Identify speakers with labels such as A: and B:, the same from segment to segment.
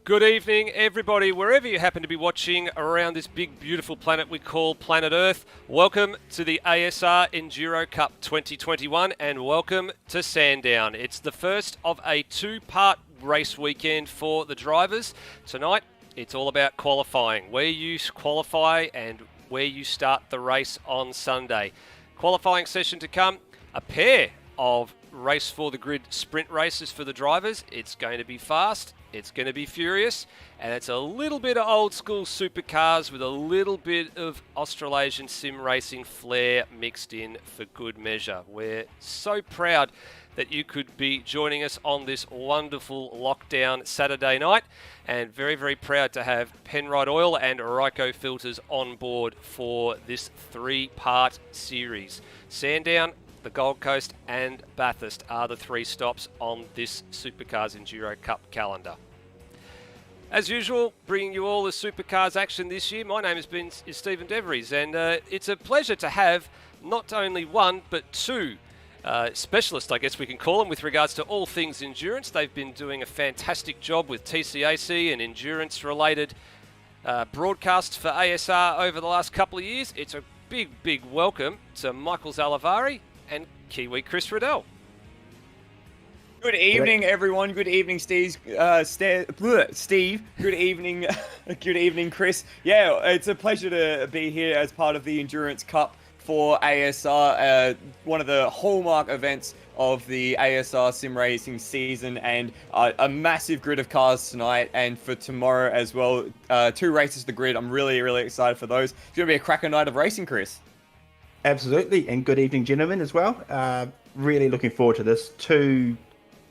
A: Good evening, everybody, wherever you happen to be watching around this big, beautiful planet we call planet Earth. Welcome to the ASR Enduro Cup 2021 and welcome to Sandown. It's the first of a two-part race weekend for the drivers. Tonight, it's all about qualifying, where you qualify and where you start the race on Sunday. Qualifying session to come, a pair of race for the grid sprint races for the drivers. It's going to be fast. It's going to be furious, and it's a little bit of old school supercars with a little bit of Australasian sim racing flair mixed in for good measure. We're so proud that you could be joining us on this wonderful lockdown Saturday night, and very, very proud to have Penrite Oil and Ryco Filters on board for this three-part series. Sandown, the Gold Coast and Bathurst are the three stops on this Supercars Enduro Cup calendar. As usual, bringing you all the Supercars action this year. My name is Stephen Devries, and it's a pleasure to have not only one but two specialists, I guess we can call them, with regards to all things endurance. They've been doing a fantastic job with TCAC and endurance-related broadcasts for ASR over the last couple of years. It's a big, big welcome to Michael Zalavari and Kiwi Chris Riddell.
B: Good evening, everyone. Good evening, Steve. Steve. Good evening. Good evening, Chris. Yeah, it's a pleasure to be here as part of the Endurance Cup for ASR, one of the hallmark events of the ASR sim racing season, and a massive grid of cars tonight and for tomorrow as well. Two races to the grid. I'm really, really excited for those. It's going to be a cracker night of racing, Chris.
C: Absolutely, and good evening, gentlemen, as well. Really looking forward to this. Two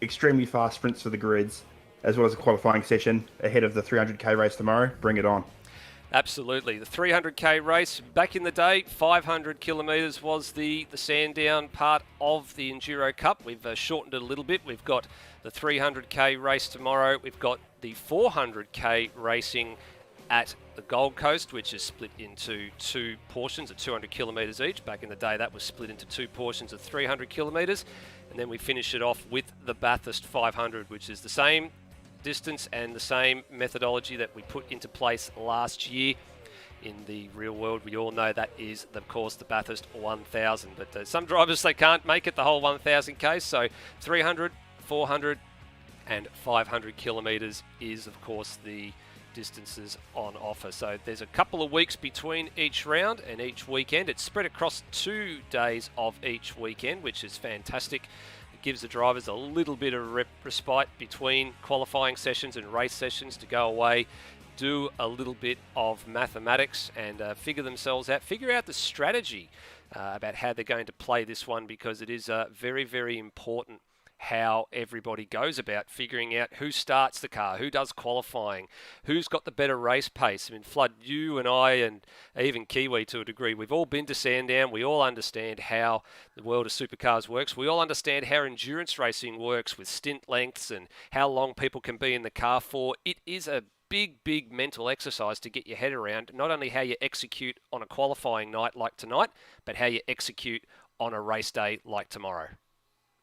C: extremely fast sprints for the grids, as well as a qualifying session ahead of the 300k race tomorrow. Bring it on.
A: Absolutely. The 300k race, back in the day, 500 kilometres was the Sandown part of the Enduro Cup. We've shortened it a little bit. We've got the 300k race tomorrow. We've got the 400k racing at the Gold Coast, which is split into two portions of 200 kilometres each. Back in the day, that was split into two portions of 300 kilometres. And then we finish it off with the Bathurst 500, which is the same distance and the same methodology that we put into place last year. In the real world, we all know that is, of course, the Bathurst 1000. But some drivers, they can't make it the whole 1000k. So 300, 400 and 500 kilometres is, of course, the distances on offer. So there's a couple of weeks between each round and each weekend. It's spread across 2 days of each weekend, which is fantastic. It gives the drivers a little bit of respite between qualifying sessions and race sessions to go away, do a little bit of mathematics and figure themselves out, figure out the strategy about how they're going to play this one, because it is very, very important how everybody goes about figuring out who starts the car, who does qualifying, who's got the better race pace. I mean, Flood, you and I, and even Kiwi to a degree, we've all been to Sandown. We all understand how the world of supercars works. We all understand how endurance racing works with stint lengths and how long people can be in the car for. It is a big, big mental exercise to get your head around, not only how you execute on a qualifying night like tonight, but how you execute on a race day like tomorrow.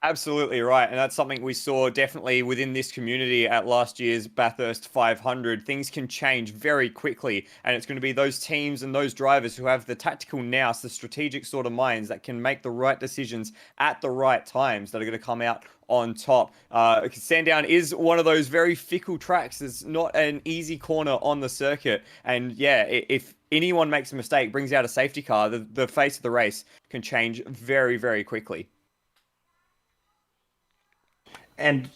B: Absolutely right. And that's something we saw definitely within this community at last year's Bathurst 500. Things can change very quickly. And it's going to be those teams and those drivers who have the tactical nous, the strategic sort of minds that can make the right decisions at the right times that are going to come out on top. Sandown is one of those very fickle tracks. It's not an easy corner on the circuit. And yeah, if anyone makes a mistake, brings out a safety car, the face of the race can change very, very quickly.
C: And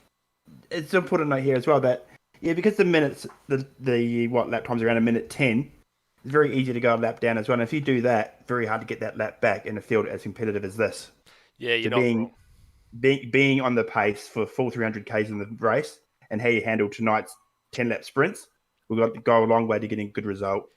C: it's important to note here as well that, yeah, because the minutes, the lap times around a minute 10, it's very easy to go a lap down as well. And if you do that, very hard to get that lap back in a field as competitive as this.
A: Yeah, you're
C: so
A: not wrong.
C: Being on the pace for full 300Ks in the race and how you handle tonight's 10-lap sprints will go a long way to getting a good result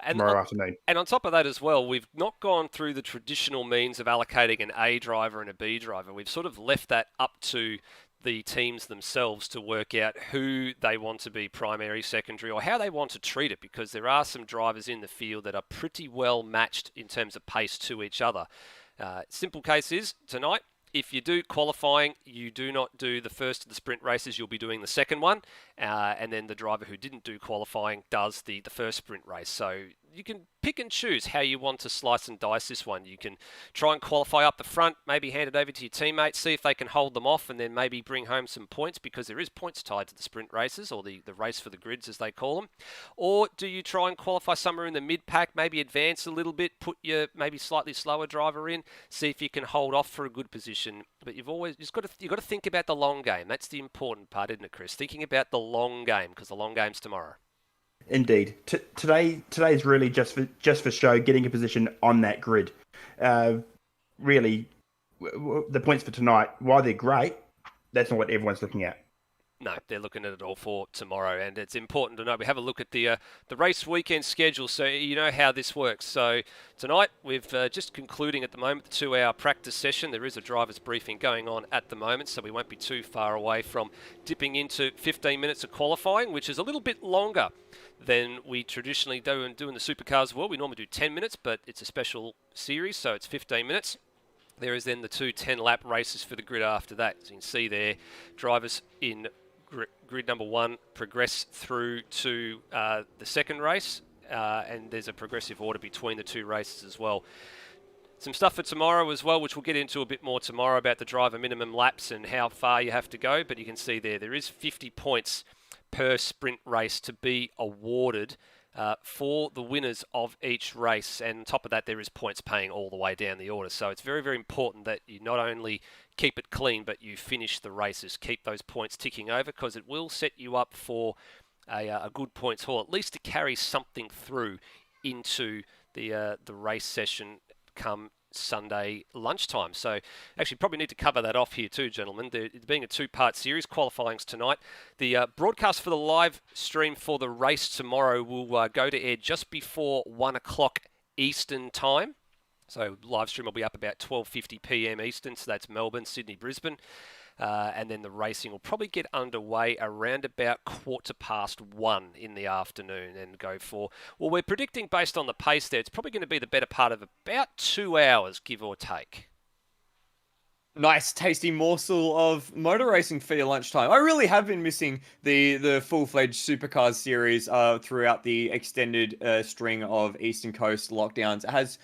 C: tomorrow afternoon.
A: And on top of that as well, we've not gone through the traditional means of allocating an A driver and a B driver. We've sort of left that up to the teams themselves to work out who they want to be primary, secondary, or how they want to treat it, because there are some drivers in the field that are pretty well matched in terms of pace to each other. Simple case is, tonight, if you do qualifying, you do not do the first of the sprint races, you'll be doing the second one. And then the driver who didn't do qualifying does the first sprint race. So you can pick and choose how you want to slice and dice this one. You can try and qualify up the front, maybe hand it over to your teammates, see if they can hold them off, and then maybe bring home some points, because there is points tied to the sprint races, or the race for the grids as they call them. Or do you try and qualify somewhere in the mid-pack, maybe advance a little bit, put your maybe slightly slower driver in, see if you can hold off for a good position. But you've got to think about the long game. That's the important part, isn't it, Chris? Thinking about the long game, because the long game's tomorrow.
C: Indeed. Today's really just for show, getting a position on that grid. Really, the points for tonight, while they're great, that's not what everyone's looking at.
A: No, they're looking at it all for tomorrow, and it's important to know. We have a look at the race weekend schedule, so you know how this works. So tonight, we've just concluding at the moment the 2-hour practice session. There is a driver's briefing going on at the moment, so we won't be too far away from dipping into 15 minutes of qualifying, which is a little bit longer than we traditionally do in the Supercars world. We normally do 10 minutes, but it's a special series, so it's 15 minutes. There is then the 2 10-lap races for the grid after that. As you can see there, drivers in grid number 1 progress through to the second race, and there's a progressive order between the 2 races as well. Some stuff for tomorrow as well, which we'll get into a bit more tomorrow about the driver minimum laps and how far you have to go, but you can see there is 50 points per sprint race to be awarded for the winners of each race, and on top of that there is points paying all the way down the order. So it's very, very important that you not only keep it clean, but you finish the races, keep those points ticking over, because it will set you up for a good points haul, at least to carry something through into the race session come Sunday lunchtime. So actually probably need to cover that off here too, gentlemen. It being a 2-part series, qualifying's tonight. The broadcast for the live stream for the race tomorrow will go to air just before 1 o'clock Eastern time. So live stream will be up about 12:50 p.m. Eastern, so that's Melbourne, Sydney, Brisbane. And then the racing will probably get underway around about 1:15 in the afternoon and go for, well, we're predicting based on the pace there, it's probably going to be the better part of about 2 hours, give or take.
B: Nice, tasty morsel of motor racing for your lunchtime. I really have been missing the full-fledged Supercars series throughout the extended string of Eastern Coast lockdowns. It has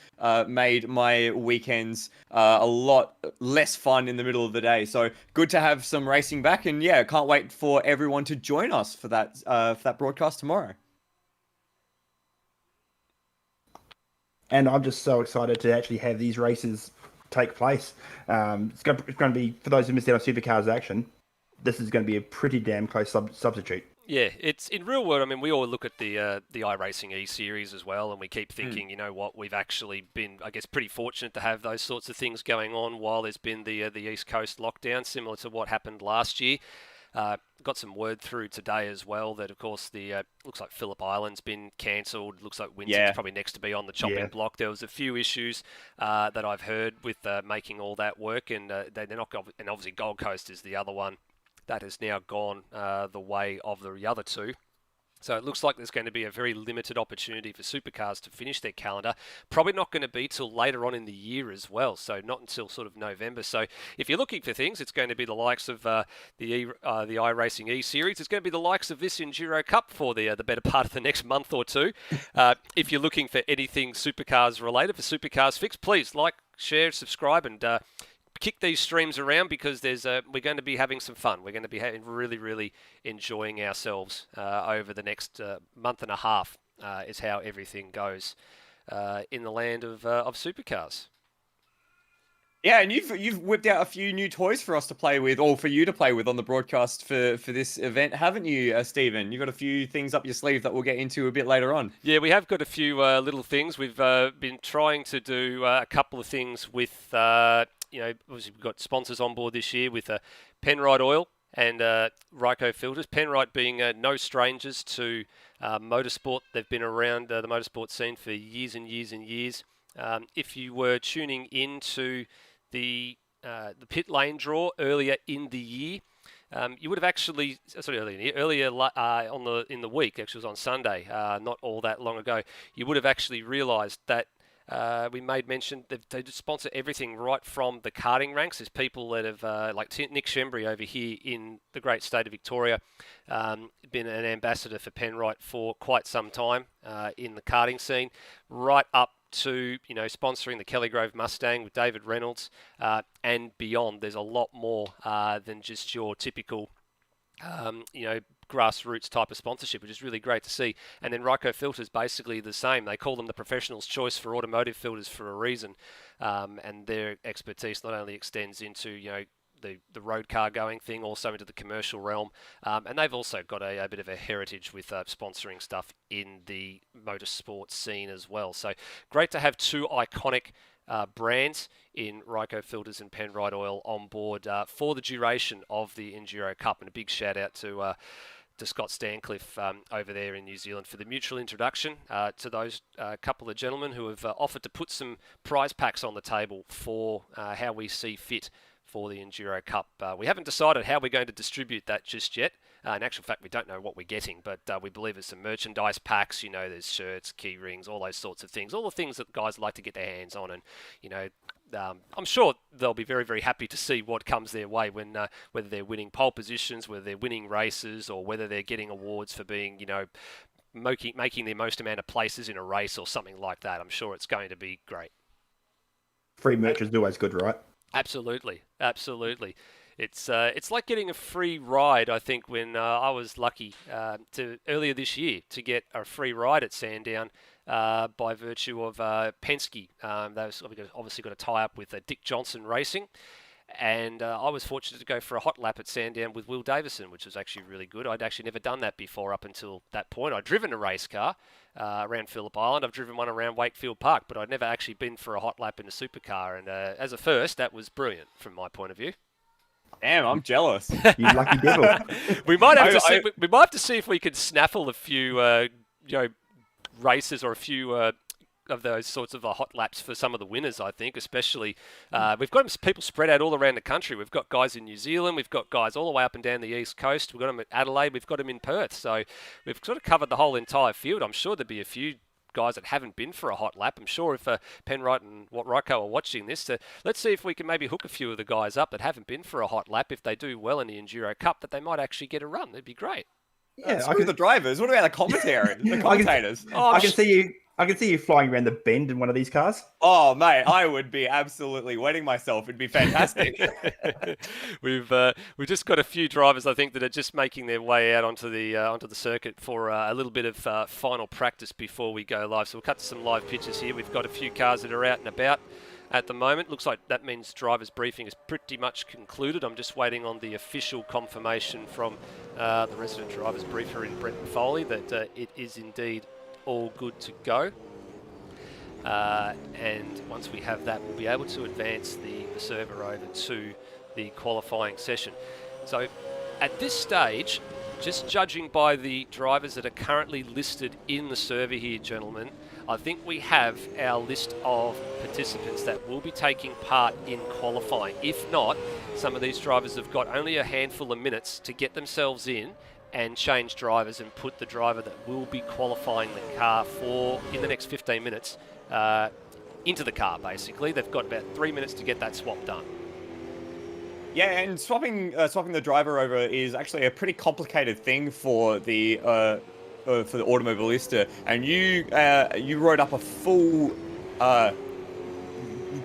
B: made my weekends a lot less fun in the middle of the day. So good to have some racing back, and yeah, can't wait for everyone to join us for that broadcast tomorrow.
C: And I'm just so excited to actually have these races take place. It's going to be, for those who missed out on Supercars action, this is going to be a pretty damn close substitute.
A: Yeah, it's in real world. I mean, we all look at the iRacing E-Series as well, and we keep thinking, you know what, we've actually been, I guess, pretty fortunate to have those sorts of things going on while there's been the East Coast lockdown, similar to what happened last year. Got some word through today as well that, of course, the looks like Phillip Island's been cancelled. Looks like Windsor's probably next to be on the chopping block. There was a few issues that I've heard with making all that work, and they're not. And obviously, Gold Coast is the other one that has now gone the way of the other two. So it looks like there's going to be a very limited opportunity for Supercars to finish their calendar. Probably not going to be till later on in the year as well, so not until sort of November. So if you're looking for things, it's going to be the likes of the iRacing E-Series. It's going to be the likes of this Enduro Cup for the better part of the next month or two. If you're looking for anything Supercars related, for Supercars Fix, please like, share, subscribe, and kick these streams around, because we're going to be having some fun. We're going to be really, really enjoying ourselves over the next month and a half. Is how everything goes in the land of Supercars.
B: Yeah, and you've whipped out a few new toys for us to play with, or for you to play with on the broadcast for this event, haven't you, Stephen? You've got a few things up your sleeve that we'll get into a bit later on.
A: Yeah, we have got a few little things. We've been trying to do a couple of things with, obviously we've got sponsors on board this year with Penrite Oil and Ryco Filters. Penrite being no strangers to motorsport. They've been around the motorsport scene for years and years and years. If you were tuning into the pit lane draw earlier in the year, you would have actually in the week, actually it was on Sunday, not all that long ago, you would have actually realised that we made mention that they just sponsor everything right from the karting ranks. There's people that have, like Nick Shembry over here in the great state of Victoria, been an ambassador for Penrite for quite some time in the karting scene, right up to, sponsoring the Kelly Grove Mustang with David Reynolds and beyond. There's a lot more than just your typical, grassroots type of sponsorship, which is really great to see. And then Ryco Filters basically the same. They call them the professional's choice for automotive filters for a reason. And their expertise not only extends into, the road car going thing, also into the commercial realm. And they've also got a bit of a heritage with sponsoring stuff in the motorsport scene as well. So great to have two iconic brands in Ryco Filters and Penrite Oil on board for the duration of the Enduro Cup. And a big shout out to Scott Stancliffe over there in New Zealand for the mutual introduction to those couple of gentlemen who have offered to put some prize packs on the table for how we see fit for the Enduro Cup. We haven't decided how we're going to distribute that just yet. In actual fact, we don't know what we're getting, but we believe it's some merchandise packs. There's shirts, key rings, all those sorts of things, all the things that guys like to get their hands on. And, I'm sure they'll be very, very happy to see what comes their way when whether they're winning pole positions, whether they're winning races, or whether they're getting awards for being, making the most amount of places in a race or something like that. I'm sure it's going to be great.
C: Free merch is always good, right?
A: Absolutely. It's like getting a free ride. I think when I was lucky earlier this year to get a free ride at Sandown by virtue of Penske. They've obviously got a tie-up with Dick Johnson Racing. And I was fortunate to go for a hot lap at Sandown with Will Davison, which was actually really good. I'd actually never done that before up until that point. I'd driven a race car around Phillip Island. I've driven one around Wakefield Park, but I'd never actually been for a hot lap in a supercar. And as a first, that was brilliant from my point of view.
B: Damn, I'm jealous.
C: You lucky devil.
A: We might have to see if we could snaffle a few, races or a few of those sorts of hot laps for some of the winners. I think, especially we've got people spread out all around the country. We've got guys in New Zealand. We've got guys all the way up and down the east coast. We've got them at Adelaide. We've got them in Perth. So we've sort of covered the whole entire field. I'm sure there'd be a few guys that haven't been for a hot lap. I'm sure if Penrite and Ryco are watching this, let's see if we can maybe hook a few of the guys up that haven't been for a hot lap. If they do well in the Enduro Cup, that they might actually get a run. That'd be great.
B: Yeah, screw the drivers. What about the commentary? The commentators?
C: I can see you flying around the bend in one of these cars.
B: Oh, mate, I would be absolutely wetting myself. It'd be fantastic.
A: We've just got a few drivers, I think, that are just making their way out onto the circuit for a little bit of final practice before we go live. So we'll cut to some live pictures here. We've got a few cars that are out and about at the moment. Looks like that means drivers' briefing is pretty much concluded. I'm just waiting on the official confirmation from the resident drivers briefer in Brent Foley that it is indeed all good to go. And once we have that, we'll be able to advance the server over to the qualifying session. So at this stage, just judging by the drivers that are currently listed in the server here, gentlemen, I think we have our list of participants that will be taking part in qualifying. If not, some of these drivers have got only a handful of minutes to get themselves in and change drivers and put the driver that will be qualifying the car for in the next 15 minutes into the car, basically. They've got about 3 minutes to get that swap done.
B: Yeah, and swapping the driver over is actually a pretty complicated thing for the automobilista, and you wrote up a full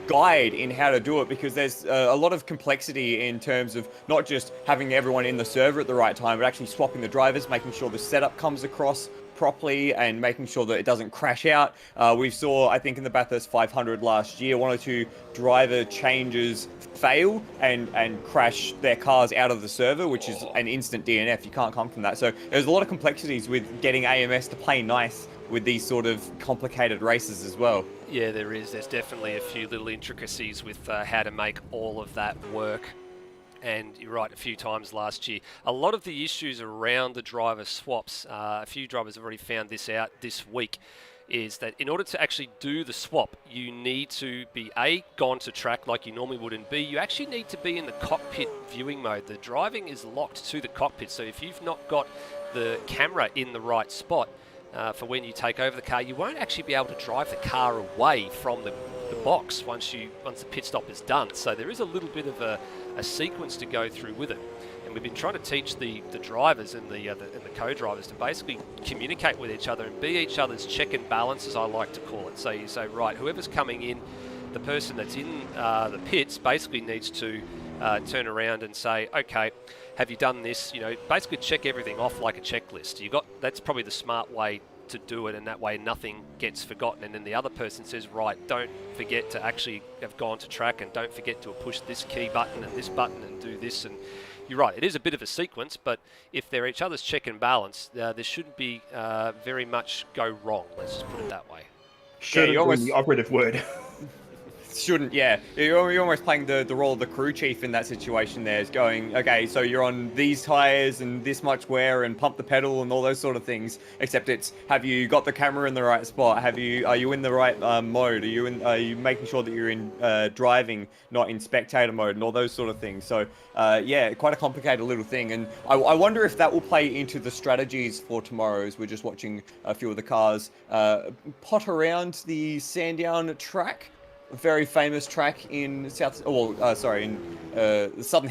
B: guide in how to do it, because there's a lot of complexity in terms of not just having everyone in the server at the right time, but actually swapping the drivers, making sure the setup comes across properly and making sure that it doesn't crash out. We saw, I think in the Bathurst 500 last year, 1 or 2 driver changes fail and crash their cars out of the server, which is an instant DNF. You can't come from that. So there's a lot of complexities with getting AMS to play nice with these sort of complicated races as well.
A: Yeah, there is. There's definitely a few little intricacies with how to make all of that work. And you're right, a few times last year. A lot of the issues around the driver swaps, a few drivers have already found this out this week, is that in order to actually do the swap, you need to be A, gone to track like you normally would, and B, you actually need to be in the cockpit viewing mode. The driving is locked to the cockpit, so if you've not got the camera in the right spot, for when you take over the car, you won't actually be able to drive the car away from the box once the pit stop is done. So there is a little bit of a sequence to go through with it. And we've been trying to teach the drivers and the co-drivers to basically communicate with each other and be each other's check and balance, as I like to call it. So you say, right, whoever's coming in, the person that's in the pits basically needs to turn around and say, okay, have you done this? Basically check everything off like a checklist. That's probably the smart way to do it, and that way nothing gets forgotten. And then the other person says, right, don't forget to actually have gone to track, and don't forget to push this key button and this button and do this. And you're right, it is a bit of a sequence, but if they're each other's check and balance, there shouldn't be very much go wrong. Let's just put it that way.
C: Shouldn't be the operative word.
B: Shouldn't, yeah. You're almost playing the role of the crew chief in that situation there, is going, okay, so you're on these tyres and this much wear and pump the pedal and all those sort of things, except it's, have you got the camera in the right spot? Are you in the right mode? Are you making sure that you're in driving, not in spectator mode, and all those sort of things? So, yeah, quite a complicated little thing. And I wonder if that will play into the strategies for tomorrow, as we're just watching a few of the cars pot around the Sandown track. A very famous track in the Southern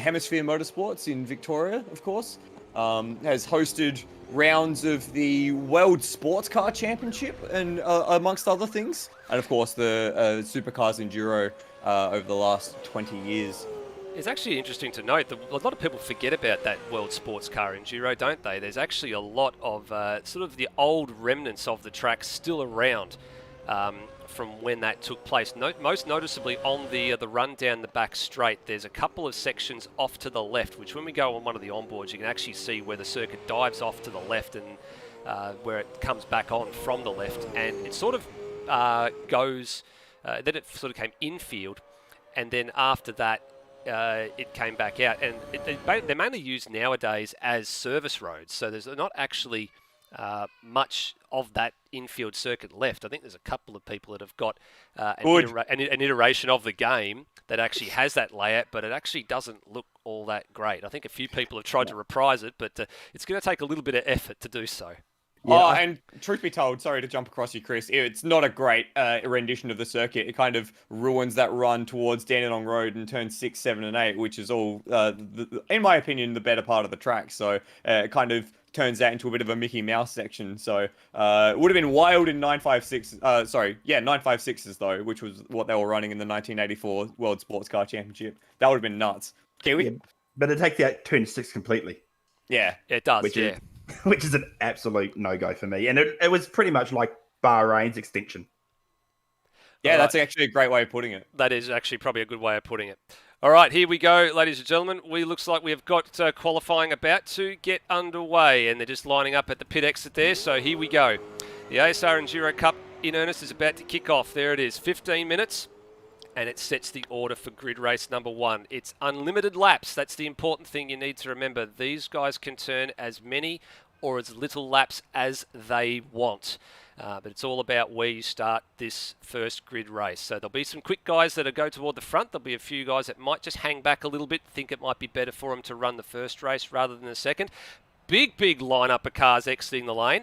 B: Hemisphere Motorsports in Victoria, of course. Has hosted rounds of the World Sports Car Championship and amongst other things. And of course the Supercars Enduro over the last 20 years.
A: It's actually interesting to note that a lot of people forget about that World Sports Car Enduro, don't they? There's actually a lot of sort of the old remnants of the track still around. From when that took place. Most noticeably on the run down the back straight, there's a couple of sections off to the left, which when we go on one of the onboards, you can actually see where the circuit dives off to the left and where it comes back on from the left. And it sort of goes, then it sort of came infield, and then after that, it came back out. And they're mainly used nowadays as service roads, so there's not actually much of that infield circuit left. I think there's a couple of people that have got an iteration of the game that actually has that layout, but it actually doesn't look all that great. I think a few people have tried to reprise it, but it's going to take a little bit of effort to do so.
B: Yeah, and truth be told, sorry to jump across you, Chris, it's not a great rendition of the circuit. It kind of ruins that run towards Dandenong Road in turns 6, 7, and 8, which is all, in my opinion, the better part of the track. So it kind of turns that into a bit of a Mickey Mouse section. So it would have been wild in 956s though, which was what they were running in the 1984 World Sports Car Championship. That would have been nuts. Kiwi?
C: Yeah, but it takes out turn 6 completely.
B: Yeah.
A: It does,
C: Which is an absolute no-go for me. And it was pretty much like Bahrain's extension.
B: Yeah, that's actually a great way of putting it.
A: That is actually probably a good way of putting it. All right, here we go, ladies and gentlemen. Looks like we have got qualifying about to get underway, and they're just lining up at the pit exit there. So here we go. The ASR Enduro Cup in earnest is about to kick off. There it is, 15 minutes, and it sets the order for grid race number 1. It's unlimited laps. That's the important thing you need to remember. These guys can turn as many or as little laps as they want. But it's all about where you start this first grid race. So there'll be some quick guys that'll go toward the front. There'll be a few guys that might just hang back a little bit, think it might be better for them to run the first race rather than the second. Big lineup of cars exiting the lane.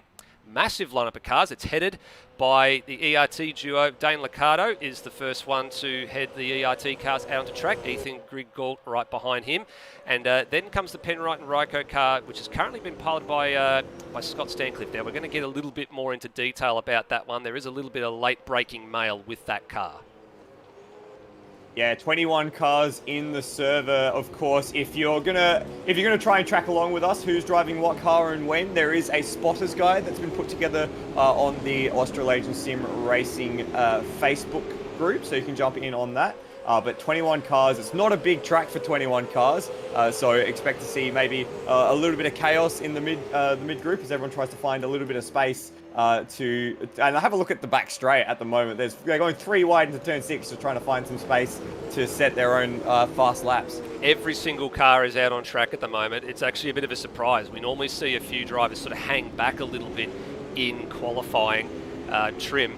A: Massive lineup of cars. It's headed by the ERT duo. Dane Liccardo is the first one to head the ERT cars out onto track. Ethan Griggault right behind him. And then comes the Penwright and Ryko car, which has currently been piloted by Scott Stancliffe. Now, we're going to get a little bit more into detail about that one. There is a little bit of late braking mail with that car.
B: Yeah, 21 cars in the server, of course. If you're gonna try and track along with us, who's driving what car and when, there is a spotters guide that's been put together on the Australasian Sim Racing Facebook group, so you can jump in on that. But 21 cars, it's not a big track for 21 cars, so expect to see maybe a little bit of chaos in the mid group as everyone tries to find a little bit of space and have a look at the back straight at the moment. They're going 3 wide into turn 6, just trying to find some space to set their own fast laps.
A: Every single car is out on track at the moment. It's actually a bit of a surprise. We normally see a few drivers sort of hang back a little bit in qualifying trim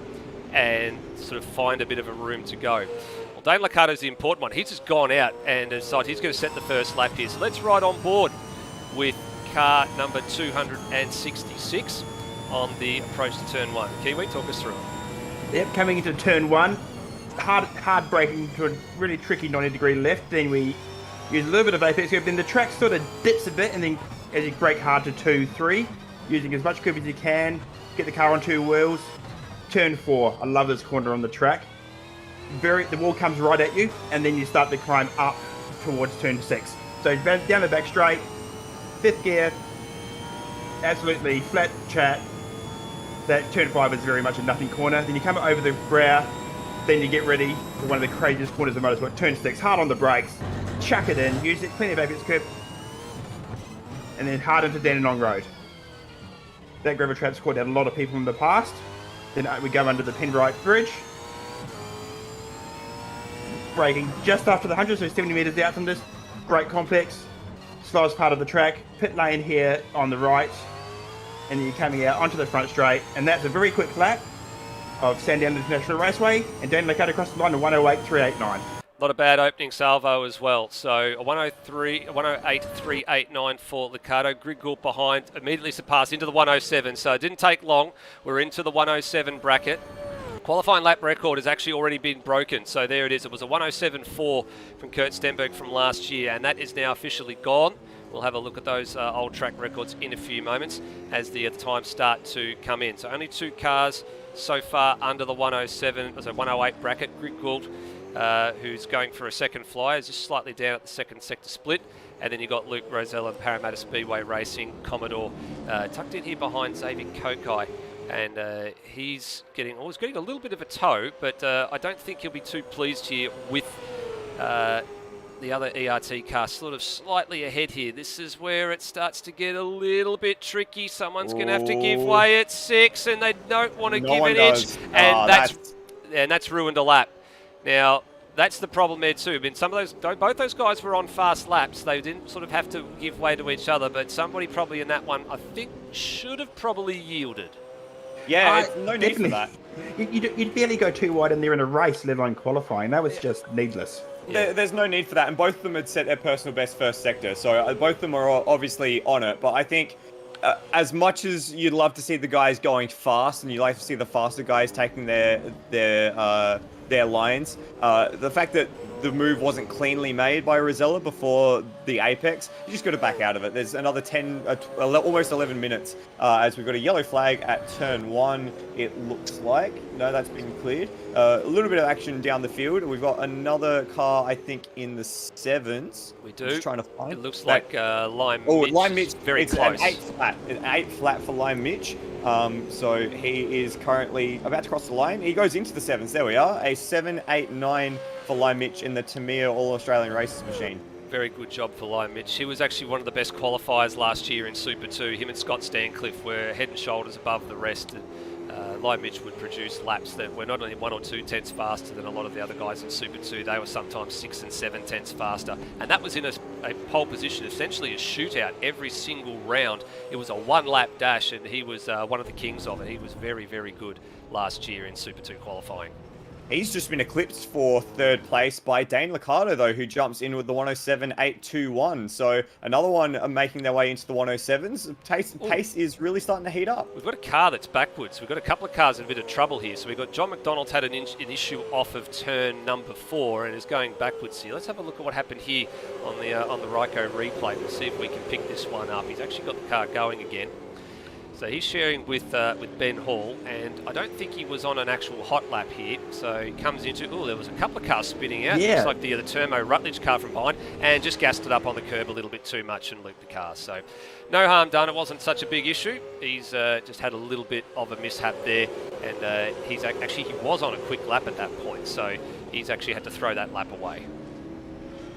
A: and sort of find a bit of a room to go. Well, Dane Liccardo's the important one. He's just gone out and decided he's going to set the first lap here. So let's ride on board with car number 266. on the approach to turn 1. Kiwi, talk us through it.
C: Yep, coming into turn 1, hard braking to a really tricky 90-degree left. Then we use a little bit of apex grip. Then the track sort of dips a bit, and then as you brake hard to 2, 3, using as much grip as you can, get the car on 2 wheels. Turn 4, I love this corner on the track. The wall comes right at you, and then you start to climb up towards turn 6. So down the back straight, 5th gear, absolutely flat track. That turn 5 is very much a nothing corner. Then you come over the brow, then you get ready for one of the craziest corners of motorsport. Turn 6, hard on the brakes, chuck it in, use it, plenty of apex grip, and then hard into Dandenong Road. That gravel trap's caught out a lot of people in the past. Then we go under the Penbright Bridge. Braking just after the 100, so 70 metres out from this great complex. Slowest part of the track. Pit lane here on the right. And then you're coming out onto the front straight. And that's a very quick lap of Sandown International Raceway. And Daniel cut across the line to 108.389.
A: Not a bad opening salvo as well. So a 108.389 for Liccardo. Griggould behind, immediately surpassed into the 107. So it didn't take long. We're into the 107 bracket. Qualifying lap record has actually already been broken. So there it is. It was a 107.4 from Kurt Stenberg from last year, and that is now officially gone. We'll have a look at those old track records in a few moments as the times start to come in. So only 2 cars so far under the 107, so 108 bracket. Griggould, who's going for a second fly, is just slightly down at the second sector split. And then you've got Luke Rosell and Parramatta Speedway Racing, Commodore, tucked in here behind Xavier Kokai. And he's getting a little bit of a tow, but I don't think he'll be too pleased here with the other ERT car sort of slightly ahead here. This is where it starts to get a little bit tricky. Someone's going to have to give way at 6, and they don't want to give an inch. And that's ruined a lap. Now, that's the problem there too. I mean, both those guys were on fast laps. They didn't sort of have to give way to each other, but somebody probably in that one, I think, should have probably yielded.
B: Yeah, no need for that.
C: You'd barely go too wide in there in a race, let alone qualifying. That was just needless.
B: Yeah. There's no need for that, and both of them had set their personal best first sector, so both of them are obviously on it. But I think as much as you'd love to see the guys going fast, and you'd like to see the faster guys taking their lines, the fact that the move wasn't cleanly made by Rosella before the apex, you just got to back out of it. There's another almost 11 minutes as we've got a yellow flag at turn 1, it looks like. No, that's been cleared. A little bit of action down the field. We've got another car, I think, in the 7s.
A: We do.
B: Just trying to find.
A: It looks like Lime Mitch.
B: Oh, Lime Mitch,
A: very
B: it's
A: close.
B: An 8 flat. An 8 flat for Lime Mitch. So he is currently about to cross the line. He goes into the 7s. There we are. A 7.89 for Lime Mitch in the Tamir All-Australian Races machine.
A: Very good job for Lime Mitch. He was actually one of the best qualifiers last year in Super 2. Him and Scott Stancliffe were head and shoulders above the rest. Lime Mitch would produce laps that were not only 1 or 2 tenths faster than a lot of the other guys in Super 2. They were sometimes 6 and 7 tenths faster. And that was in a pole position, essentially a shootout every single round. It was a 1-lap dash, and he was one of the kings of it. He was very, very good last year in Super 2 qualifying.
B: He's just been eclipsed for 3rd place by Dane Liccardo, though, who jumps in with the 107.821. So another one making their way into the 107s. Pace is really starting to heat up.
A: We've got a car that's backwards. We've got a couple of cars in a bit of trouble here. So we've got John McDonald's had an issue off of turn number 4 and is going backwards here. Let's have a look at what happened here on the Ryco replay. We'll see if we can pick this one up. He's actually got the car going again. So he's sharing with Ben Hall, and I don't think he was on an actual hot lap here. So he comes into, there was a couple of cars spinning out.
C: Yeah.
A: Looks like the Turmo Rutledge car from behind, and just gassed it up on the curb a little bit too much and looped the car. So no harm done. It wasn't such a big issue. He's just had a little bit of a mishap there, and he was on a quick lap at that point. So he's actually had to throw that lap away.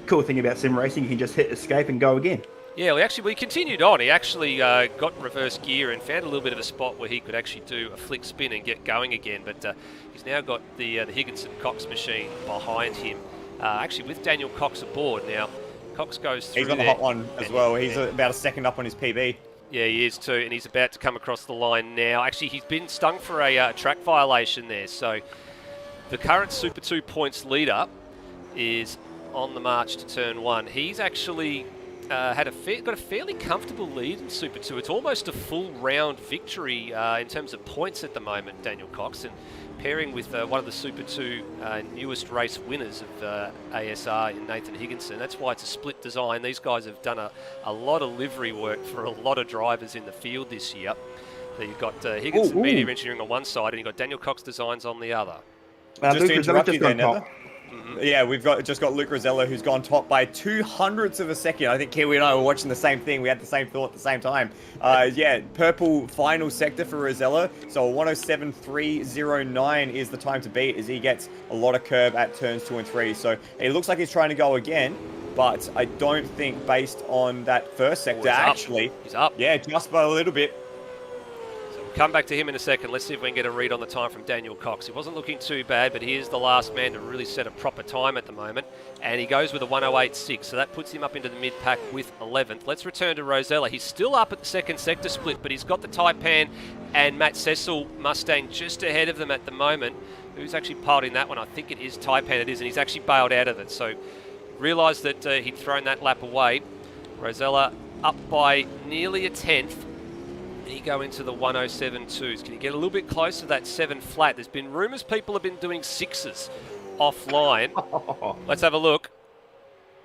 C: Cool thing about sim racing, you can just hit escape and go again.
A: Yeah, we continued on. He actually got reverse gear and found a little bit of a spot where he could actually do a flick spin and get going again. But he's now got the Higginson-Cox machine behind him, actually with Daniel Cox aboard. Now, Cox goes through.
B: He's on the hot one as well. He's about a second up on his PB.
A: Yeah, he is too, and he's about to come across the line now. Actually, he's been stung for a track violation there. So the current Super 2 points leader is on the march to turn 1. He's actually got a fairly comfortable lead in Super 2. It's almost a full round victory in terms of points at the moment, Daniel Cox, and pairing with one of the Super 2 newest race winners of ASR, Nathan Higginson. That's why it's a split design. These guys have done a lot of livery work for a lot of drivers in the field this year. So you've got Higginson Media Engineering on one side, and you've got Daniel Cox Designs on the other.
B: Just to interrupt you there, Nether. Yeah, we've just got Luke Rosella, who's gone top by 200ths of a second. I think Kiwi and I were watching the same thing. We had the same thought at the same time. Yeah, purple final sector for Rosella. So 107.309 is the time to beat as he gets a lot of curb at turns 2 and 3. So it looks like he's trying to go again, but I don't think based on that first sector,
A: he's up.
B: Yeah, just by a little bit.
A: Come back to him in a second. Let's see if we can get a read on the time from Daniel Cox. He wasn't looking too bad, but he is the last man to really set a proper time at the moment. And he goes with a 108.6, so that puts him up into the mid-pack with 11th. Let's return to Rosella. He's still up at the second sector split, but he's got the Taipan and Matt Cecil Mustang just ahead of them at the moment. Who's actually piled in that one? I think it is Taipan, it is, and he's actually bailed out of it. So realised that he'd thrown that lap away. Rosella up by nearly a tenth. You go into the 107.2s. Can you get a little bit closer to that 7 flat? There's been rumours people have been doing 6s offline. Let's have a look.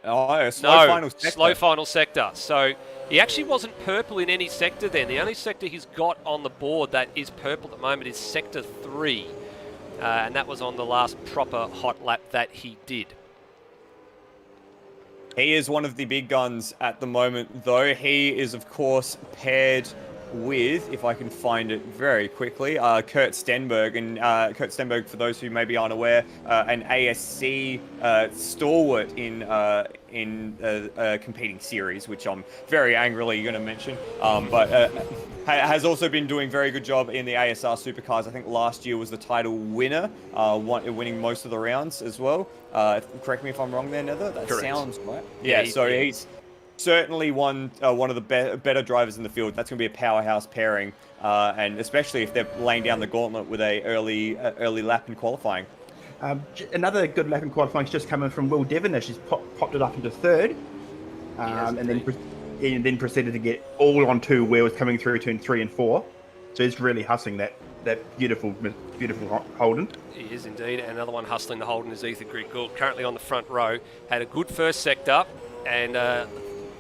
B: Oh, final sector.
A: Slow final sector. So he actually wasn't purple in any sector then. The only sector he's got on the board that is purple at the moment is sector 3. And that was on the last proper hot lap that he did.
B: He is one of the big guns at the moment, though. He is, of course, paired with, if I can find it very quickly, Kurt Stenberg. And Kurt Stenberg, for those who maybe aren't aware, an ASC stalwart in a competing series, which I'm very angrily going to mention, but has also been doing very good job in the ASR Supercars. I think last year was the title winner, winning most of the rounds as well. Correct me if I'm wrong there, Nether. That
A: Correct.
B: Sounds right. Yeah, he's certainly one of the better drivers in the field. That's going to be a powerhouse pairing, and especially if they're laying down the gauntlet with a early lap in qualifying.
C: Another good lap in qualifying is just coming from Will Devonish. He's popped it up into third, and then proceeded to get all on 2 wheels coming through turn 3 and 4. So he's really hustling that beautiful Holden.
A: He is indeed. And another one hustling the Holden is Ethan Griggold, currently on the front row. Had a good first sector, and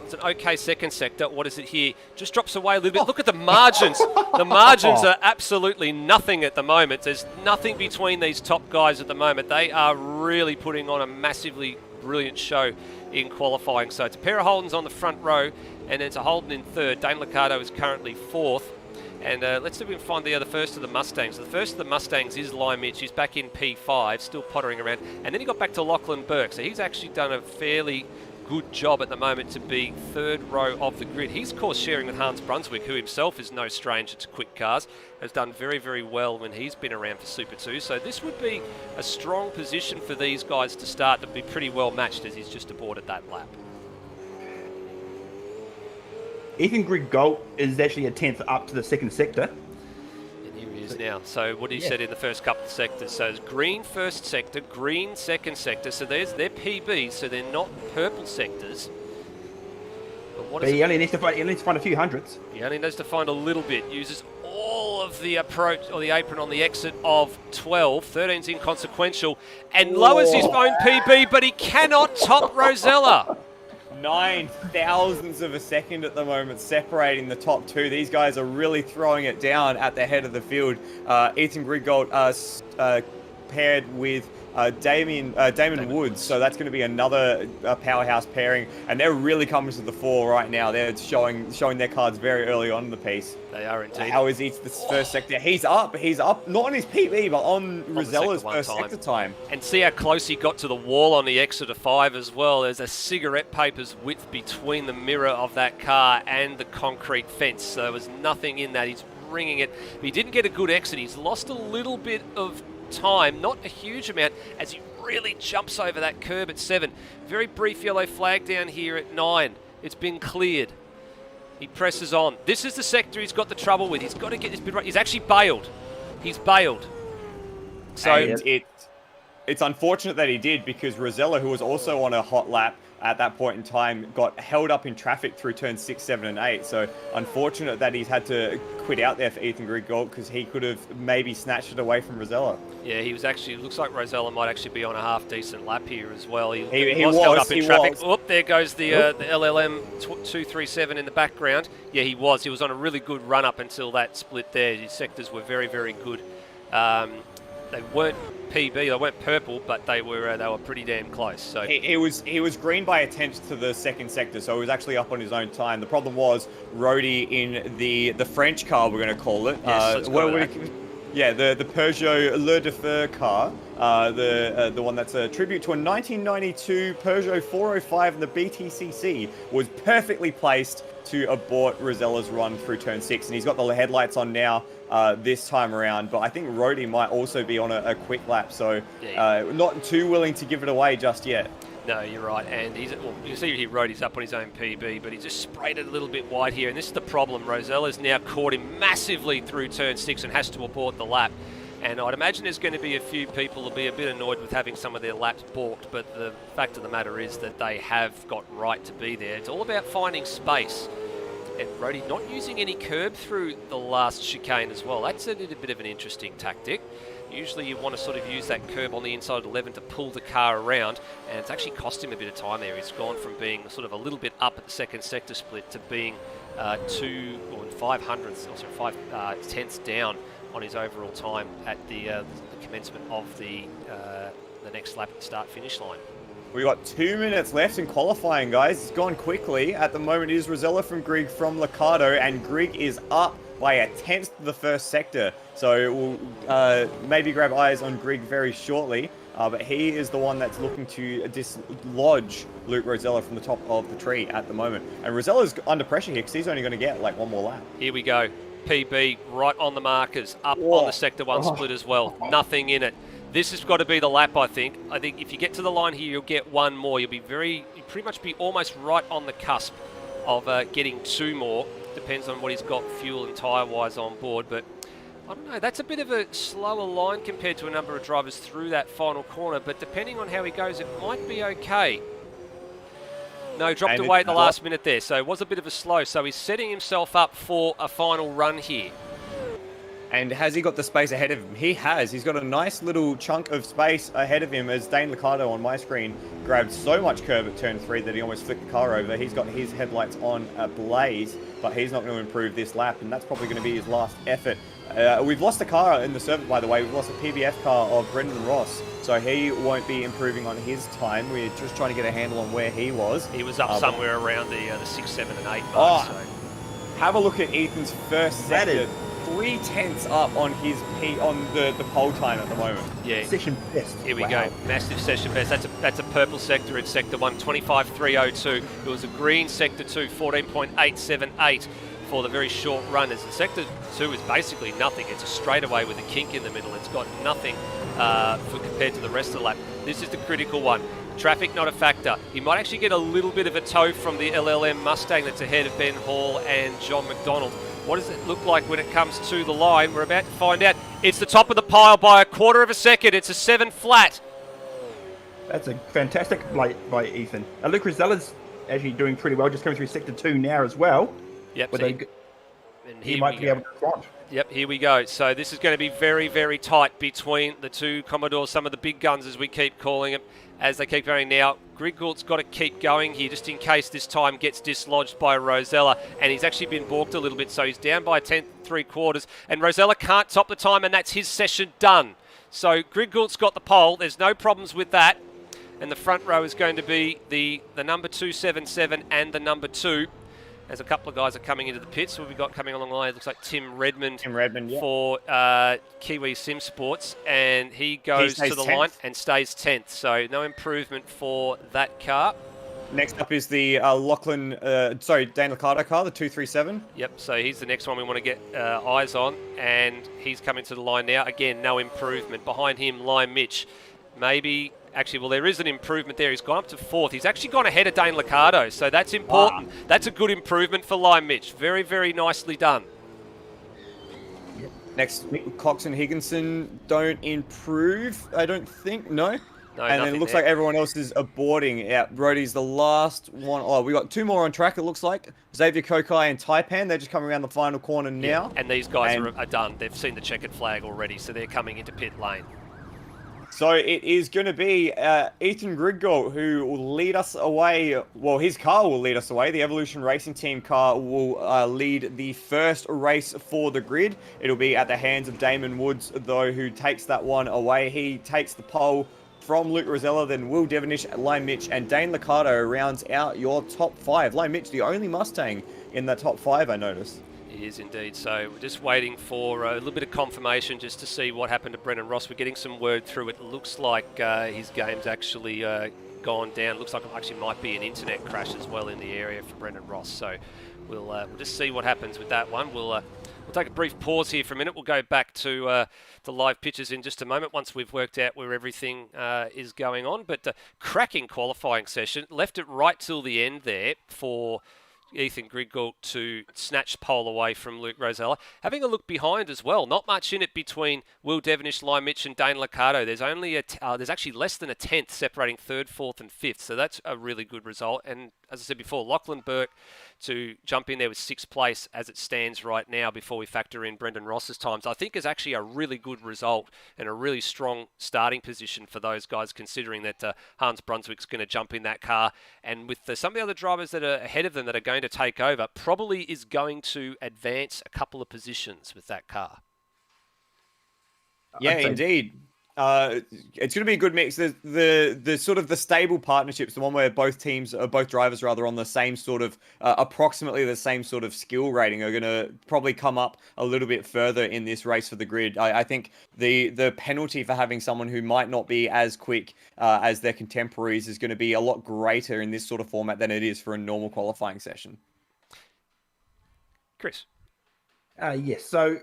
A: it's an okay second sector. What is it here? Just drops away a little bit. Look at the margins. The margins are absolutely nothing at the moment. There's nothing between these top guys at the moment. They are really putting on a massively brilliant show in qualifying. So it's a pair of Holdens on the front row, and it's a Holden in third. Dane Liccardo is currently fourth. And let's see if we can find the first of the Mustangs. The first of the Mustangs is Lime Mitch. He's back in P5, still pottering around. And then he got back to Lachlan Burke. So he's actually done a fairly good job at the moment to be third row of the grid. He's, of course, sharing with Hans Brunswick, who himself is no stranger to quick cars, has done very, very well when he's been around for Super 2. So this would be a strong position for these guys to start, to be pretty well matched as he's just aborted that lap.
C: Ethan Griggold is actually a 10th up to the second sector.
A: And here he is now. So what he said in the first couple of sectors. So it's green first sector, green second sector. So there's their PBs, so they're not purple sectors. But
C: he only needs to find a few hundreds.
A: He only needs to find a little bit. Uses all of the approach or the apron on the exit of 12. 13's inconsequential and lowers his own PB, but he cannot top Rosella.
B: 9 thousandths of a second at the moment separating the top 2. These guys are really throwing it down at the head of the field. Ethan Griggold paired with Damon Woods, so that's going to be another powerhouse pairing, and they're really coming to the fore right now. They're showing their cards very early on in the piece.
A: They are indeed.
B: How is he to this first sector? He's up, not on his PB, but on Rosella's first sector time.
A: And see how close he got to the wall on the exit of 5 as well. There's a cigarette paper's width between the mirror of that car and the concrete fence, so there was nothing in that. He's ringing it. But he didn't get a good exit. He's lost a little bit of time, not a huge amount, as he really jumps over that curb at 7. Very brief yellow flag down here at 9. It's been cleared. He presses on. This is the sector he's got the trouble with. He's got to get this bit right. He's actually bailed. He's bailed. So
B: and it's unfortunate that he did, because Rosella, who was also on a hot lap, at that point in time got held up in traffic through turns 6, 7, and 8. So unfortunate that he's had to quit out there for Ethan Griggold, because he could have maybe snatched it away from Rosella.
A: Yeah, he was actually, looks like Rosella might actually be on a half decent lap here as well. He
B: was
A: held up in traffic.
B: Was.
A: Oop, there goes the LLM 237 in the background. Yeah, he was on a really good run up until that split there. His sectors were very, very good. They weren't PB, they weren't purple, but they were pretty damn close. So
B: he was green by a tenth to the second sector, so he was actually up on his own time. The problem was Rody in the French car, we're going to call it.
A: Yes,
B: the Peugeot Le Defer car, the one that's a tribute to a 1992 Peugeot 405 in the BTCC, was perfectly placed to abort Rosella's run through turn 6, and he's got the headlights on now this time around. But I think Rody might also be on a quick lap, so not too willing to give it away just yet.
A: No, you're right, and you see he rode he's up on his own PB, but he just sprayed it a little bit wide here, and this is the problem. Rosella's now caught him massively through turn 6 and has to abort the lap. And I'd imagine there's going to be a few people who'll be a bit annoyed with having some of their laps balked, but the fact of the matter is that they have got right to be there. It's all about finding space. And Rody not using any curb through the last chicane as well. That's a little bit of an interesting tactic. Usually you want to sort of use that curb on the inside of 11 to pull the car around, and it's actually cost him a bit of time there. He's gone from being sort of a little bit up at the second sector split to being 5 tenths down on his overall time at the commencement of the next lap at the start-finish line.
B: We've got 2 minutes left in qualifying, guys. It's gone quickly. At the moment, it is Rosella from Grigg from Liccardo, and Grigg is up by a tenth to the first sector. So we'll maybe grab eyes on Grigg very shortly, but he is the one that's looking to dislodge Luke Rosella from the top of the tree at the moment. And Rosella's under pressure here because he's only going to get like one more lap.
A: Here we go. PB right on the markers, up on the Sector 1 split as well. Nothing in it. This has got to be the lap, I think. I think if you get to the line here, you'll get one more. You'll pretty much be almost right on the cusp of getting two more. Depends on what he's got fuel and tyre-wise on board. But I don't know, that's a bit of a slower line compared to a number of drivers through that final corner. But depending on how he goes, it might be okay. No, dropped away at the last minute there. So it was a bit of a slow. So he's setting himself up for a final run here.
B: And has he got the space ahead of him? He has. He's got a nice little chunk of space ahead of him, as Dane Liccardo on my screen grabbed so much curb at turn 3 that he almost flicked the car over. He's got his headlights on ablaze, but he's not going to improve this lap, and that's probably going to be his last effort. We've lost a car in the service, by the way. We've lost a PBF car of Brendan Ross, so he won't be improving on his time. We're just trying to get a handle on where he was.
A: He was up somewhere around the 6, 7, and 8 mark. So.
B: Have a look at Ethan's first sector. 3 tenths up on his on the pole time at the moment.
A: Yeah.
C: Session best.
A: Here we go. Massive session best. That's a purple sector in sector 1, 25.302. It was a green sector 2, 14.878 for the very short runners. And sector 2 is basically nothing. It's a straightaway with a kink in the middle. It's got nothing compared to the rest of the lap. This is the critical one. Traffic not a factor. He might actually get a little bit of a tow from the LLM Mustang that's ahead of Ben Hall and John McDonald. What does it look like when it comes to the line? We're about to find out. It's the top of the pile by a quarter of a second. It's a 7 flat. That's
C: a fantastic play by Ethan. Luke Rosella's actually doing pretty well, just coming through sector 2 now as well.
A: Yep.
C: He might be able to respond.
A: Yep, here we go. So this is going to be very, very tight between the two Commodores, some of the big guns as we keep calling them, as they keep going now. Griggold's got to keep going here just in case this time gets dislodged by Rosella, and he's actually been balked a little bit, so he's down by 10 3/4, and Rosella can't top the time, and that's his session done. So Griggold's got the pole. There's no problems with that, and the front row is going to be the number 277 and the number 2. As a couple of guys are coming into the pits. What have we got coming along the line? It looks like Tim Redmond
B: yeah.
A: For Kiwi Sim Sports. And he goes to the 10th line and stays 10th. So no improvement for that car.
B: Next up is the Dane Liccardo car, the 237.
A: Yep, so he's the next one we want to get eyes on. And he's coming to the line now. Again, no improvement. Behind him, Lime Mitch. Maybe... Actually, well, there is an improvement there. He's gone up to 4th. He's actually gone ahead of Dane Liccardo, so that's important. Wow. That's a good improvement for Lime Mitch. Very, very nicely done.
B: Next, Cox and Higginson don't improve, I don't think. No?
A: No,
B: And then it looks like everyone else is aborting. Yeah, Brody's the last one. Oh, we got 2 more on track, it looks like. Xavier Kokai and Taipan, they're just coming around the final corner now.
A: And these guys are done. They've seen the checkered flag already, so they're coming into pit lane.
B: So it is going to be Ethan Griggle who will lead us away. Well, his car will lead us away. The Evolution Racing Team car will lead the first race for the grid. It'll be at the hands of Damon Woods, though, who takes that one away. He takes the pole from Luke Rosella, then Will Devonish, Lime Mitch, and Dane Liccardo rounds out your top 5. Lime Mitch, the only Mustang in the top 5, I noticed.
A: He is indeed. So we're just waiting for a little bit of confirmation just to see what happened to Brendan Ross. We're getting some word through. It looks like his game's actually gone down. Looks like it actually might be an internet crash as well in the area for Brendan Ross. So we'll just see what happens with that one. We'll take a brief pause here for a minute. We'll go back to the live pictures in just a moment once we've worked out where everything is going on. But cracking qualifying session. Left it right till the end there for Ethan Griggle to snatch pole away from Luke Rosella. Having a look behind as well, not much in it between Will Devonish, Lime Mitch and Dane Liccardo. There's only there's actually less than a tenth separating 3rd, 4th and 5th, so that's a really good result. And as I said before, Lachlan Burke to jump in there with 6th place as it stands right now before we factor in Brendan Ross's times, I think is actually a really good result and a really strong starting position for those guys, considering that Hans Brunswick's going to jump in that car, and with some of the other drivers that are ahead of them that are going to take over, probably is going to advance a couple of positions with that car.
B: Yeah, indeed. It's going to be a good mix. The sort of the stable partnerships, the one where both teams, both drivers rather, on the same sort of, approximately the same sort of skill rating, are going to probably come up a little bit further in this race for the grid. I think the penalty for having someone who might not be as quick as their contemporaries is going to be a lot greater in this sort of format than it is for a normal qualifying session.
A: Chris?
C: Yes, so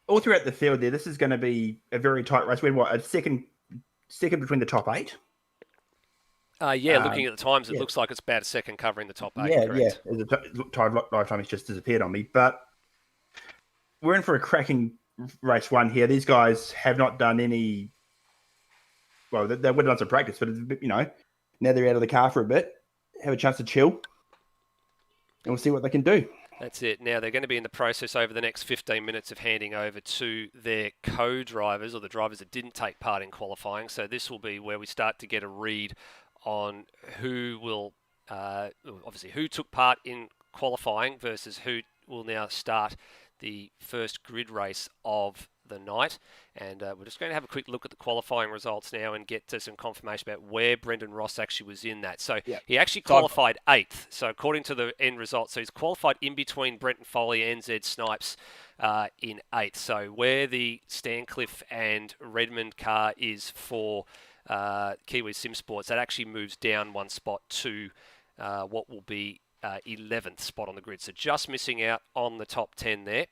C: all throughout the field there, this is going to be a very tight race. We're a second between the top 8.
A: Looking at the times, it looks like it's about a second covering the top 8.
C: Yeah. The lifetime has just disappeared on me. But we're in for a cracking race 1 here. These guys have not done any. Well, they would have done some practice, but now they're out of the car for a bit, have a chance to chill, and we'll see what they can do.
A: That's it. Now, they're going to be in the process over the next 15 minutes of handing over to their co-drivers, or the drivers that didn't take part in qualifying. So this will be where we start to get a read on who will, obviously, who took part in qualifying versus who will now start the first grid race of the night. And we're just going to have a quick look at the qualifying results now and get to some confirmation about where Brendan Ross actually was in that. So he actually qualified 8th. So according to the end result, so he's qualified in between Brenton Foley and Zed Snipes in 8th. So where the Stancliffe and Redmond car is for Kiwi Sim Sports, that actually moves down 1 spot to what will be 11th spot on the grid. So just missing out on the top 10 there.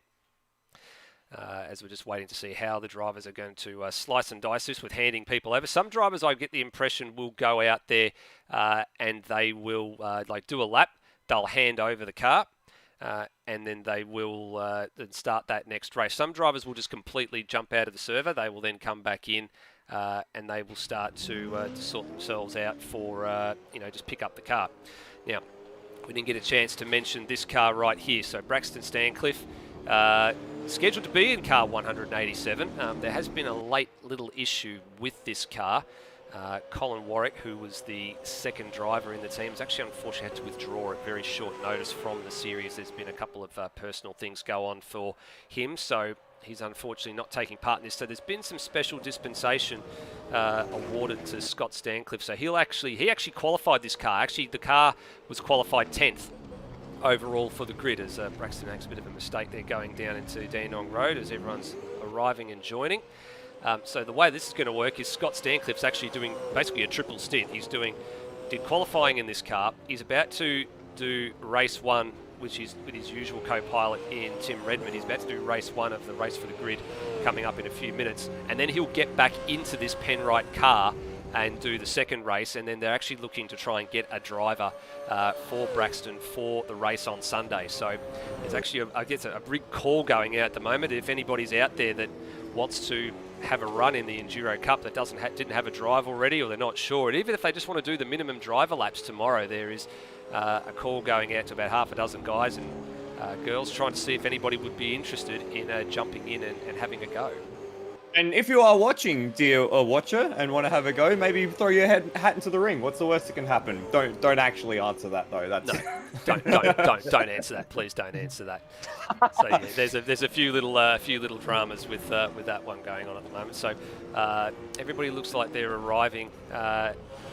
A: As we're just waiting to see how the drivers are going to slice and dice this with handing people over. Some drivers, I get the impression, will go out there and they will do a lap. They'll hand over the car and then they will then start that next race. Some drivers will just completely jump out of the server. They will then come back in and they will start to sort themselves out for, just pick up the car. Now, we didn't get a chance to mention this car right here. So Braxton Stancliffe, scheduled to be in car 187. There has been a late little issue with this car. Colin Warwick, who was the second driver in the team, has actually unfortunately had to withdraw at very short notice from the series. There's been a couple of personal things go on for him, so he's unfortunately not taking part in this. So there's been some special dispensation awarded to Scott Stancliffe. So he actually qualified this car. Actually, the car was qualified 10th. Overall for the grid, as Braxton makes a bit of a mistake there going down into Dandenong Road as everyone's arriving and joining. So the way this is going to work is Scott Stancliffe's actually doing basically a triple stint. Did qualifying in this car. He's about to do race 1, which is with his usual co-pilot in Tim Redmond. He's about to do race 1 of the race for the grid coming up in a few minutes. And then he'll get back into this Penrite car and do the second race, and then they're actually looking to try and get a driver for Braxton for the race on Sunday. So there's actually, a big call going out at the moment. If anybody's out there that wants to have a run in the Enduro Cup that didn't have a drive already, or they're not sure, and even if they just want to do the minimum driver laps tomorrow, there is a call going out to about half a dozen guys and girls trying to see if anybody would be interested in jumping in and having a go.
B: And if you are watching, dear watcher, and want to have a go, maybe throw your hat into the ring. What's the worst that can happen? Don't actually answer that though. That's
A: No, don't answer that. Please don't answer that. So yeah, there's a few little dramas with that one going on at the moment. So everybody looks like they're arriving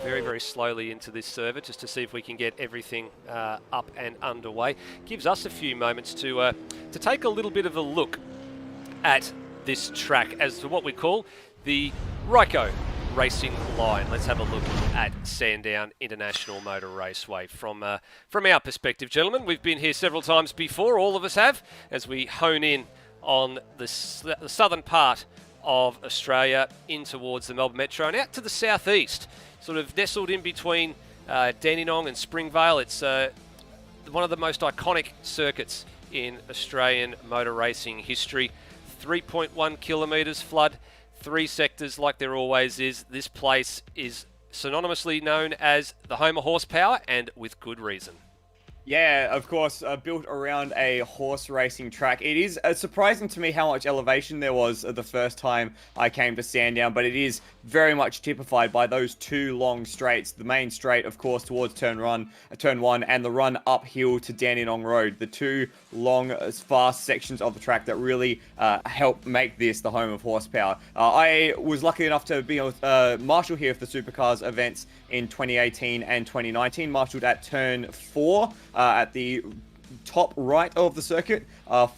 A: very, very slowly into this server just to see if we can get everything up and underway. Gives us a few moments to take a little bit of a look at this track as to what we call the Ryco racing line. Let's have a look at Sandown International Motor Raceway from our perspective, gentlemen. We've been here several times before, all of us have, as we hone in on the southern part of Australia in towards the Melbourne Metro and out to the southeast, sort of nestled in between Dandenong and Springvale. It's one of the most iconic circuits in Australian motor racing history. 3.1 kilometres flood, 3 sectors like there always is. This place is synonymously known as the home of horsepower, and with good reason.
B: Yeah, of course, built around a horse racing track. It is surprising to me how much elevation there was the first time I came to Sandown, but it is very much typified by those 2 long straights. The main straight, of course, towards turn 1, and the run uphill to Dandenong Road. The 2 long, fast sections of the track that really help make this the home of horsepower. I was lucky enough to be marshal here for the Supercars events in 2018 and 2019, marshaled at turn 4 at the top right of the circuit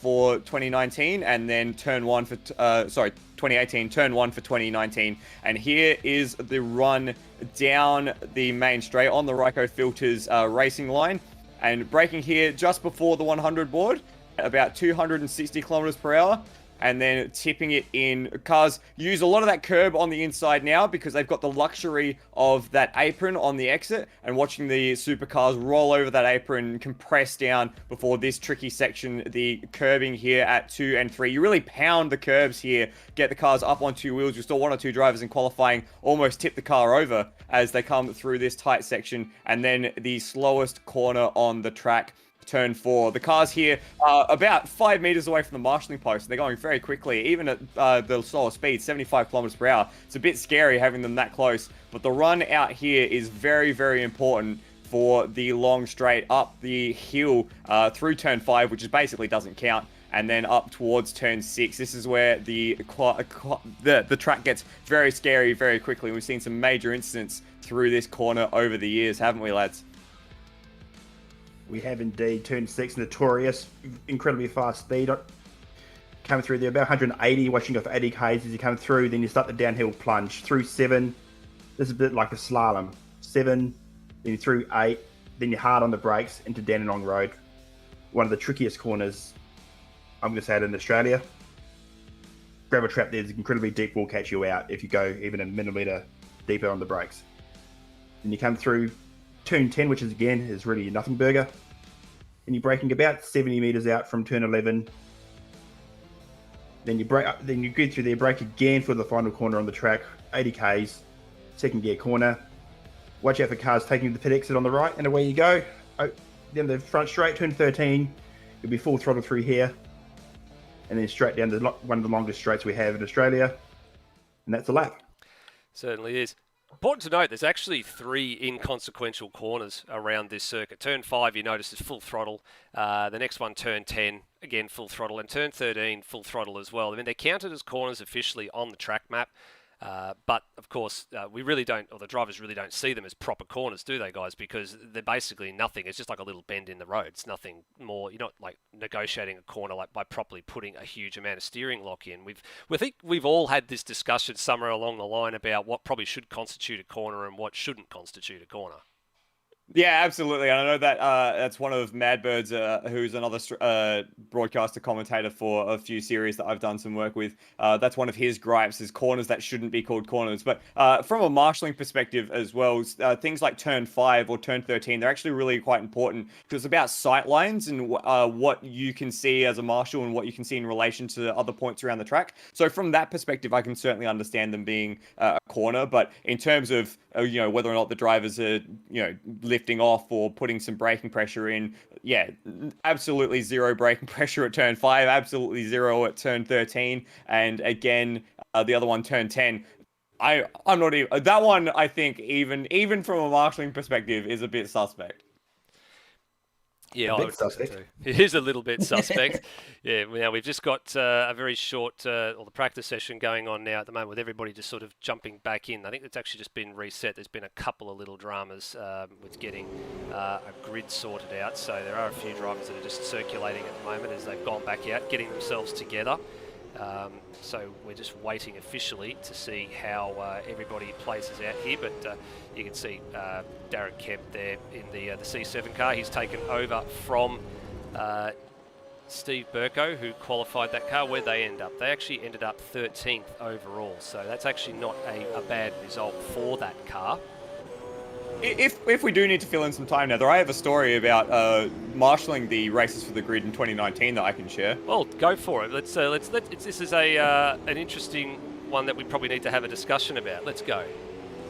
B: for 2019, and then turn 1 for 2018, turn 1 for 2019. And here is the run down the main straight on the Ryco Filters racing line, and braking here just before the 100 board at about 260 kilometers per hour. And then tipping it in. Cars use a lot of that curb on the inside now because they've got the luxury of that apron on the exit, and watching the supercars roll over that apron, compress down before this tricky section, the curbing here at 2 and 3. You really pound the curbs here, get the cars up on 2 wheels. You saw 1 or 2 drivers in qualifying almost tip the car over as they come through this tight section, and then the slowest corner on the track, turn 4. The cars here are about 5 meters away from the marshalling post. They're going very quickly, even at the slower speed, 75 kilometers per hour. It's a bit scary having them that close, but the run out here is very, very important for the long straight up the hill through turn 5, which is basically doesn't count, and then up towards turn 6. This is where the track gets very scary very quickly. We've seen some major incidents through this corner over the years, haven't we, lads?
C: We have indeed. Turn 6, notorious, incredibly fast speed. Coming through there, about 180, watching off 80 k's as you come through. Then you start the downhill plunge. Through 7, this is a bit like a slalom. 7, then through 8, then you're hard on the brakes into Dandenong Road. One of the trickiest corners, I'm going to say it, in Australia. Gravel trap there's incredibly deep, will catch you out if you go even a millimetre deeper on the brakes. Then you come through turn 10, which is really a nothing burger, and you're braking about 70 meters out from turn 11. Then you brake, then you go through there, brake again for the final corner on the track, 80 k's, second gear corner. Watch out for cars taking the pit exit on the right, and away you go. Then the front straight, turn 13, you'll be full throttle through here, and then straight down to one of the longest straights we have in Australia, and that's a lap.
A: Certainly is. Important to note, there's actually 3 inconsequential corners around this circuit. Turn 5, you notice, is full throttle. The next one, turn 10, again, full throttle. And turn 13, full throttle as well. I mean, they're counted as corners officially on the track map. But, of course, we really don't, or the drivers really don't see them as proper corners, do they, guys? Because they're basically nothing. It's just like a little bend in the road. It's nothing more. You're not, like, negotiating a corner like by properly putting a huge amount of steering lock in. We think we've all had this discussion somewhere along the line about what probably should constitute a corner and what shouldn't constitute a corner.
B: Yeah, absolutely. And I know that that's one of Madbird's, who's another broadcaster commentator for a few series that I've done some work with. That's one of his gripes is corners that shouldn't be called corners. But from a marshalling perspective as well, things like turn 5 or turn 13, they're actually really quite important because it's about sight lines and what you can see as a marshal and what you can see in relation to other points around the track. So from that perspective, I can certainly understand them being a corner. But in terms of whether or not the drivers are lifting off or putting some braking pressure in, yeah, absolutely zero braking pressure at turn 5, absolutely zero at turn 13, and again the other one turn 10. I'm not even that one. I think even from a marshalling perspective is a bit suspect.
A: Yeah,
C: A
A: I
C: bit
A: would think so
C: suspect.
A: too. It is a little bit suspect. Yeah, now we've just got a very short, or the practice session going on now at the moment with everybody just sort of jumping back in. I think it's actually just been reset. There's been a couple of little dramas with getting a grid sorted out. So there are a few drivers that are just circulating at the moment as they've gone back out, getting themselves together. So we're just waiting officially to see how everybody places out here, but you can see Darren Kemp there in the C7 car. He's taken over from Steve Burko, who qualified that car. Where'd they end up? They actually ended up 13th overall, so that's actually not a bad result for that car.
B: If we do need to fill in some time now, I have a story about marshalling the races for the grid in 2019 that I can share.
A: Well, go for it. This is an interesting one that we probably need to have a discussion about. Let's go.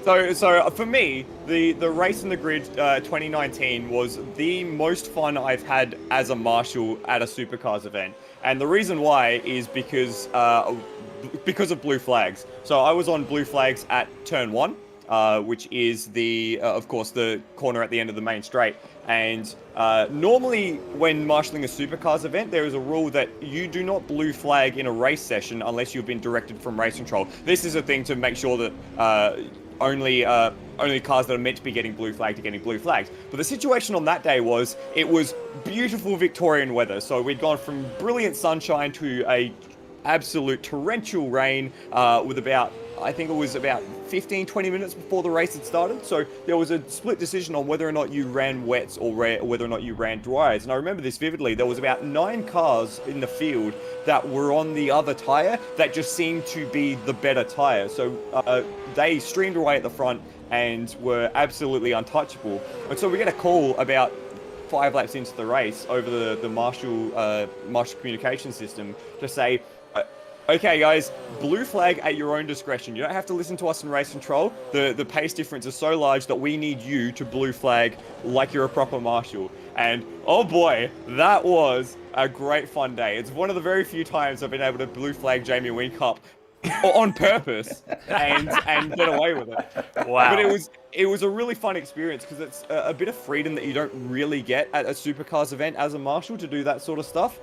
B: So for me, the race in the grid 2019 was the most fun I've had as a marshal at a Supercars event, and the reason why is because of blue flags. So I was on blue flags at turn 1. Which is of course, the corner at the end of the main straight. And normally when marshalling a Supercars event, there is a rule that you do not blue flag in a race session unless you've been directed from race control. This is a thing to make sure that only cars that are meant to be getting blue flagged are getting blue flags. But the situation on that day was, it was beautiful Victorian weather. So we'd gone from brilliant sunshine to a absolute torrential rain with I think it was about 15-20 minutes before the race had started. So there was a split decision on whether or not you ran wets or whether or not you ran dries. And I remember this vividly. There was about 9 cars in the field that were on the other tyre that just seemed to be the better tyre. So they streamed away at the front and were absolutely untouchable. And so we get a call about 5 laps into the race over the Marshall communication system to say, okay, guys, blue flag at your own discretion. You don't have to listen to us in race control. The pace difference is so large that we need you to blue flag like you're a proper marshal. And oh boy, that was a great fun day. It's one of the very few times I've been able to blue flag Jamie Whincup on purpose and get away with it.
A: Wow.
B: But it was a really fun experience because it's a bit of freedom that you don't really get at a Supercars event as a marshal to do that sort of stuff.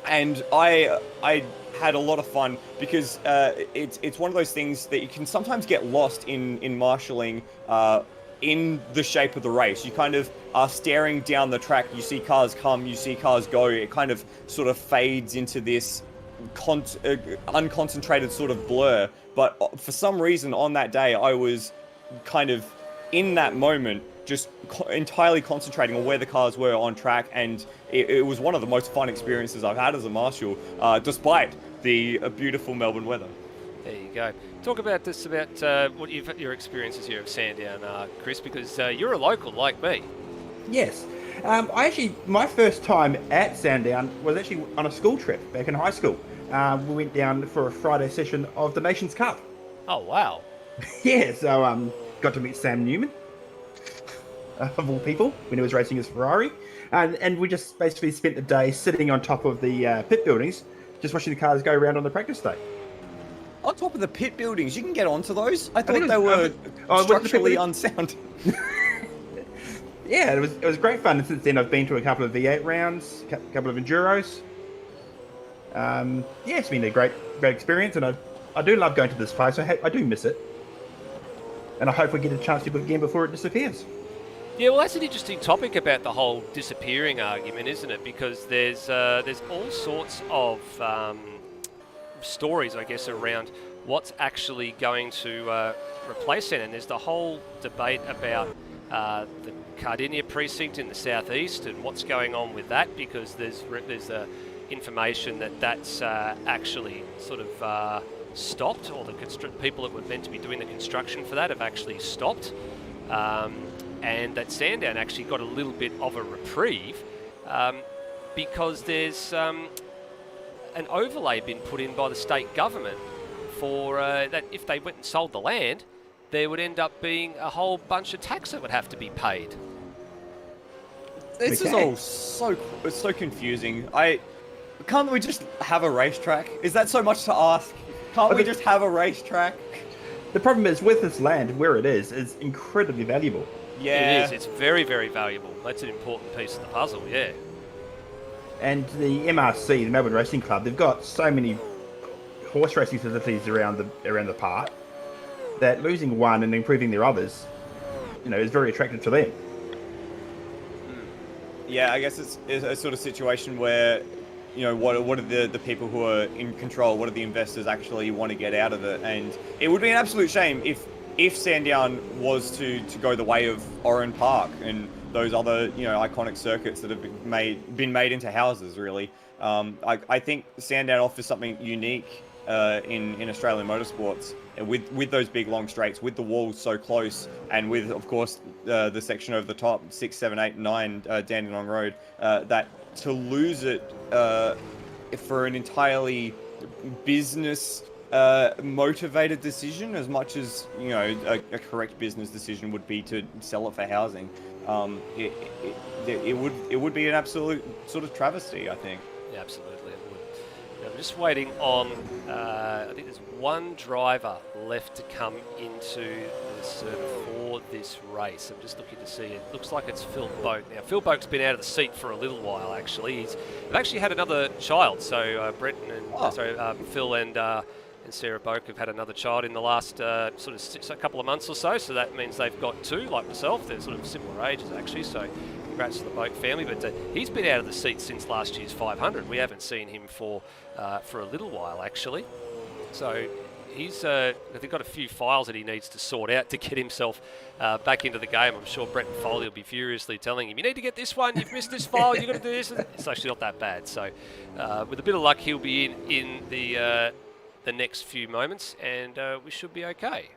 B: And I had a lot of fun because it's one of those things that you can sometimes get lost in marshalling in the shape of the race. You kind of are staring down the track, you see cars come, you see cars go, it kind of sort of fades into this unconcentrated sort of blur. But for some reason on that day, I was kind of in that moment just entirely concentrating on where the cars were on track, and it was one of the most fun experiences I've had as a marshal, despite the beautiful Melbourne weather.
A: There you go. Talk about what your experiences here of Sandown, Chris, because you're a local like me.
C: Yes. My first time at Sandown was actually on a school trip back in high school. We went down for a Friday session of the Nations Cup.
A: Oh, wow.
C: Yeah, so got to meet Sam Newman, of all people, when he was racing his Ferrari. And we just basically spent the day sitting on top of the pit buildings, just watching the cars go around on the practice day.
B: On top of the pit buildings, you can get onto those? I thought
C: think
B: they were structurally
C: the
B: unsound.
C: Yeah, it was great fun. And since then, I've been to a couple of V8 rounds, a couple of Enduros. Yeah, it's been a great experience, and I do love going to this place. I do miss it, and I hope we get a chance to do it again before it disappears.
A: Yeah, well, that's an interesting topic about the whole disappearing argument, isn't it? Because there's all sorts of stories, I guess, around what's actually going to replace it, and there's the whole debate about the Cardinia precinct in the southeast and what's going on with that, because there's information that's actually sort of stopped, or the people that were meant to be doing the construction for that have actually stopped, and that Sandown actually got a little bit of a reprieve because there's an overlay been put in by the state government for that if they went and sold the land, there would end up being a whole bunch of tax that would have to be paid.
B: This is all so confusing. Can't we just have a racetrack? Is that so much to ask? Can't we just have a racetrack?
C: The problem is with this land, where it is incredibly valuable.
B: Yeah.
A: It is. It's very, very valuable. That's an important piece of the puzzle, yeah.
C: And the MRC, the Melbourne Racing Club, they've got so many horse racing facilities around the park that losing one and improving their others, is very attractive to them.
B: Yeah, I guess it's a sort of situation where, what are the people who are in control, what do the investors actually want to get out of it? And it would be an absolute shame if Sandown was to go the way of Oran Park and those other, iconic circuits that have been made into houses, really. I think Sandown offers something unique in Australian motorsports, with those big long straights, with the walls so close, and with, of course, the section over the top, 6, 7, 8, 9, Dandenong Road, that to lose it for an entirely business motivated decision, as much as a correct business decision would be to sell it for housing, it would be an absolute sort of travesty, I think.
A: Yeah, absolutely, it would. I'm just waiting on, I think there's one driver left to come into the circuit for this race. I'm just looking to see, it looks like it's Phil Boak. Now, Phil Boak's been out of the seat for a little while, actually. They've actually had another child, so Phil and Sarah Boak have had another child in the last a couple of months or so that means they've got two, like myself. They're sort of similar ages, actually, so congrats to the Boak family. But he's been out of the seat since last year's 500. We haven't seen him for a little while, actually. So he's I think got a few files that he needs to sort out to get himself back into the game. I'm sure Brett and Foley will be furiously telling him, you need to get this one, you've missed this file, you've got to do this. It's actually not that bad. So with a bit of luck, he'll be in the next few moments, and we should be okay.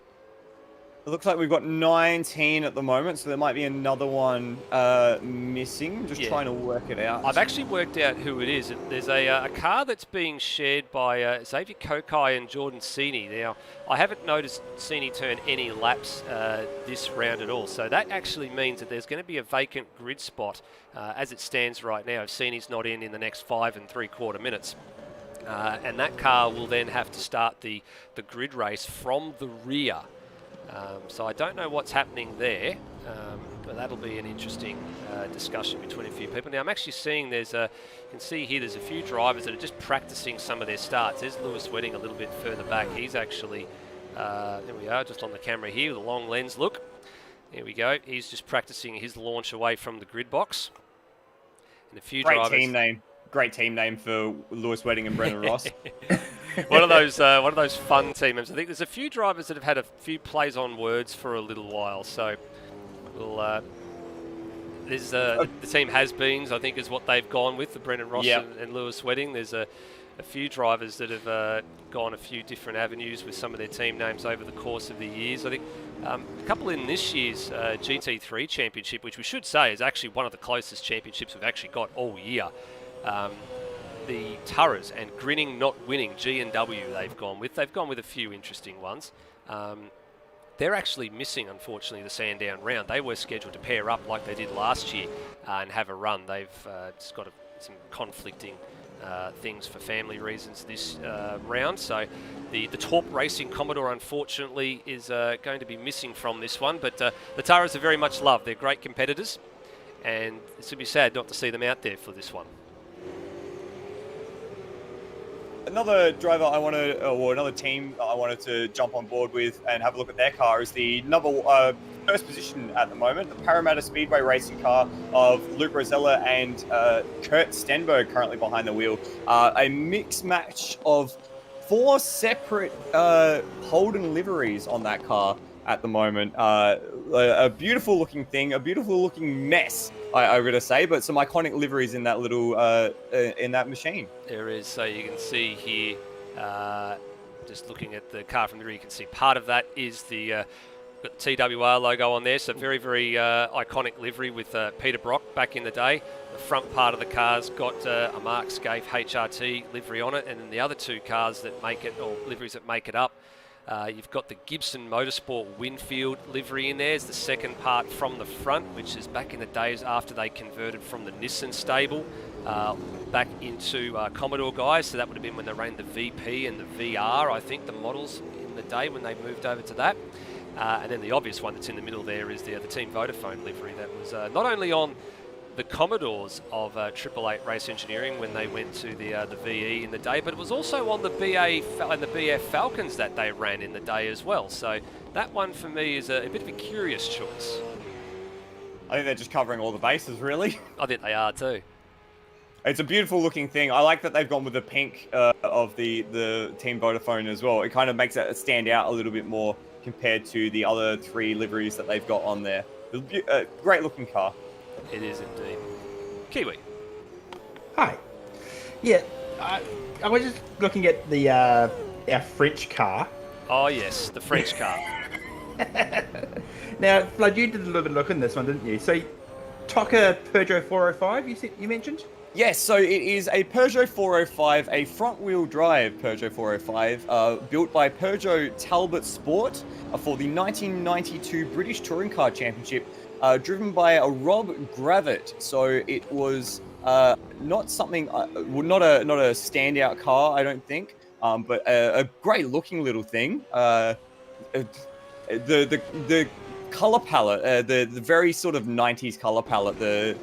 B: It looks like we've got 19 at the moment, so there might be another one missing. Just trying to work it out.
A: I've actually worked out who it is. There's a car that's being shared by Xavier Kokai and Jordan Sini. Now, I haven't noticed Sini turn any laps this round at all, so that actually means that there's going to be a vacant grid spot as it stands right now if Sini's not in the next 5 3/4 minutes. And that car will then have to start the grid race from the rear. So I don't know what's happening there, but that'll be an interesting discussion between a few people. Now I'm actually seeing you can see here there's a few drivers that are just practicing some of their starts. There's Lewis Wedding a little bit further back. He's actually, there we are, just on the camera here with a long lens look. There we go. He's just practicing his launch away from the grid box. And a few drivers.
B: Great team name for Lewis Wedding and Brendan Ross.
A: one of those fun team names. I think there's a few drivers that have had a few plays on words for a little while. So we'll there's the team has-beens, I think, is what they've gone with, the Brendan Ross and Lewis Wedding. There's a few drivers that have gone a few different avenues with some of their team names over the course of the years. I think a couple in this year's GT3 championship, which we should say is actually one of the closest championships we've actually got all year. The Turras and Grinning Not Winning, G&W they've gone with. They've gone with a few interesting ones. They're actually missing, unfortunately, the Sandown round. They were scheduled to pair up like they did last year and have a run. They've just got some conflicting things for family reasons this round. So the Torp Racing Commodore, unfortunately, is going to be missing from this one. But the Turras are very much loved. They're great competitors, and it would be sad not to see them out there for this one.
B: Another driver another team I wanted to jump on board with and have a look at their car is the first position at the moment, the Parramatta Speedway racing car of Luke Rosella and Kurt Stenberg currently behind the wheel. A mixed match of 4 separate Holden liveries on that car at the moment. a beautiful looking thing, a beautiful looking mess, I gotta say, but some iconic liveries in that little in that machine.
A: There is, so you can see here, just looking at the car from the rear, you can see part of that is the got the TWR logo on there, so very, very iconic livery with Peter Brock back in the day. The front part of the car's got a Mark Scaife HRT livery on it, and then the other two cars that make it, or liveries that make it up, you've got the Gibson Motorsport Winfield livery in there. It's the second part from the front, which is back in the days after they converted from the Nissan stable back into Commodore guys. So that would have been when they ran the VP and the VR, I think, the models in the day when they moved over to that. And then the obvious one that's in the middle there is the Team Vodafone livery that was not only on the Commodores of 888 Race Engineering when they went to the VE in the day, but it was also on the BA and the BF Falcons that they ran in the day as well. So that one for me is a bit of a curious choice.
B: I think they're just covering all the bases, really.
A: I think they are too.
B: It's a beautiful looking thing. I like that they've gone with the pink of the Team Vodafone as well. It kind of makes it stand out a little bit more compared to the other three liveries that they've got on there. A great looking car.
A: It is indeed. Kiwi.
C: Hi. Yeah, I was just looking at the our French car.
A: Oh yes, the French car.
C: Now, Flood, you did a little bit of look in this one, didn't you? So, Toka Peugeot 405, you mentioned?
B: Yes, so it is a Peugeot 405, a front-wheel drive Peugeot 405, built by Peugeot Talbot Sport for the 1992 British Touring Car Championship, driven by a Rob Gravett. So it was not something, not a standout car, I don't think, but a great-looking little thing. The color palette, the very sort of 90s color palette, the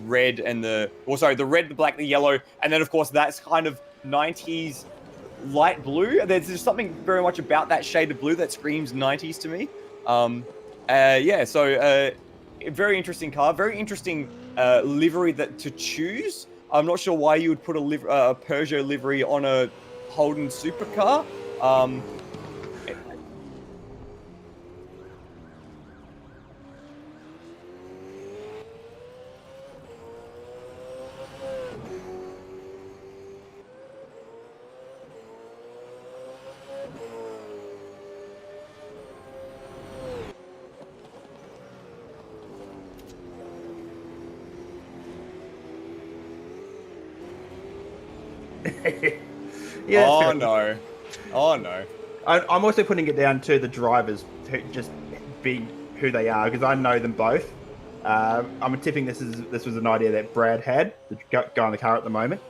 B: red and the red, the black, the yellow, and then of course that's kind of 90s light blue. There's just something very much about that shade of blue that screams 90s to me. A very interesting car, very interesting livery to choose. I'm not sure why you would put a Peugeot livery on a Holden supercar.
C: Yeah.
B: Oh no. Oh no.
C: I'm also putting it down to the drivers who just being who they are, because I know them both. I'm tipping this was an idea that Brad had, the guy in the car at the moment.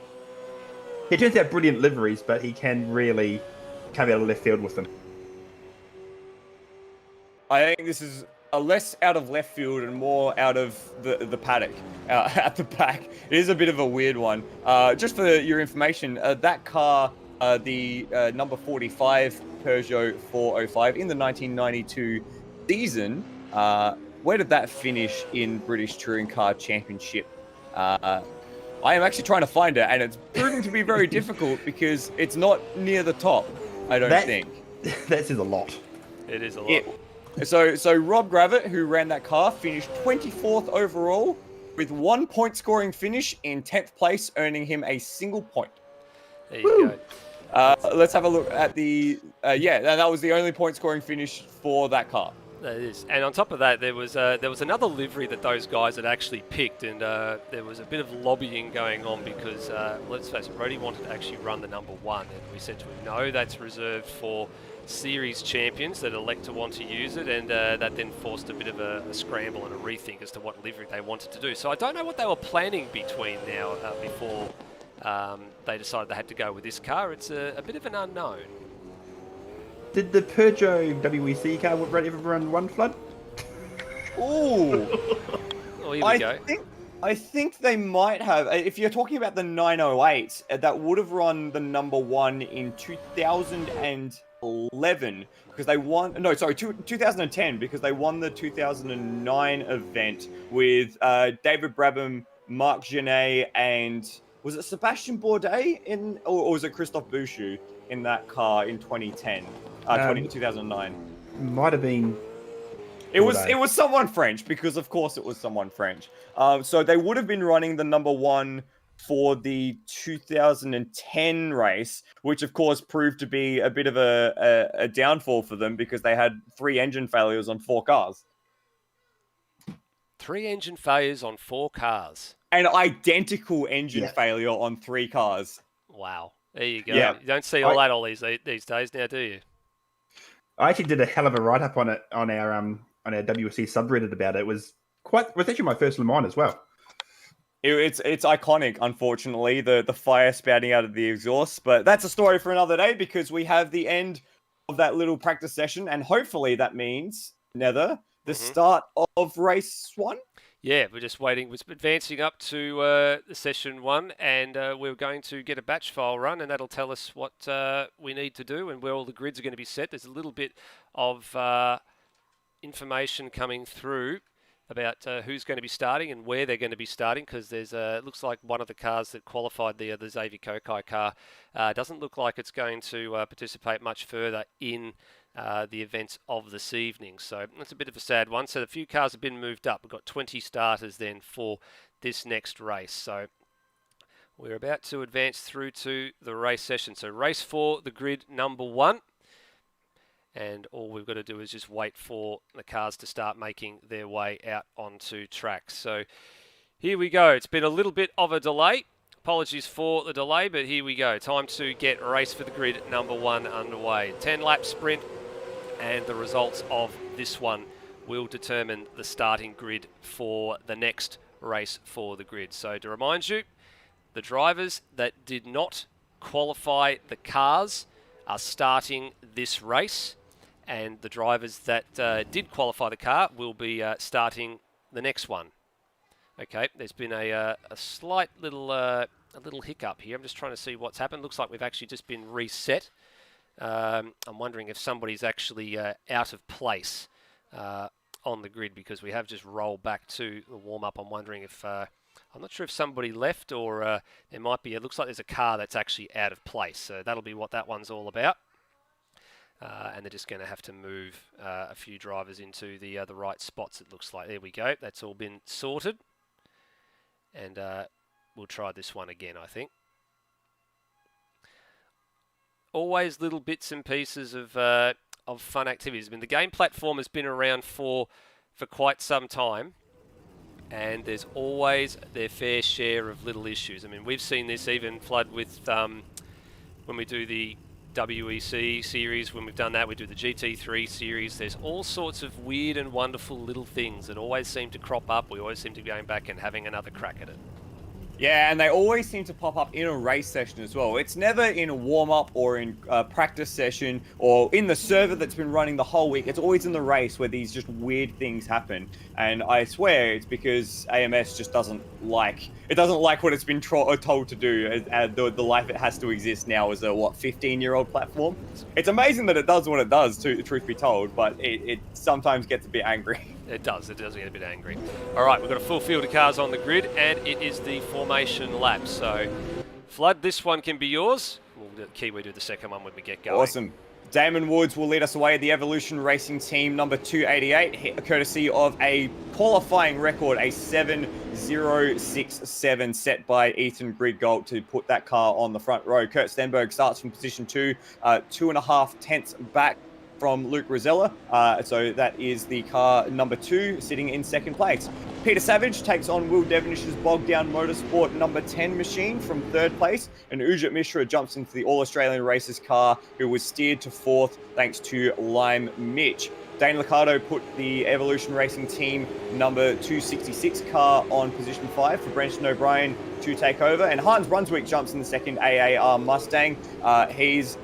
C: He turns out brilliant liveries, but he can really come out of left field with them.
B: I think this is a less out of left field and more out of the paddock at the back. It is a bit of a weird one. Just for your information, that car, the number 45 Peugeot 405 in the 1992 season, where did that finish in British Touring Car Championship? I am actually trying to find it, and it's proving to be very difficult because it's not near the top, I don't think.
C: That says a lot.
A: It is a lot.
B: So Rob Gravett, who ran that car, finished 24th overall with 1 point scoring finish in 10th place, earning him a single point.
A: There you go.
B: Let's have a look at the... that was the only point scoring finish for that car.
A: That is. And on top of that, there was another livery that those guys had actually picked, and there was a bit of lobbying going on because, let's face it, Rody wanted to actually run the number 1, and we said to him, no, that's reserved for series champions that elect to want to use it, and that then forced a bit of a scramble and a rethink as to what livery they wanted to do. So I don't know what they were planning before they decided they had to go with this car. It's a bit of an unknown.
C: Did the Peugeot WEC car ever run one flood?
B: Ooh.
A: Oh, here we go.
B: I think they might have. If you're talking about the 908, that would have run the number 1 in 2011 because they won. No, sorry, 2010 because they won the 2009 event with David Brabham, Marc Genet, and was it Sebastian Bourdais or was it Christophe Bouchou in that car in 2010? 2009.
C: Might have been
B: It was someone French, because of course it was someone French. So they would have been running the number one for the 2010 race, which of course proved to be a bit of a downfall for them because they had 3 engine failures on 4 cars.
A: 3 engine failures on 4 cars.
B: An identical engine failure on 3 cars.
A: Wow. There you go.
B: Yeah.
A: You don't see all that all these days now, do you?
C: I actually did a hell of a write-up on it on our WC subreddit about it. It was actually my first Le Mans as well.
B: It's iconic, unfortunately, the fire spouting out of the exhaust. But that's a story for another day, because we have the end of that little practice session, and hopefully that means, Nether, the start of race 1.
A: Yeah, we're just waiting. We're advancing up to session 1, and we're going to get a batch file run, and that'll tell us what we need to do and where all the grids are going to be set. There's a little bit of information coming through about who's going to be starting and where they're going to be starting, because there's looks like one of the cars that qualified, the Xavier Kokai car, doesn't look like it's going to participate much further in the events of this evening. So that's a bit of a sad one. So a few cars have been moved up. We've got 20 starters then for this next race. So we're about to advance through to the race session. So race 4, the grid number 1. And all we've got to do is just wait for the cars to start making their way out onto track. So here we go. It's been a little bit of a delay. Apologies for the delay, but here we go. Time to get race for the grid number 1 underway. 10-lap sprint, and the results of this one will determine the starting grid for the next race for the grid. So to remind you, the drivers that did not qualify the cars are starting this race, and the drivers that did qualify the car will be starting the next one. Okay, there's been a slight little a little hiccup here. I'm just trying to see what's happened. Looks like we've actually just been reset. I'm wondering if somebody's actually out of place on the grid, because we have just rolled back to the warm-up. I'm wondering if I'm not sure if somebody left, or there might be. It looks like there's a car that's actually out of place, so that'll be what that one's all about. And they're just going to have to move a few drivers into the right spots, it looks like. There we go. That's all been sorted. And we'll try this one again, I think. Always little bits and pieces of fun activities. I mean, the game platform has been around for quite some time, and there's always their fair share of little issues. I mean, we've seen this even flood with when we do the WEC series. When we've done that, we do the GT3 series. There's all sorts of weird and wonderful little things that always seem to crop up. We always seem to be going back and having another crack at it.
B: Yeah, and they always seem to pop up in a race session as well. It's never in a warm-up or in a practice session or in the server that's been running the whole week. It's always in the race where these just weird things happen. And I swear it's because AMS just doesn't like what it's been told to do. The life it has to exist now as a 15-year-old platform. It's amazing that it does what it does, truth be told, but it sometimes gets a bit angry.
A: It does get a bit angry. All right, we've got a full field of cars on the grid, and it is the formation lap. So, Flood, this one can be yours. We'll Kiwi do the second one when we get going.
B: Awesome. Damon Woods will lead us away at the Evolution Racing Team number 288, courtesy of a qualifying record, a 7.067 set by Ethan Griggold to put that car on the front row. Kurt Stenberg starts from position 2, 2.5 tenths back from Luke Rosella. So that is the car number 2 sitting in second place. Peter Savage takes on Will Devenish's Bog Down Motorsport number 10 machine from third place. And Ujit Mishra jumps into the All-Australian Racers car, who was steered to fourth thanks to Lime Mitch. Dane Liccardo put the Evolution Racing Team number 266 car on position 5 for Brenton O'Brien to take over. And Hans Brunswick jumps in the second AAR Mustang. He's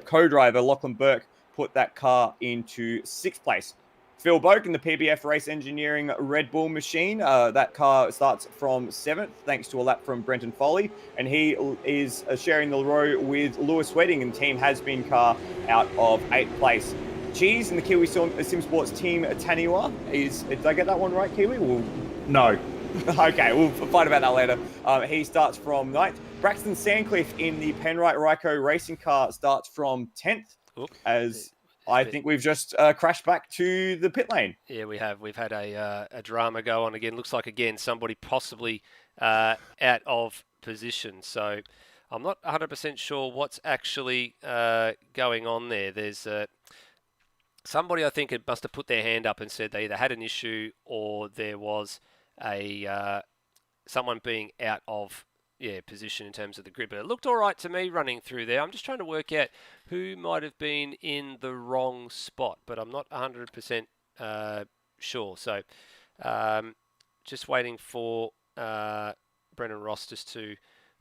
B: co-driver Lachlan Burke put that car into 6th place. Phil Boak in the PBF Race Engineering Red Bull machine. That car starts from 7th, thanks to a lap from Brenton Foley. And he is sharing the row with Lewis Wedding, and Team Has-Been car out of 8th place. Cheese in the Kiwi Sim Sports Team Taniwa did I get that one right, Kiwi?
C: No.
B: Okay, we'll fight about that later. He starts from 9th. Braxton Sandcliffe in the Penrite Ryco Racing car starts from 10th.
A: Oop.
B: As I think we've just crashed back to the pit lane.
A: Yeah, we have. We've had a drama go on again. Looks like, again, somebody possibly out of position. So I'm not 100% sure what's actually going on there. There's somebody, I think, it must have put their hand up and said they either had an issue or there was a someone being out of position in terms of the grid. But it looked all right to me running through there. I'm just trying to work out who might have been in the wrong spot, but I'm not 100% sure. So just waiting for Brendan Ross just to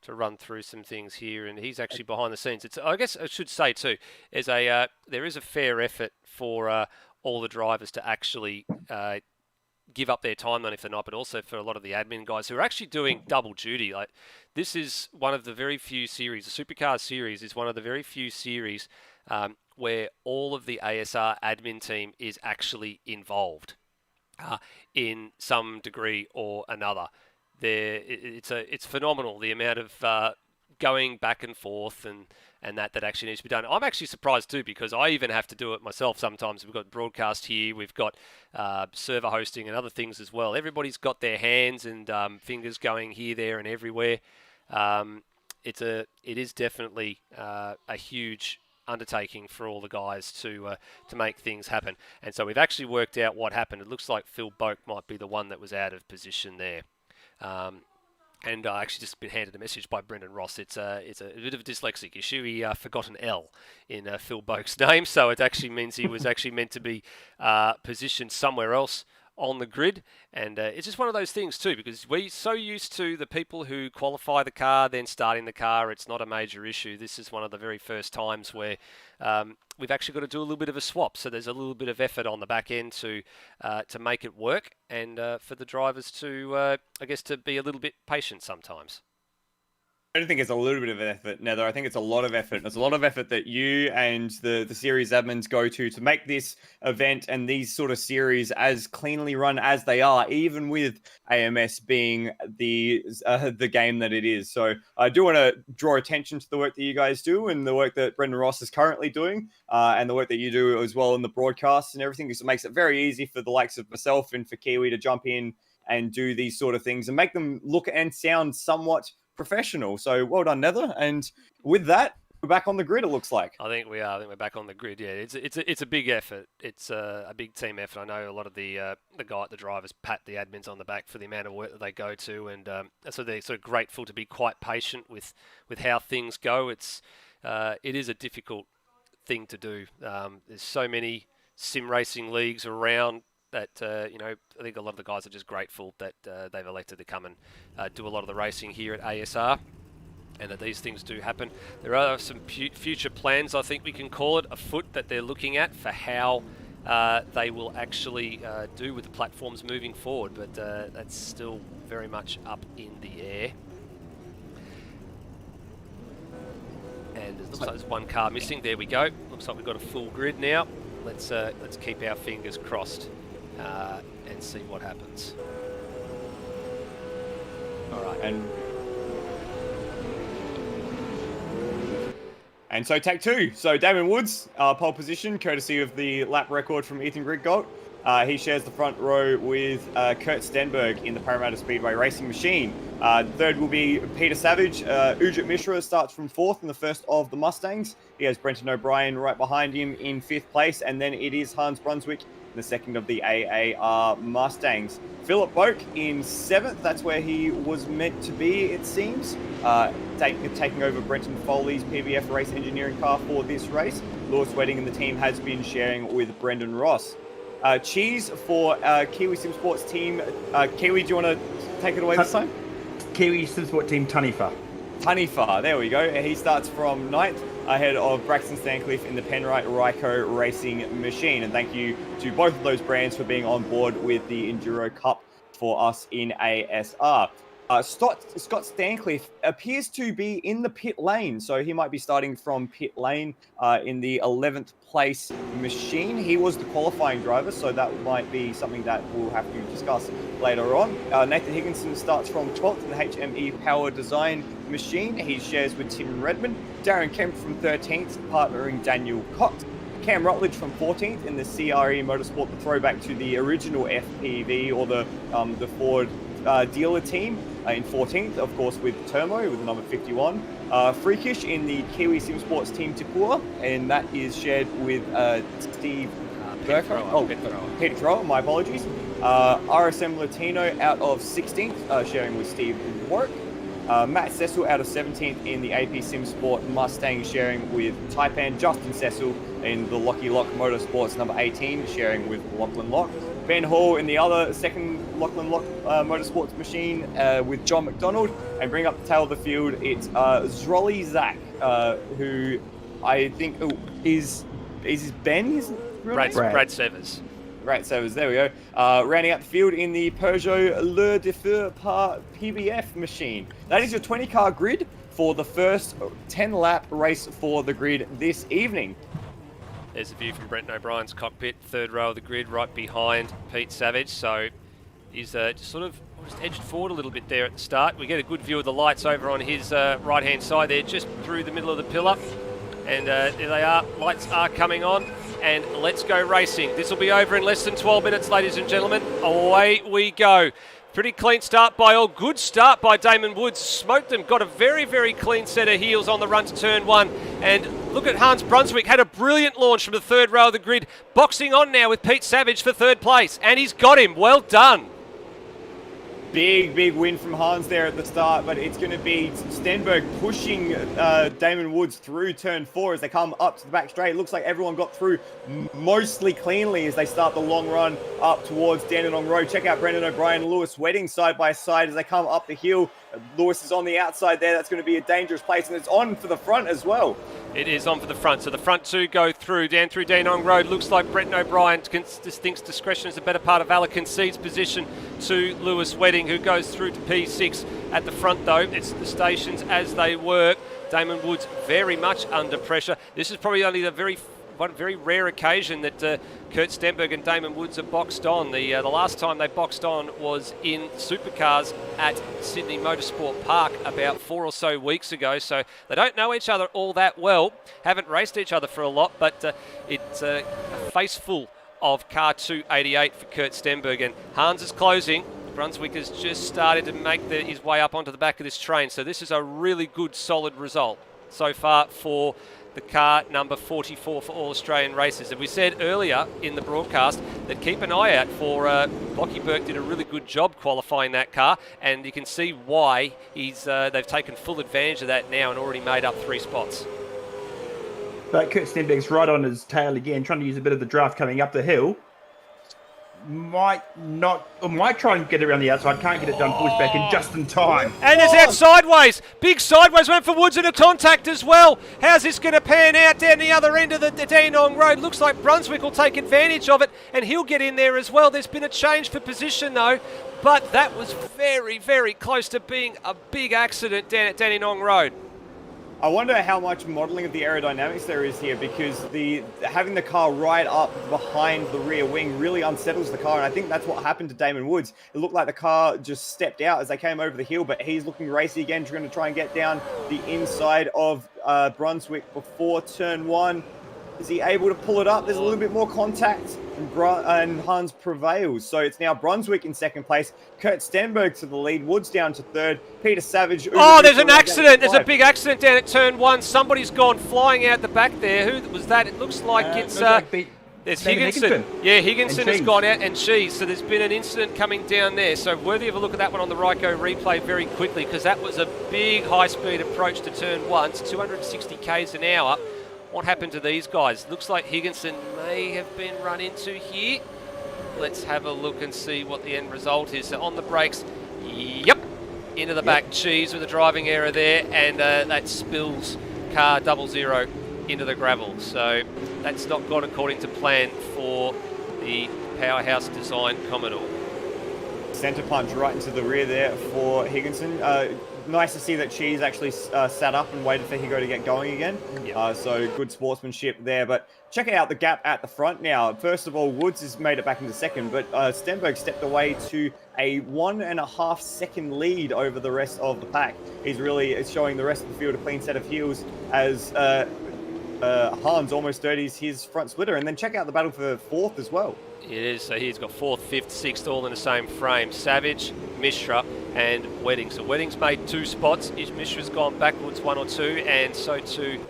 A: run through some things here, and he's actually behind the scenes. I guess I should say too, there is a fair effort for all the drivers to actually give up their time on if they're not, but also for a lot of the admin guys who are actually doing double duty. Like, this is one of the very few series, the Supercars series is one of the very few series where all of the ASR admin team is actually involved in some degree or another. It's phenomenal, the amount of going back and forth and that actually needs to be done. I'm actually surprised too, because I even have to do it myself sometimes. We've got broadcast here, we've got server hosting and other things as well. Everybody's got their hands and fingers going here, there and everywhere. It is definitely a huge undertaking for all the guys to make things happen. And so we've actually worked out what happened. It looks like Phil Boak might be the one that was out of position there. And I actually just been handed a message by Brendan Ross. It's a bit of a dyslexic issue. He forgot an L in Phil Boak's name, so it actually means he was actually meant to be positioned somewhere else on the grid. And it's just one of those things too, because we're so used to the people who qualify the car, then starting the car. It's not a major issue. This is one of the very first times where we've actually got to do a little bit of a swap. So there's a little bit of effort on the back end to make it work, and for the drivers to, I guess, to be a little bit patient sometimes.
B: I don't think it's a little bit of effort, Nether. I think it's a lot of effort. It's a lot of effort that you and the series admins go to make this event and these sort of series as cleanly run as they are, even with AMS being the game that it is. So I do want to draw attention to the work that you guys do and the work that Brendan Ross is currently doing, and the work that you do as well in the broadcasts and everything, because it makes it very easy for the likes of myself and for Kiwi to jump in and do these sort of things and make them look and sound somewhat professional. So well done, Nether. And with that, we're back on the grid, it looks like.
A: I think we are. I think we're back on the grid. Yeah, it's a big effort. It's a big team effort. I know a lot of the drivers pat the admins on the back for the amount of work that they go to, and so they're sort of grateful to be quite patient with how things go. It is a difficult thing to do. There's so many sim racing leagues around that, I think a lot of the guys are just grateful that they've elected to come and do a lot of the racing here at ASR, and that these things do happen. There are some future plans, I think we can call it, afoot that they're looking at for how they will actually do with the platforms moving forward, but that's still very much up in the air. And it looks like there's one car missing. There we go. Looks like we've got a full grid now. Let's keep our fingers crossed and see what happens. All right.
B: And so take two. So Damon Woods, pole position, courtesy of the lap record from Ethan Griggold. He shares the front row with Kurt Stenberg in the Parramatta Speedway Racing Machine. Third will be Peter Savage. Ujit Mishra starts from fourth in the first of the Mustangs. He has Brenton O'Brien right behind him in fifth place. And then it is Hans Brunswick in the second of the AAR Mustangs. Philip Boak in seventh. That's where he was meant to be, it seems. Taking over Brenton Foley's PBF race engineering car for this race. Lewis Wedding and the team has been sharing with Brendan Ross. Cheese for Kiwi SimSports team. Kiwi, do you want to take it away this time?
C: Kiwi SimSport team Tanifa.
B: Tanifa, there we go. He starts from ninth, ahead of Braxton Stancliffe in the Penrite Ryco Racing Machine. And thank you to both of those brands for being on board with the Enduro Cup for us in ASR. Scott Stancliffe appears to be in the pit lane, so he might be starting from pit lane in the 11th place machine. He was the qualifying driver, so that might be something that we'll have to discuss later on. Nathan Higginson starts from 12th in the HME Power Design machine. He shares with Tim Redmond. Darren Kemp from 13th, partnering Daniel Cox. Cam Rutledge from 14th in the CRE Motorsport, the throwback to the original FPV or the Ford dealer team in 14th, of course, with Termo with the number 51. Freakish in the Kiwi Sim Sports Team Tipua, and that is shared with Steve Peter Thrower, my apologies. RSM Latino out of 16th, sharing with Steve Warwick. Matt Cecil out of 17th in the AP Sim Sport Mustang, sharing with Taipan. Justin Cecil in the Locky Lock Motorsports number 18, sharing with Lachlan Lock. Ben Hall in the other second Lachlan Lock Motorsports machine with John McDonald. And bring up the tail of the field, it's Zrolly Zach, who I think is Ben? His real name?
A: Brad Severs.
B: Right, so there we go. Rounding out the field in the Peugeot Le Defer Par PBF machine. That is your 20-car grid for the first 10-lap race for the grid this evening.
A: There's a view from Brent O'Brien's cockpit, third row of the grid, right behind Pete Savage. So he's just edged forward a little bit there at the start. We get a good view of the lights over on his right-hand side there, just through the middle of the pillar. And there they are. Lights are coming on. And let's go racing. This will be over in less than 12 minutes, ladies and gentlemen. Away we go. Pretty clean start by all. Good start by Damon Woods. Smoked them. Got a very, very clean set of heels on the run to turn one. And look at Hans Brunswick. Had a brilliant launch from the third row of the grid. Boxing on now with Pete Savage for third place. And he's got him. Well done.
B: Big win from Hans there at the start, but it's going to be Stenberg pushing Damon Woods through turn 4 as they come up to the back straight. It looks like everyone got through mostly cleanly as they start the long run up towards Dandenong Road. Check out Brendan O'Brien, Lewis Wedding side by side as they come up the hill. Lewis is on the outside there. That's going to be a dangerous place, and it's on for the front as well.
A: It is on for the front. So the front two go through, down through Dandenong Road. Looks like Brenton O'Brien thinks discretion is the better part of valor, concedes position to Lewis Wedding, who goes through to P6 at the front, though. It's the stations as they work. Damon Woods very much under pressure. This is probably only one very rare occasion that Kurt Stenberg and Damon Woods are boxed on. The last time they boxed on was in Supercars at Sydney Motorsport Park about 4 or so weeks ago. So they don't know each other all that well, haven't raced each other for a lot, but it's a face full of car 288 for Kurt Stenberg. And Hans is closing. Brunswick has just started to make his way up onto the back of this train. So this is a really good, solid result so far for the car number 44 for All Australian Races. And we said earlier in the broadcast that keep an eye out for Lockie Burke. Did a really good job qualifying that car, and you can see why they've taken full advantage of that now and already made up 3 spots.
C: But Kurt Stenberg's right on his tail again, trying to use a bit of the draft coming up the hill. Might try and get around the outside. Can't get it done. Push back in just in time.
A: And there's out sideways. Big sideways went for Woods and a contact as well. How's this going to pan out down the other end of the Dandenong Road? Looks like Brunswick will take advantage of it, and he'll get in there as well. There's been a change for position though, but that was very, very close to being a big accident down at Dandenong Road.
B: I wonder how much modelling of the aerodynamics there is here, because having the car right up behind the rear wing really unsettles the car, and I think that's what happened to Damon Woods. It looked like the car just stepped out as they came over the hill, but he's looking racy again, trying to try and get down the inside of Brunswick before turn 1. Is he able to pull it up? There's a little bit more contact, and Hans prevails. So it's now Brunswick in second place, Kurt Stenberg to the lead, Woods down to third, Peter Savage.
A: Oh, there's an accident. There's a big accident down at turn 1. Somebody's gone flying out the back there. Who was that? It looks like it's... there's Higginson. Yeah, Higginson has gone out, and Cheese. So there's been an incident coming down there. So worthy of a look at that one on the Ryco replay very quickly, because that was a big high-speed approach to turn 1. It's 260 k's an hour. What happened to these guys? Looks like Higginson may have been run into here. Let's have a look and see what the end result is. So on the brakes, yep, into the back. Cheese with a driving error there, and that spills car 00 into the gravel. So that's not gone according to plan for the Powerhouse Design Commodore.
B: Centre punch right into the rear there for Higginson. Nice to see that Cheese actually sat up and waited for Higo to get going again. Yep. So good sportsmanship there. But check out the gap at the front now. First of all, Woods has made it back into second, but Stenberg stepped away to a 1.5 second lead over the rest of the pack. He's really showing the rest of the field a clean set of heels as Hans almost dirties his front splitter. And then check out the battle for 4th as well.
A: It is. So he's got 4th, 5th, 6th all in the same frame. Savage, Mishra and Wedding. So Wedding's made 2 spots. Mishra's gone backwards 1 or 2, and so too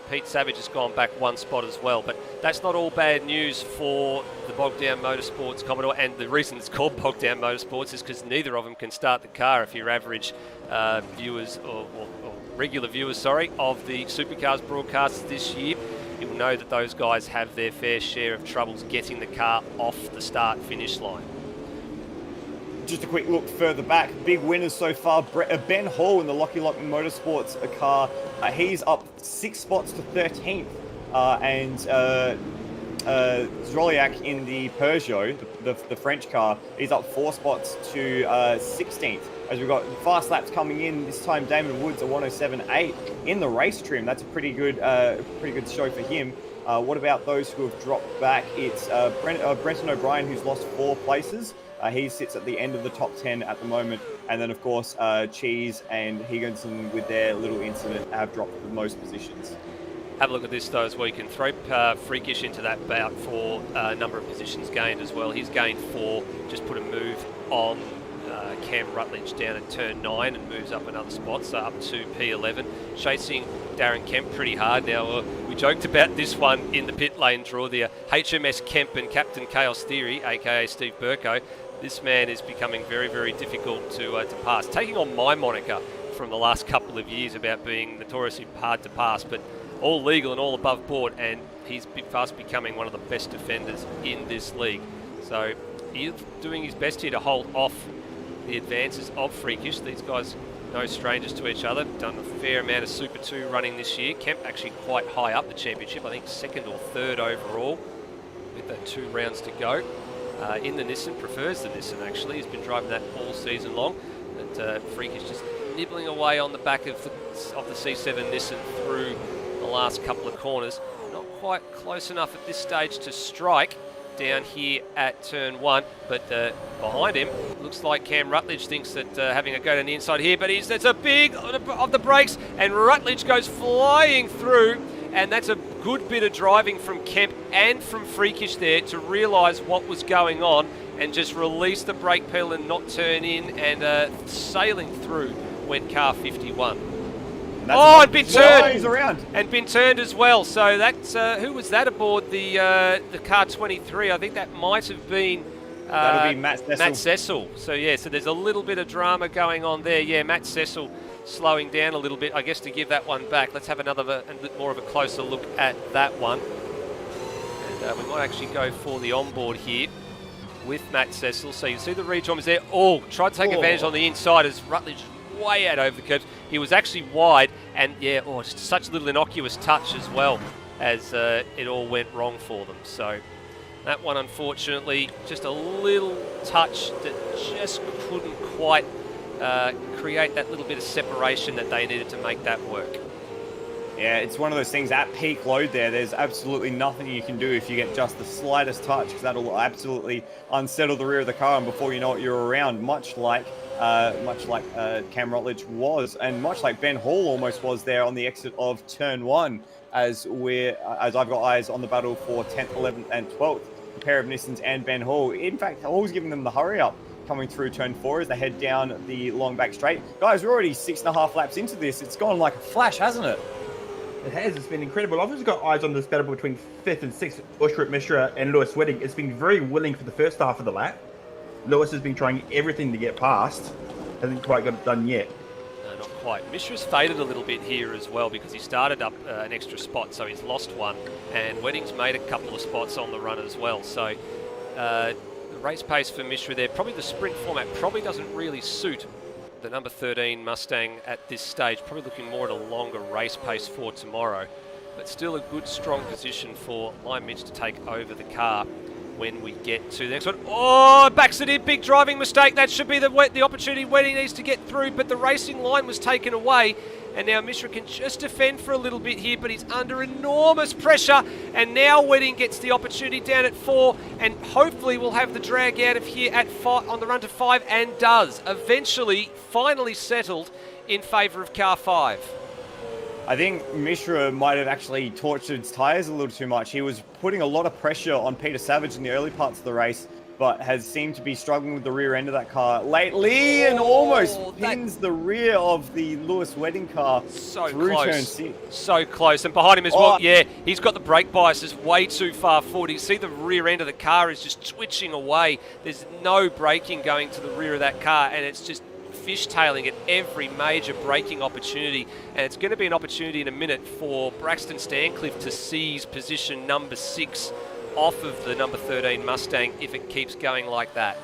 A: Pete Savage has gone back 1 spot as well. But that's not all bad news for the Bogdown Motorsports Commodore, and the reason it's called Bogdown Motorsports is because neither of them can start the car. If you're average viewers or regular viewers, of the Supercars broadcasts this year, you'll know that those guys have their fair share of troubles getting the car off the start-finish line.
B: Just a quick look further back. Big winners so far. Ben Hall in the Locky Lock Motorsports car. He's up 6 spots to 13th. And Zroliak in the Peugeot, the French car, he's up 4 spots to 16th. As we've got fast laps coming in, this time Damon Woods a 107.8 in the race trim. That's a pretty good show for him. What about those who have dropped back? It's Brenton O'Brien, who's lost 4 places. He sits at the end of the top 10 at the moment. And then, of course, Cheese and Higginson, with their little incident, have dropped the most positions.
A: Have a look at this, though, as well. You can throw Freakish into that bout for a number of positions gained as well. He's gained 4, just put a move on Cam Rutledge down at turn 9 and moves up another spot, so up to P11. Chasing Darren Kemp pretty hard now. We joked about this one in the pit lane draw, the HMS Kemp and Captain Chaos Theory, aka Steve Burko. This man is becoming very, very difficult to pass. Taking on my moniker from the last couple of years about being notoriously hard to pass, but all legal and all above board, and he's fast becoming one of the best defenders in this league. So he's doing his best here to hold off the advances of Freakish. These guys no strangers to each other. Done a fair amount of Super 2 running this year. Kemp actually quite high up the championship. I think 2nd or 3rd overall with that 2 rounds to go. In the Nissan, prefers the Nissan actually. He's been driving that all season long. And Freakish just nibbling away on the back of the C7 Nissan through the last couple of corners. Not quite close enough at this stage to strike down here at turn 1, but behind him looks like Cam Rutledge thinks that having a go down the inside here, but that's a big of the brakes, and Rutledge goes flying through, and that's a good bit of driving from Kemp and from Freakish there to realise what was going on and just release the brake pedal and not turn in, and sailing through went car 51. And been turned.
B: He's around.
A: And been turned as well. So that's who was that aboard the car 23? I think that might have been
B: that'll be Matt Cecil.
A: Matt Cecil. So yeah, so there's a little bit of drama going on there. Yeah, Matt Cecil slowing down a little bit, I guess, to give that one back. Let's have a more of a closer look at that one. And we might actually go for the onboard here with Matt Cecil. So you see the rejoin was there. Tried to take advantage on the inside as Rutledge way out over the curbs. He was actually wide, and just such a little innocuous touch as well, as it all went wrong for them. So that one, unfortunately, just a little touch that just couldn't quite create that little bit of separation that they needed to make that work.
B: Yeah, it's one of those things at peak load there. There's absolutely nothing you can do if you get just the slightest touch, because that'll absolutely unsettle the rear of the car, and before you know it, you're around, much like Cam Rutledge was, and much like Ben Hall almost was there on the exit of turn 1, as I've got eyes on the battle for 10th, 11th, and 12th, a pair of Nissans and Ben Hall. In fact, Hall's giving them the hurry up coming through turn 4 as they head down the long back straight. Guys, we're already 6.5 laps into this. It's gone like a flash, hasn't it?
C: It has. It's been incredible. I've also got eyes on this battle between 5th and 6th, Ushrit Mishra and Lewis Wedding. It's been very willing for the first half of the lap. Lewis has been trying everything to get past. Hasn't quite got it done yet.
A: No, not quite. Mishra's faded a little bit here as well because he started up an extra spot, so he's lost one. And Wedding's made a couple of spots on the run as well. So the race pace for Mishra there, probably the sprint format probably doesn't really suit the number 13 Mustang at this stage. Probably looking more at a longer race pace for tomorrow. But still a good, strong position for Lime Mitch to take over the car when we get to the next one. Backs it in, big driving mistake. That should be the opportunity Wedding needs to get through, but the racing line was taken away, and now Mishra can just defend for a little bit here, but he's under enormous pressure, and now Wedding gets the opportunity down at 4, and hopefully we'll have the drag out of here at 5 on the run to 5, and does. Eventually, finally settled in favour of car 5.
B: I think Mishra might have actually torched his tyres a little too much. He was putting a lot of pressure on Peter Savage in the early parts of the race, but has seemed to be struggling with the rear end of that car lately and almost pins the rear of the Lewis Wedding car through turn 6.
A: So close. And behind him as well, yeah, he's got the brake biases way too far forward. You see the rear end of the car is just twitching away. There's no braking going to the rear of that car, and it's just fishtailing at every major braking opportunity. And it's going to be an opportunity in a minute for Braxton Stancliffe to seize position number 6 off of the number 13 Mustang if it keeps going like that.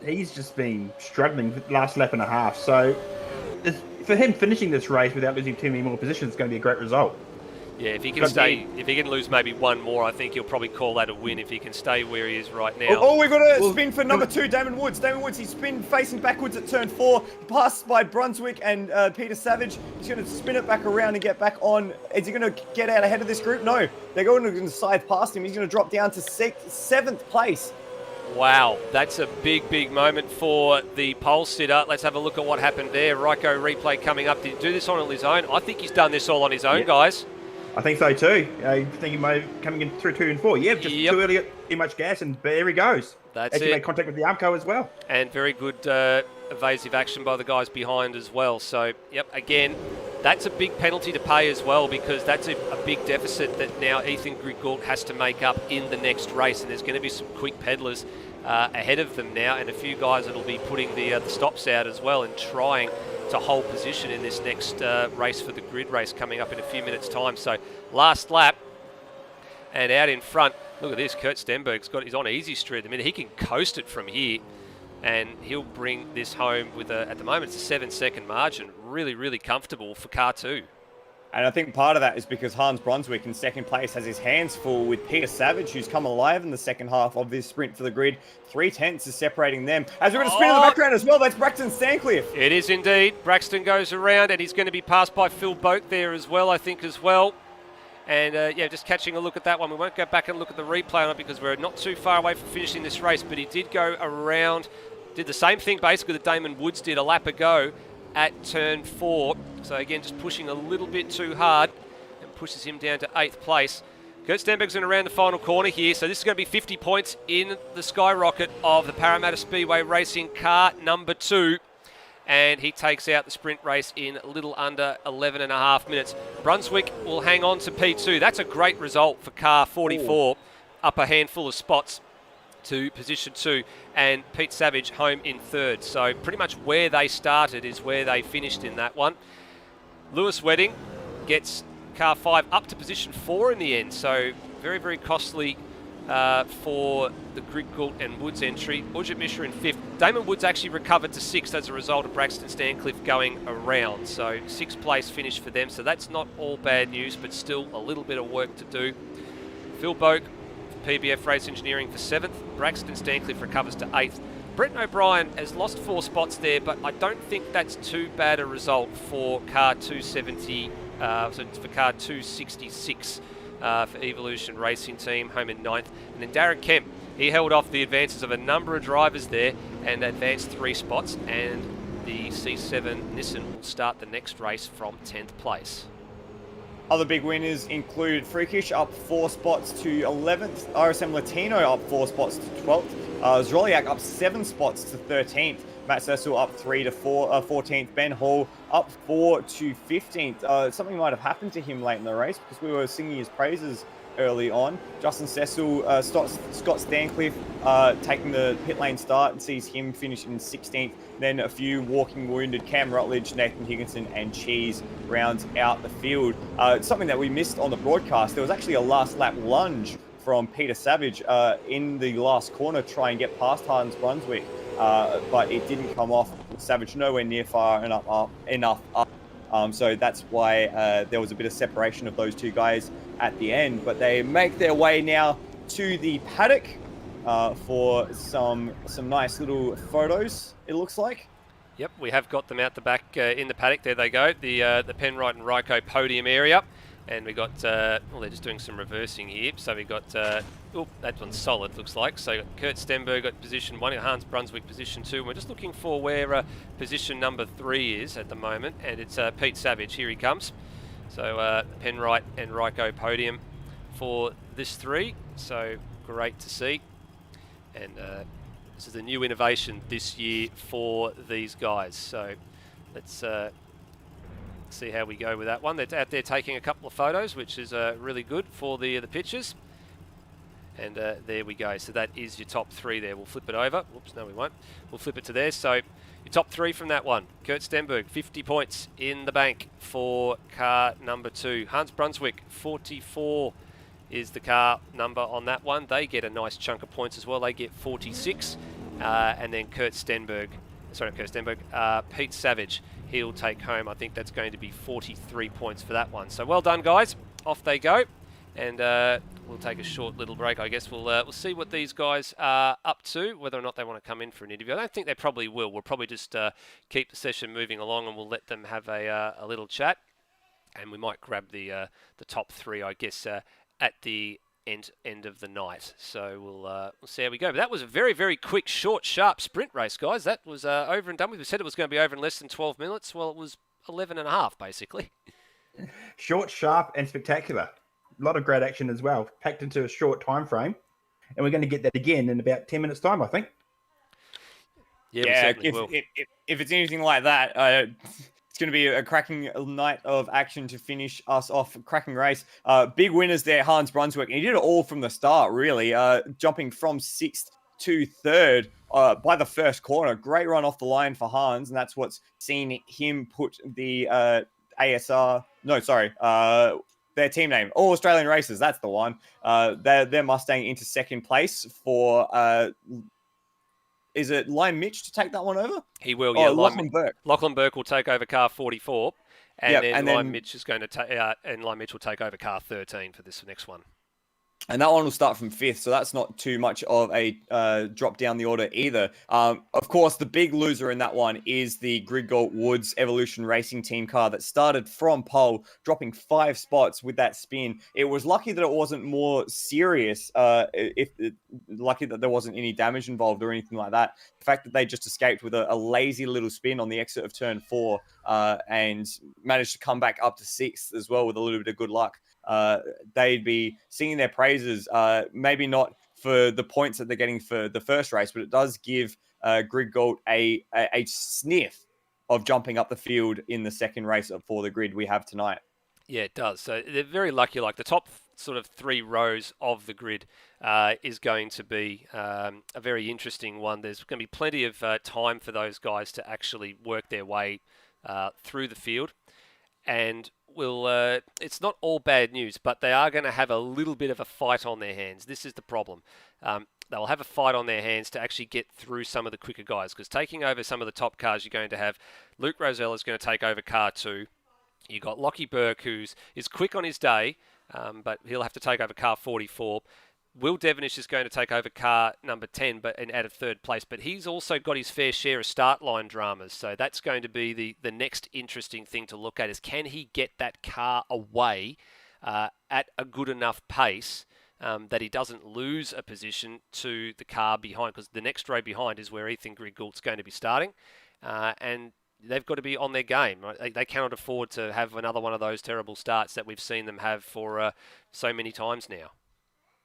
C: He's just been struggling for the last lap and a half. So for him finishing this race without losing too many more positions is going to be a great result.
A: Yeah, if he can lose maybe one more, I think he'll probably call that a win if he can stay where he is right now.
B: Oh, we've got a spin for number 2, Damon Woods. Damon Woods, he's spin facing backwards at turn 4. Passed by Brunswick and Peter Savage. He's going to spin it back around and get back on. Is he going to get out ahead of this group? No. They're going to scythe past him. He's going to drop down to 7th place.
A: Wow, that's a big moment for the pole sitter. Let's have a look at what happened there. Ryko replay coming up. Did he do this on his own? I think he's done this all on his own, guys.
C: I think so too. I think he might have coming in through 2 and 4. Yeah, just too early, too much gas, and there he goes.
A: That's
C: Actually
A: it.
C: made contact with the Armco as well.
A: And very good evasive action by the guys behind as well. So, yep, again, that's a big penalty to pay as well, because that's a big deficit that now Ethan Griggold has to make up in the next race. And there's going to be some quick peddlers ahead of them now, and a few guys that will be putting the stops out as well and trying to hold position in this next race for the grid race coming up in a few minutes' time. So last lap, and out in front, look at this, Kurt Stenberg's he's on easy street at the minute. He can coast it from here, and he'll bring this home with at the moment it's a 7-second margin. Really comfortable for car 2.
B: And I think part of that is because Hans Brunswick in second place has his hands full with Peter Savage, who's come alive in the second half of this sprint for the grid. 3/10 is separating them. As we're going to spin in the background as well, that's Braxton Stancliffe.
A: It is indeed. Braxton goes around, and he's going to be passed by Phil Boak there as well, I think, as well. And, yeah, just catching a look at that one. We won't go back and look at the replay on it because we're not too far away from finishing this race, but he did go around, did the same thing basically that Damon Woods did a lap ago at turn 4. So again, just pushing a little bit too hard and pushes him down to 8th place. Kurt Stenberg's going to round the final corner here. So this is going to be 50 points in the skyrocket of the Parramatta Speedway Racing car number 2. And he takes out the sprint race in a little under 11 and a half minutes. Brunswick will hang on to P2. That's a great result for car 44. Up a handful of spots to position 2, and Pete Savage home in 3rd. So pretty much where they started is where they finished in that one. Lewis Wedding gets car 5 up to position 4 in the end. So very costly for the Griggold and Woods entry. Ujit Mishra in 5th. Damon Woods actually recovered to 6th as a result of Braxton Stancliffe going around. So 6th place finish for them. So that's not all bad news, but still a little bit of work to do. Phil Boak, PBF Race Engineering for 7th. Braxton Stancliffe recovers to 8th. Brenton O'Brien has lost 4 spots there, but I don't think that's too bad a result for car 270, so for car 266 for Evolution Racing Team, home in 9th. And then Darren Kemp, he held off the advances of a number of drivers there and advanced 3 spots, and the C7 Nissan will start the next race from 10th place.
B: Other big winners include Freakish up 4 spots to 11th, RSM Latino up 4 spots to 12th, Zroliak up 7 spots to 13th, Matt Cecil up 3 to 14th, Ben Hall up 4 to 15th. Something might have happened to him late in the race because we were singing his praises early on. Justin Cecil, Scott Stancliffe taking the pit lane start and sees him finish in 16th. Then a few walking wounded, Cam Rutledge, Nathan Higginson and Cheese rounds out the field. Something that we missed on the broadcast, there was actually a last lap lunge from Peter Savage in the last corner to try and get past Hans Brunswick, but it didn't come off. Savage nowhere near far enough up. So that's why there was a bit of separation of those 2 guys at the end, but they make their way now to the paddock for some nice little photos, it looks like.
A: Yep, we have got them out the back in the paddock. There they go, the Penrite and Ryko podium area. And we got, they're just doing some reversing here. So we got, that one's solid, looks like. So Kurt Stenberg got position 1, Hans Brunswick position 2. We're just looking for where position number 3 is at the moment. And it's Pete Savage. Here he comes. So Penwright and Ryko podium for this 3. So great to see. And this is a new innovation this year for these guys. So let's see how we go with that one. They're out there taking a couple of photos, which is really good for the pictures. And there we go. So that is your top 3 there. We'll flip it over. Whoops, no we won't. We'll flip it to there. So your top 3 from that one. Kurt Stenberg, 50 points in the bank for car number 2. Hans Brunswick, 44 is the car number on that one. They get a nice chunk of points as well. They get 46. And then Pete Savage, he'll take home, I think that's going to be 43 points for that one. So well done, guys. Off they go. And we'll take a short little break. I guess we'll see what these guys are up to, whether or not they want to come in for an interview. I don't think they probably will. We'll probably just keep the session moving along, and we'll let them have a little chat. And we might grab the top 3, I guess, at the end of the night. So we'll see how we go. But that was a very, very quick, short, sharp sprint race, guys. That was over and done with. We said it was going to be over in less than 12 minutes. Well, it was 11 and a half, basically.
C: Short, sharp, and spectacular. A lot of great action as well, packed into a short time frame. And we're going to get that again in about 10 minutes' time, I think.
A: Yeah,
B: if it's anything like that, it's going to be a cracking night of action to finish us off. Cracking race. Big winners there, Hans Brunswick. And he did it all from the start, really, jumping from 6th to 3rd by the first corner. Great run off the line for Hans, and that's what's seen him put the their team name, All Australian Races, that's the one. Their Mustang into 2nd place for... is it Lime Mitch to take that one over?
A: He will, yeah.
B: Lachlan Burke.
A: Lachlan Burke will take over car 44, and then
B: Lime
A: Lime Mitch is going to take, and Lime Mitch will take over car 13 for this next one.
B: And that one will start from 5th, so that's not too much of a drop down the order either. Of course, the big loser in that one is the Gridgold Woods Evolution Racing Team car that started from pole, dropping 5 spots with that spin. It was lucky that it wasn't more serious, lucky that there wasn't any damage involved or anything like that. The fact that they just escaped with a lazy little spin on the exit of turn 4 and managed to come back up to 6th as well with a little bit of good luck. They'd be singing their praises, maybe not for the points that they're getting for the first race, but it does give Gridgold a sniff of jumping up the field in the second race for the grid we have tonight.
A: Yeah, it does. So they're very lucky. Like the top sort of 3 rows of the grid is going to be a very interesting one. There's going to be plenty of time for those guys to actually work their way through the field. And it's not all bad news, but they are going to have a little bit of a fight on their hands. This is the problem. They'll have a fight on their hands to actually get through some of the quicker guys, because taking over some of the top cars, you're going to have Luke Rosella is going to take over car 2. You've got Lockie Burke, who's quick on his day, but he'll have to take over car 44. Will Devonish is going to take over car number 10 and out of 3rd place, but he's also got his fair share of start line dramas. So that's going to be the next interesting thing to look at, is can he get that car away at a good enough pace that he doesn't lose a position to the car behind, because the next row behind is where Ethan Griggault's going to be starting. And they've got to be on their game. Right? They cannot afford to have another one of those terrible starts that we've seen them have for so many times now.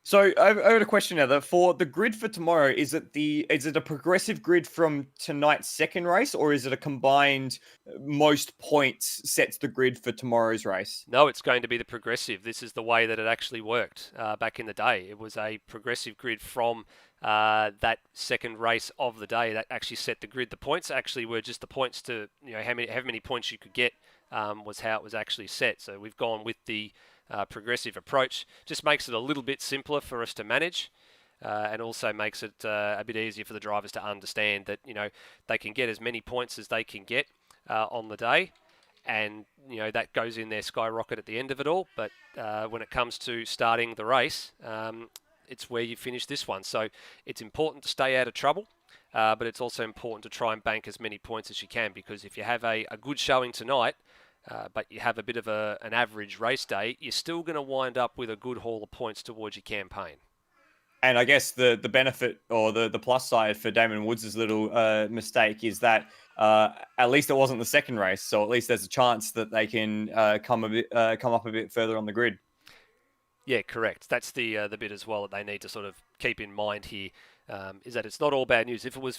B: So I've got a question now. For the grid for tomorrow, is it a progressive grid from tonight's second race, or is it a combined most points sets the grid for tomorrow's race?
A: No, it's going to be the progressive. This is the way that it actually worked back in the day. It was a progressive grid from that second race of the day that actually set the grid. The points actually were just the points to, how many points you could get was how it was actually set. So we've gone with the progressive approach. Just makes it a little bit simpler for us to manage, and also makes it a bit easier for the drivers to understand that they can get as many points as they can get on the day, and that goes in their skyrocket at the end of it all. But when it comes to starting the race, it's where you finish this one. So it's important to stay out of trouble, but it's also important to try and bank as many points as you can, because if you have a good showing tonight, but you have a bit of an average race day, you're still going to wind up with a good haul of points towards your campaign.
B: And I guess the benefit or the plus side for Damon Woods' little mistake is that at least it wasn't the second race, so at least there's a chance that they can come up a bit further on the grid.
A: Yeah, correct. That's the bit as well that they need to sort of keep in mind here. Is that it's not all bad news. If it was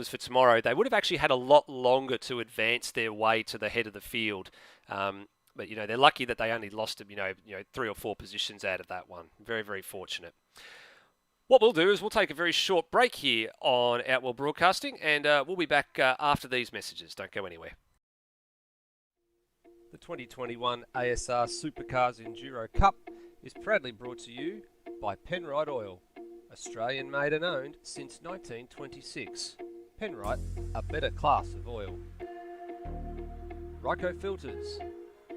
A: for tomorrow, they would have actually had a lot longer to advance their way to the head of the field. But they're lucky that they only lost 3 or 4 positions out of that one. Very, very fortunate. What we'll do is we'll take a very short break here on Outworld Broadcasting, and we'll be back after these messages. Don't go anywhere. The 2021 ASR Supercars Enduro Cup is proudly brought to you by Penrite Oil, Australian made and owned since 1926. Penrite, a better class of oil. Ryco Filters,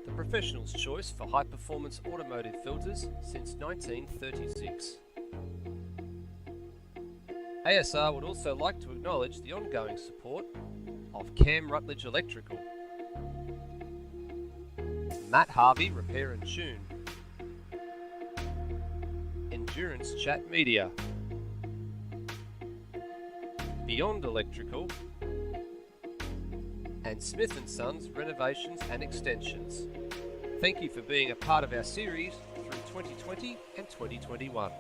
A: the professional's choice for high-performance automotive filters since 1936. ASR would also like to acknowledge the ongoing support of Cam Rutledge Electrical, Matt Harvey Repair and Tune, Endurance Chat Media, Beyond Electrical, and Smith & Sons Renovations and Extensions. Thank you for being a part of our series through 2020 and 2021.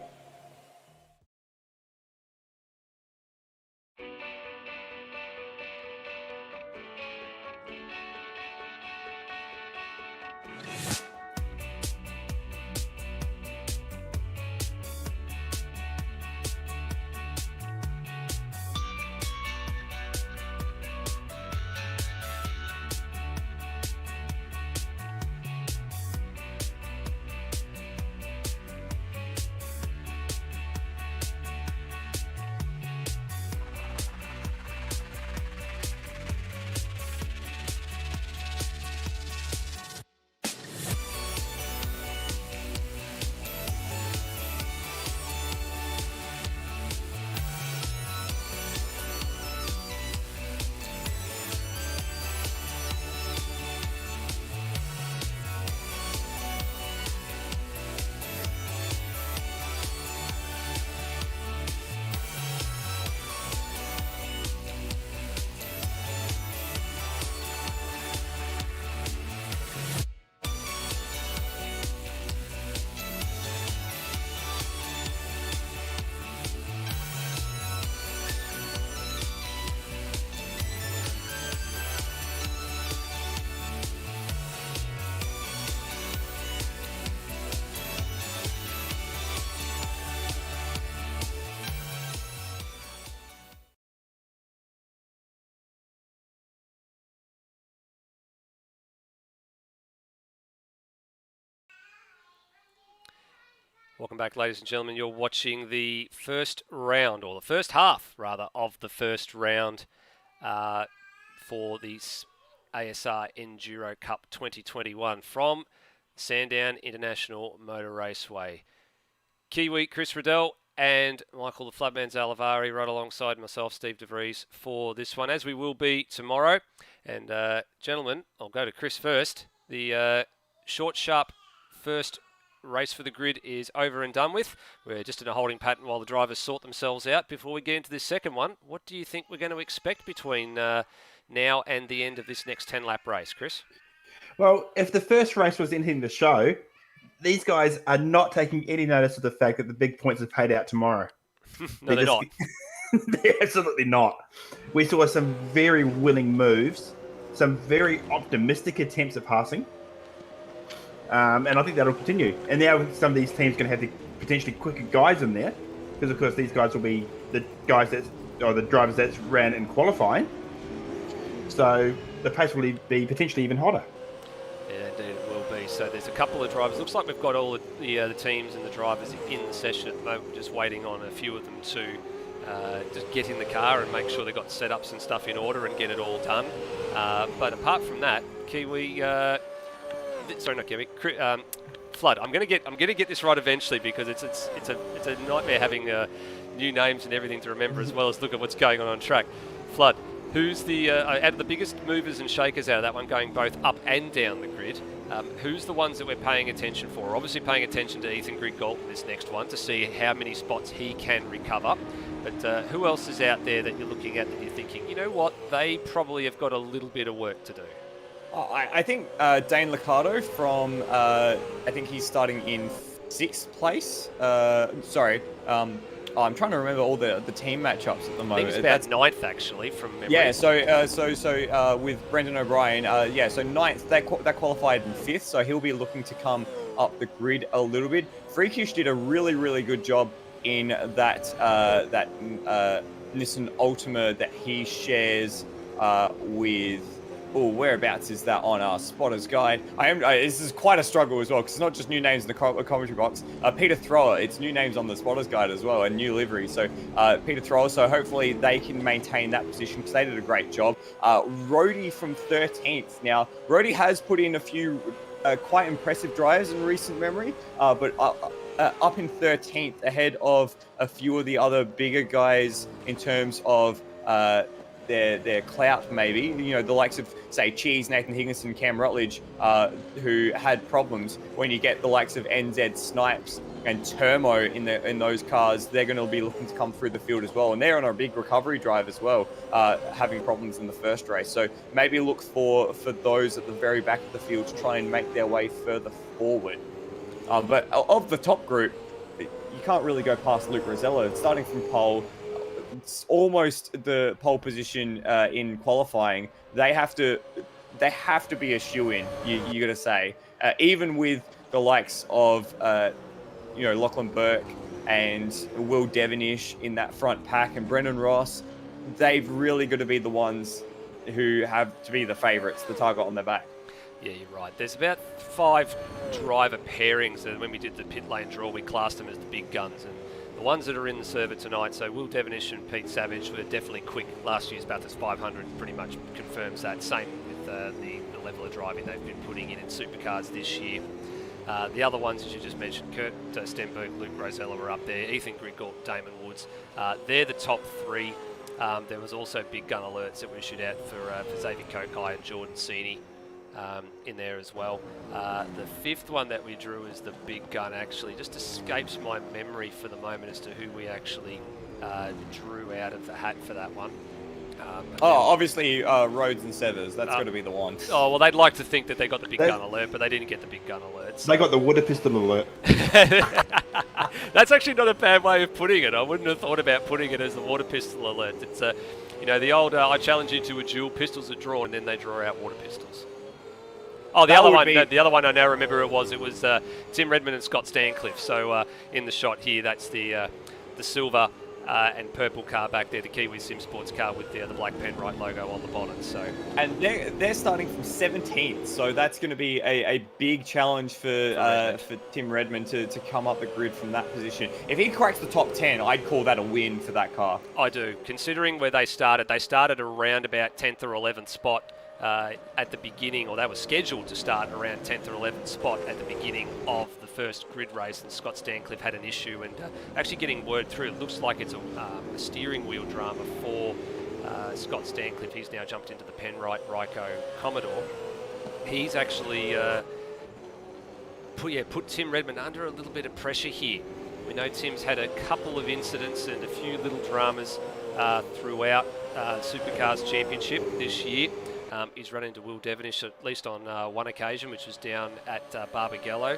A: Welcome back, ladies and gentlemen. You're watching the first round, or the first half, rather, of the first round for the ASR Enduro Cup 2021 from Sandown International Motor Raceway. Kiwi Chris Riddell and Michael the Floodman Zalavari right alongside myself, Steve DeVries, for this one, as we will be tomorrow. And gentlemen, I'll go to Chris first. The short, sharp first race for the grid is over and done with. We're just in a holding pattern while the drivers sort themselves out. Before we get into this second one, what do you think we're going to expect between now and the end of this next 10-lap race, Chris?
C: Well, if the first race was ending the show, these guys are not taking any notice of the fact that the big points are paid out tomorrow.
A: No, they're not.
C: They're absolutely not. We saw some very willing moves, some very optimistic attempts at passing. And I think that'll continue. And now some of these teams are going to have the potentially quicker guys in there, because of course these guys will be the guys the drivers that ran in qualifying. So the pace will be potentially even hotter.
A: Yeah, indeed it will be. So there's a couple of drivers. Looks like we've got all the teams and the drivers in the session at the moment. We're just waiting on a few of them to just get in the car and make sure they've got setups and stuff in order and get it all done. But apart from that, Kiwi. Sorry, not Kiwi. Flood. I'm gonna get this right eventually, because it's a nightmare having new names and everything to remember, as well as look at what's going on track. Flood. Who's the out of the biggest movers and shakers out of that one, going both up and down the grid? Who's the ones that we're paying attention for? We're obviously paying attention to Ethan Griggold in this next one to see how many spots he can recover. But who else is out there that you're looking at that you're thinking, you know what, they probably have got a little bit of work to do?
B: I think Dane Liccardo from, I think he's starting in 6th place. I'm trying to remember all the team matchups at the moment.
A: I think it's about 9th actually from memory.
B: Yeah, so with Brendan O'Brien, so 9th, that qualified in 5th, so he'll be looking to come up the grid a little bit. Freakish did a really, really good job in that Nissan Altima that he shares with. Oh, whereabouts is that on our Spotter's Guide? This is quite a struggle as well, because it's not just new names in the commentary box. Peter Thrower, it's new names on the Spotter's Guide as well, and new livery. So Peter Thrower, so hopefully they can maintain that position, because they did a great job. Rhodey from 13th. Now, Rhodey has put in a few quite impressive drives in recent memory, but up in 13th, ahead of a few of the other bigger guys in terms of their clout, maybe, you know, the likes of, say, Cheese, Nathan Higginson, Cam Rutledge, who had problems. When you get the likes of NZ Snipes and Termo in those cars, they're going to be looking to come through the field as well, and they're on a big recovery drive as well, having problems in the first race. So maybe look for those at the very back of the field to try and make their way further forward. But of the top group, you can't really go past Luke Rosello, starting from pole. It's almost the pole position in qualifying. They have to be a shoe-in. You got to say, even with the likes of Lachlan Burke and Will Devonish in that front pack and Brendan Ross, they've really got to be the ones who have to be the favourites, the target on their back.
A: Yeah, you're right. There's about 5 driver pairings, and when we did the pit lane draw, we classed them as the big guns. And the ones that are in the server tonight, so Will Devonish and Pete Savage were definitely quick. Last year's Bathurst 500 pretty much confirms that. Same with the level of driving they've been putting in Supercars this year. The other ones, as you just mentioned, Kurt Stenberg, Luke Rosella were up there, Ethan Griggold, Damon Woods. They're the top 3. There was also big gun alerts that were issued out for Xavier Kokai and Jordan Sini. In there as well. The 5th one that we drew is the big gun, actually. Just escapes my memory for the moment as to who we actually drew out of the hat for that one.
B: Obviously Rhodes and Severs. That's got to be the one.
A: Oh, well, they'd like to think that they got the big gun alert, but they didn't get the big gun alert. So.
C: They got the water pistol alert.
A: That's actually not a bad way of putting it. I wouldn't have thought about putting it as the water pistol alert. It's the old I challenge you to a duel, pistols are drawn, and then they draw out water pistols. Oh, the other one I now remember it was Tim Redmond and Scott Stancliffe. So in the shot here, that's the silver and purple car back there, the Kiwi Sim Sports car with the Black Penrite logo on the bonnet. So, and
B: they're starting from 17th, so that's going to be a big challenge for Tim Redmond to come up the grid from that position. If he cracks the top 10, I'd call that a win for that car.
A: I do, considering where they started around about 10th or 11th spot. At the beginning, or they were scheduled to start around 10th or 11th spot at the beginning of the first grid race, and Scott Stancliffe had an issue, and actually getting word through, it looks like it's a steering wheel drama for Scott Stancliffe. He's now jumped into the Penrite Ryco Commodore. He's actually put Tim Redmond under a little bit of pressure here. We know Tim's had a couple of incidents and a few little dramas throughout Supercars Championship this year. He's run into Will Devonish at least on one occasion, which was down at Barbagallo.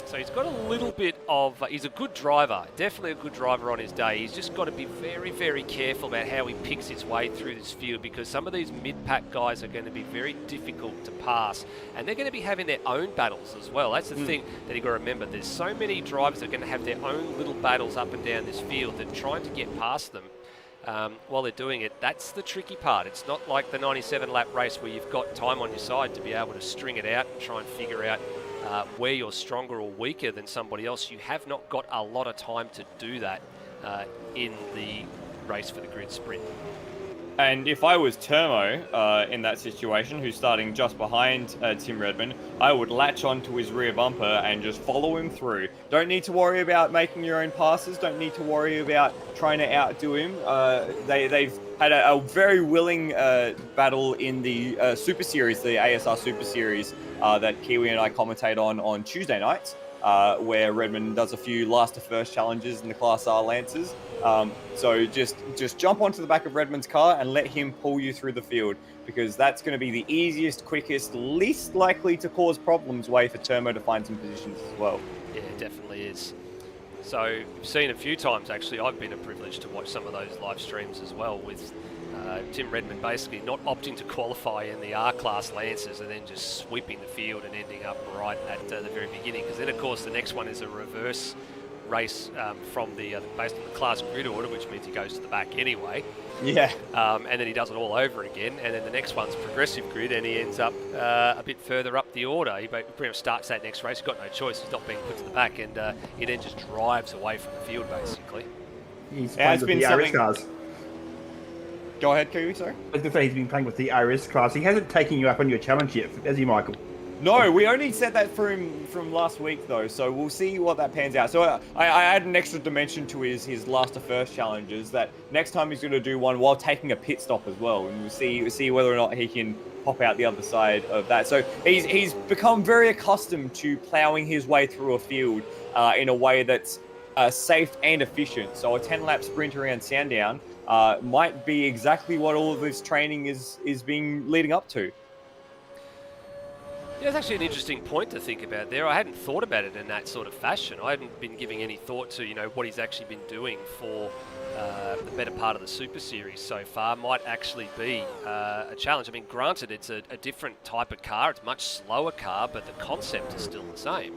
A: So he's got a little bit of... he's a good driver, definitely a good driver on his day. He's just got to be very, very careful about how he picks his way through this field, because some of these mid-pack guys are going to be very difficult to pass, and they're going to be having their own battles as well. That's the thing that you've got to remember. There's so many drivers that are going to have their own little battles up and down this field, that trying to get past them while they're doing it, that's the tricky part. It's not like the 97-lap race where you've got time on your side to be able to string it out and try and figure out where you're stronger or weaker than somebody else. You have not got a lot of time to do that in the race for the grid sprint.
B: And if I was Termo in that situation, who's starting just behind Tim Redmond, I would latch onto his rear bumper and just follow him through. Don't need to worry about making your own passes. Don't need to worry about trying to outdo him. They've had a very willing battle in the Super Series, the ASR Super Series that Kiwi and I commentate on Tuesday nights. Where Redmond does a few last to first challenges in the Class R Lancers. So just jump onto the back of Redmond's car and let him pull you through the field, because that's going to be the easiest, quickest, least likely to cause problems way for Termo to find some positions as well.
A: Yeah, it definitely is. So we've seen a few times, actually, I've been a privilege to watch some of those live streams as well, with Tim Redmond basically not opting to qualify in the R-Class Lancers and then just sweeping the field and ending up right at the very beginning. Because then, of course, the next one is a reverse race from the based on the class grid order, which means he goes to the back anyway.
B: Yeah.
A: And then he does it all over again. And then the next one's progressive grid, and he ends up a bit further up the order. He pretty much starts that next race. He's got no choice. He's not being put to the back, and he then just drives away from the field, basically.
C: He's playing with the IRS cars.
B: Go ahead, Kiwi, sorry.
C: I was going to say he's been playing with the IRS class. He hasn't taken you up on your challenge yet, has he, Michael?
B: No, we only said that for him from last week, though, so we'll see what that pans out. So I add an extra dimension to his last to first challenges, that next time he's going to do one while taking a pit stop as well, and we'll see whether or not he can pop out the other side of that. So he's become very accustomed to ploughing his way through a field in a way that's safe and efficient. So a 10-lap sprint around Sandown might be exactly what all of this training is being leading up to.
A: Yeah, it's actually an interesting point to think about there. I hadn't thought about it in that sort of fashion. I hadn't been giving any thought to, what he's actually been doing for the better part of the Super Series so far. Might actually be a challenge. I mean, granted, it's a different type of car. It's a much slower car, but the concept is still the same.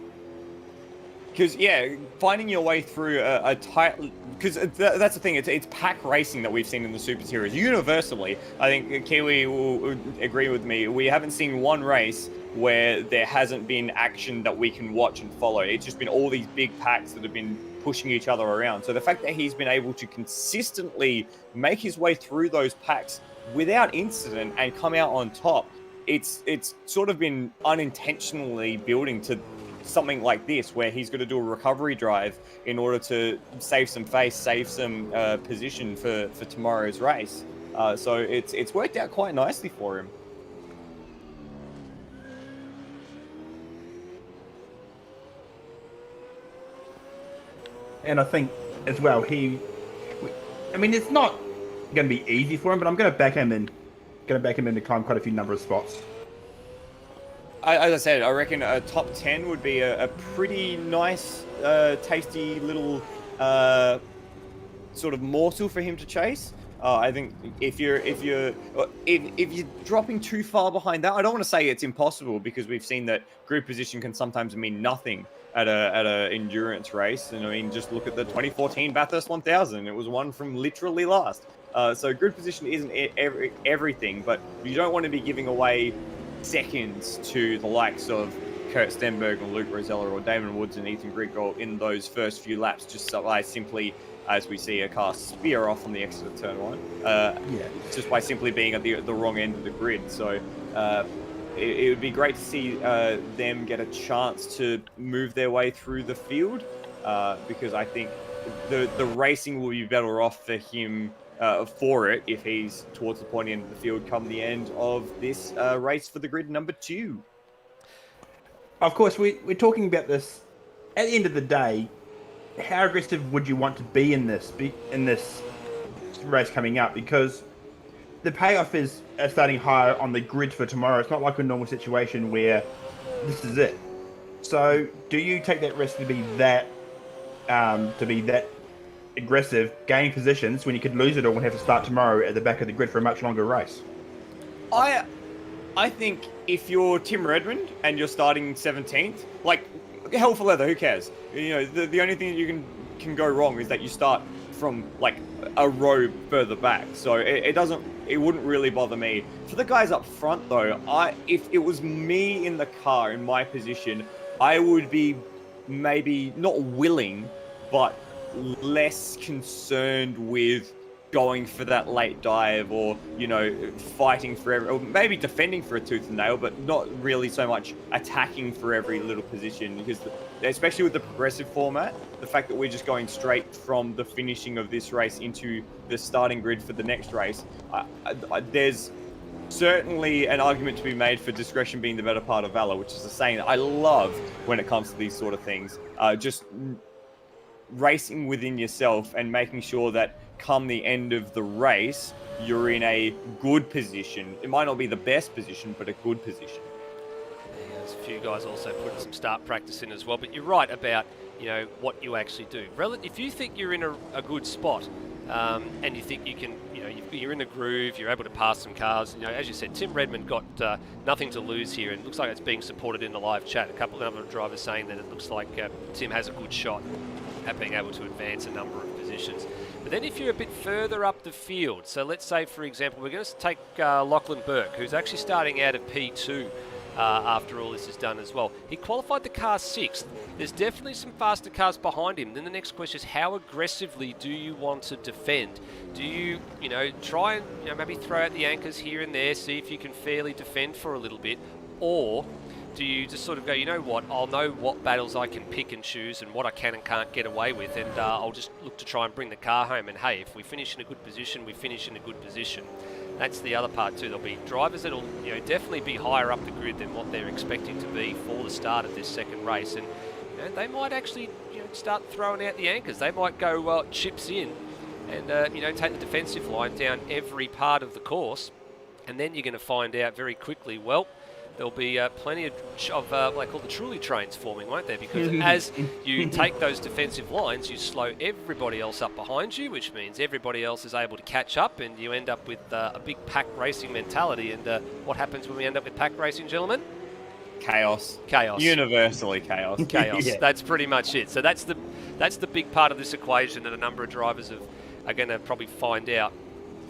B: Because, yeah, finding your way through a tight... Because that's the thing, it's pack racing that we've seen in the Super Series. Universally, I think Kiwi will agree with me, we haven't seen one race where there hasn't been action that we can watch and follow. It's just been all these big packs that have been pushing each other around. So the fact that he's been able to consistently make his way through those packs without incident and come out on top, it's sort of been unintentionally building to something like this, where he's got to do a recovery drive in order to save some face, save some position for tomorrow's race. So it's worked out quite nicely for him.
C: And I think as well, it's not going to be easy for him, but I'm going to back him in. To climb quite a few number of spots.
B: As I said, I reckon a top 10 would be a pretty nice, tasty little sort of morsel for him to chase. I think if you're dropping too far behind that, I don't want to say it's impossible, because we've seen that grid position can sometimes mean nothing at a endurance race. And I mean, just look at the 2014 Bathurst 1000. It was one from literally last. So grid position isn't everything, but you don't want to be giving away seconds to the likes of Kurt Stenberg or Luke Rosella or Damon Woods and Ethan Grigol in those first few laps, just so I simply, as we see a car spear off on the exit of turn one, just by simply being at the wrong end of the grid. So it would be great to see them get a chance to move their way through the field, because I think the racing will be better off for him for it if he's towards the pointy end of the field come the end of this race for the grid number 2.
C: Of course, we're talking about this. At the end of the day, how aggressive would you want to be in this race coming up? Because the payoff is starting higher on the grid for tomorrow. It's not like a normal situation where this is it. So, do you take that risk to be that aggressive, gaining positions when you could lose it all and have to start tomorrow at the back of the grid for a much longer race?
B: I think if you're Tim Redmond and you're starting 17th, like, hell for leather, who cares? The only thing that you can go wrong is that you start from like a row further back. So it wouldn't really bother me. For the guys up front though, if it was me in the car in my position, I would be maybe not willing, but less concerned with going for that late dive, or fighting for or maybe defending for a tooth and nail, but not really so much attacking for every little position. Because especially with the progressive format, the fact that we're just going straight from the finishing of this race into the starting grid for the next race, there's certainly an argument to be made for discretion being the better part of valor, which is a saying that I love when it comes to these sort of things. Just racing within yourself and making sure that come the end of the race, you're in a good position. It might not be the best position, but a good position.
A: Yeah, there's a few guys also putting some start practice in as well, but you're right about what you actually do. If you think you're in a good spot, and you think you can, you're in a groove, you're able to pass some cars. As you said, Tim Redmond got nothing to lose here, and it looks like it's being supported in the live chat. A couple of other drivers saying that it looks like Tim has a good shot at being able to advance a number of positions. But then if you're a bit further up the field, so let's say, for example, we're going to take Lachlan Burke, who's actually starting out of P2 after all this is done as well. He qualified the car 6th. There's definitely some faster cars behind him. Then the next question is, how aggressively do you want to defend? Do you, try and maybe throw out the anchors here and there, see if you can fairly defend for a little bit? Or do you just sort of go, you know what, I'll know what battles I can pick and choose and what I can and can't get away with, and I'll just look to try and bring the car home, and hey, if we finish in a good position, we finish in a good position. That's the other part too. There'll be drivers that'll definitely be higher up the grid than what they're expecting to be for the start of this second race, and they might actually start throwing out the anchors. They might go chips in and take the defensive line down every part of the course, and then you're going to find out very quickly, well, there'll be plenty of what I call the trolley trains forming, won't there? Because as you take those defensive lines, you slow everybody else up behind you, which means everybody else is able to catch up, and you end up with a big pack racing mentality. And what happens when we end up with pack racing, gentlemen?
B: Chaos.
A: Chaos.
B: Universally chaos.
A: Chaos.
C: Yeah.
A: That's pretty much it. So that's the big part of this equation that a number of drivers are going to probably find out,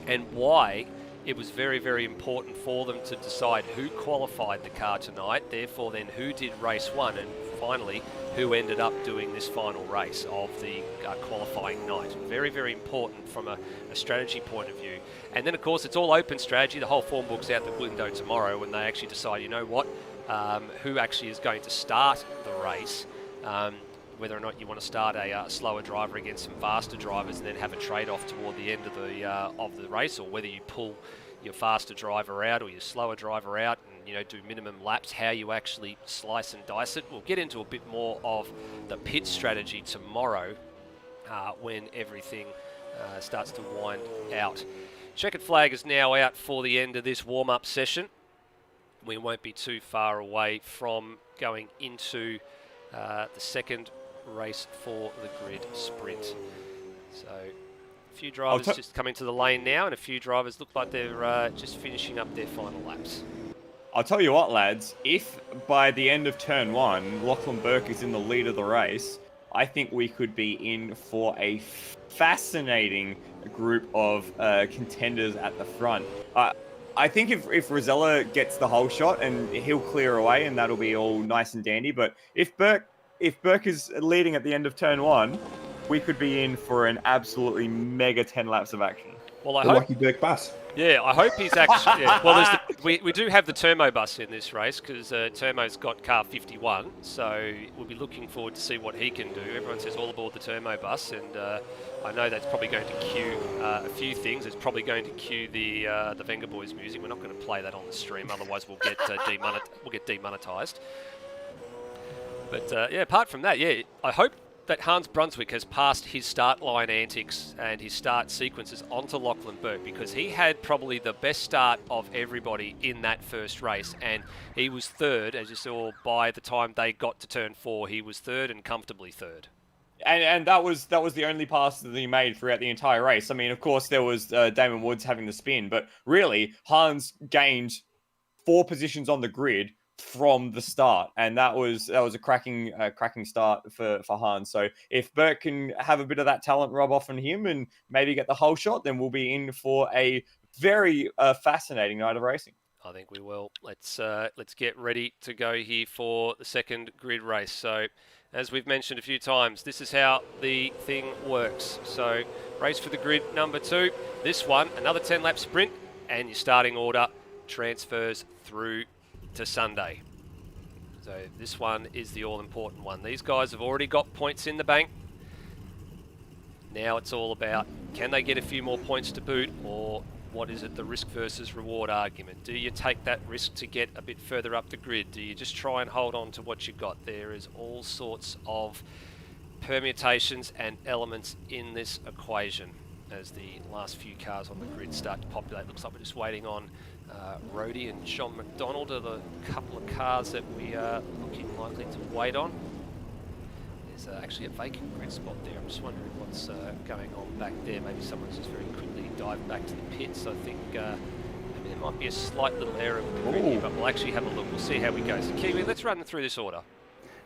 A: and why it was very, very important for them to decide who qualified the car tonight, therefore then who did race 1, and finally who ended up doing this final race of the qualifying night. Very, very important from a strategy point of view. And then, of course, it's all open strategy. The whole form book's out the window tomorrow when they actually decide, who actually is going to start the race. Whether or not you want to start a slower driver against some faster drivers and then have a trade-off toward the end of the race, or whether you pull your faster driver out or your slower driver out and do minimum laps, how you actually slice and dice it. We'll get into a bit more of the pit strategy tomorrow when everything starts to wind out. Checkered flag is now out for the end of this warm-up session. We won't be too far away from going into the second race for the grid sprint. So a few drivers just coming to the lane now, and a few drivers look like they're just finishing up their final laps.
B: I'll tell you what, lads, if by the end of turn 1, Lachlan Burke is in the lead of the race, I think we could be in for a fascinating group of contenders at the front. I think if Rosella gets the whole shot, and he'll clear away, and that'll be all nice and dandy. But if Burke is leading at the end of turn 1, we could be in for an absolutely mega 10 laps of action.
A: Well, I
C: The
A: hope.
C: lucky Burke bus.
A: Yeah, I hope he's actually. Yeah. Well, we do have the Turmo bus in this race, because Turmo's got car 51, so we'll be looking forward to see what he can do. Everyone says all aboard the Turmo bus, and I know that's probably going to cue a few things. It's probably going to cue the Venga Boys music. We're not going to play that on the stream, otherwise we'll get demonetized. But apart from that, I hope that Hans Brunswick has passed his start line antics and his start sequences onto Lachlan Burke, because he had probably the best start of everybody in that first race, and he was third, as you saw. By the time they got to turn 4, he was third, and comfortably third.
B: And that was the only pass that he made throughout the entire race. I mean, of course, there was Damon Woods having the spin, but really, Hans gained 4 positions on the grid from the start, and that was a cracking start for Hans. So if Burke can have a bit of that talent rub off on him and maybe get the whole shot, then we'll be in for a very fascinating night of racing.
A: I think we will. Let's get ready to go here for the second grid race. So, as we've mentioned a few times, this is how the thing works. So, race for the grid number 2. This one, another 10-lap sprint, and your starting order transfers through to Sunday. So this one is the all-important one. These guys have already got points in the bank. Now it's all about, can they get a few more points to boot, or what is it, the risk versus reward argument? Do you take that risk to get a bit further up the grid? Do you just try and hold on to what you've got? There is all sorts of permutations and elements in this equation as the last few cars on the grid start to populate. Looks like we're just waiting on Rhodey and Sean McDonald are the couple of cars that we are looking likely to wait on. There's actually a vacant grid spot there. I'm just wondering what's going on back there. Maybe someone's just very quickly dived back to the pits. I think maybe there might be a slight little error with the grid here, but we'll actually have a look. We'll see how we go. So Kiwi, let's run through this order.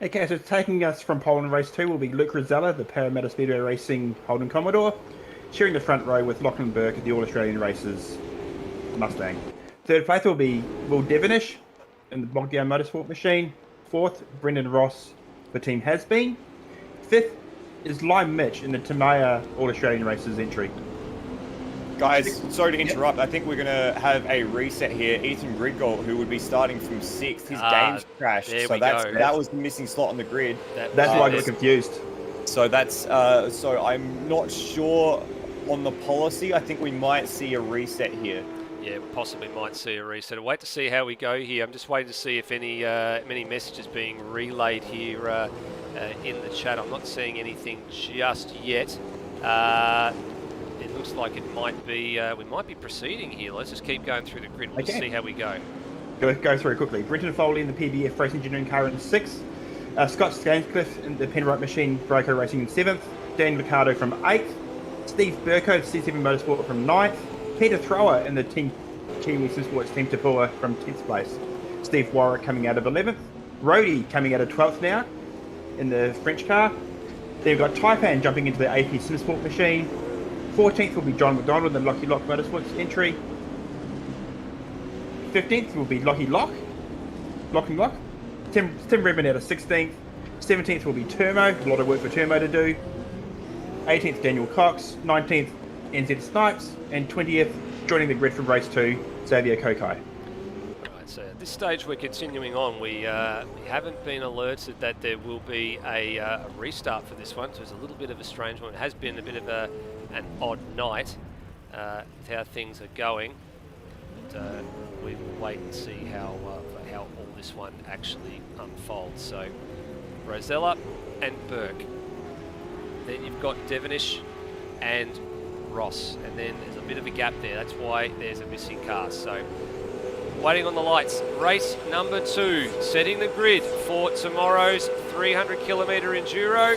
C: Okay, so taking us from pole in race 2 will be Luke Rosella, the Parramatta Speedway Racing Holden Commodore, sharing the front row with Lachlan Burke at the All Australian Races Mustang. Third place will be Will Devonish in the Bogdown Motorsport Machine. Fourth, Brendan Ross for Team Has Been. Fifth is Lime Mitch in the Tamaya All Australian Races entry.
B: Guys, sorry to interrupt. I think we're going to have a reset here. Ethan Gridgold, who would be starting from 6th, his game's crashed. So that was the missing slot on the grid.
C: That's why I got confused.
B: So that's so I'm not sure on the policy. I think we might see a reset here.
A: Yeah, we possibly might see a reset. I'll wait to see how we go here. I'm just waiting to see if any messages being relayed here in the chat. I'm not seeing anything just yet. It looks like it might be we might be proceeding here. Let's just keep going through the grid. We'll see how we go.
C: Go through quickly. Brenton Foley in the PBF Race Engineering car in 6th. Scott Scanscliffe in the Penrite Machine Broco Racing in 7th. Dan Ricardo from 8th. Steve Burko, C7 Motorsport from 9th. Peter Thrower in the Team Kiwi Simsports Team Tapua from 10th place. Steve Warwick coming out of 11th. Rhodey coming out of 12th now in the French car. Then we've got Taipan jumping into the AP Simsport Machine. 14th will be John McDonald in the Lockie Lock Motorsports entry. 15th will be Lockie Lock. Tim Redmond out of 16th. 17th will be Termo. A lot of work for Termo to do. 18th, Daniel Cox. 19th, NZ Snipes. And 20th, joining the grid from race 2, Xavier Kokai.
A: Right, so at this stage we're continuing on. We haven't been alerted that there will be a restart for this one, so it's a little bit of a strange one. It has been a bit of an odd night with how things are going. But we will wait and see how all this one actually unfolds. So Rosella and Burke. Then you've got Devonish and Ross, and then there's a bit of a gap there. That's why there's a missing car. So waiting on the lights. Race number 2, setting the grid for tomorrow's 300 kilometre enduro.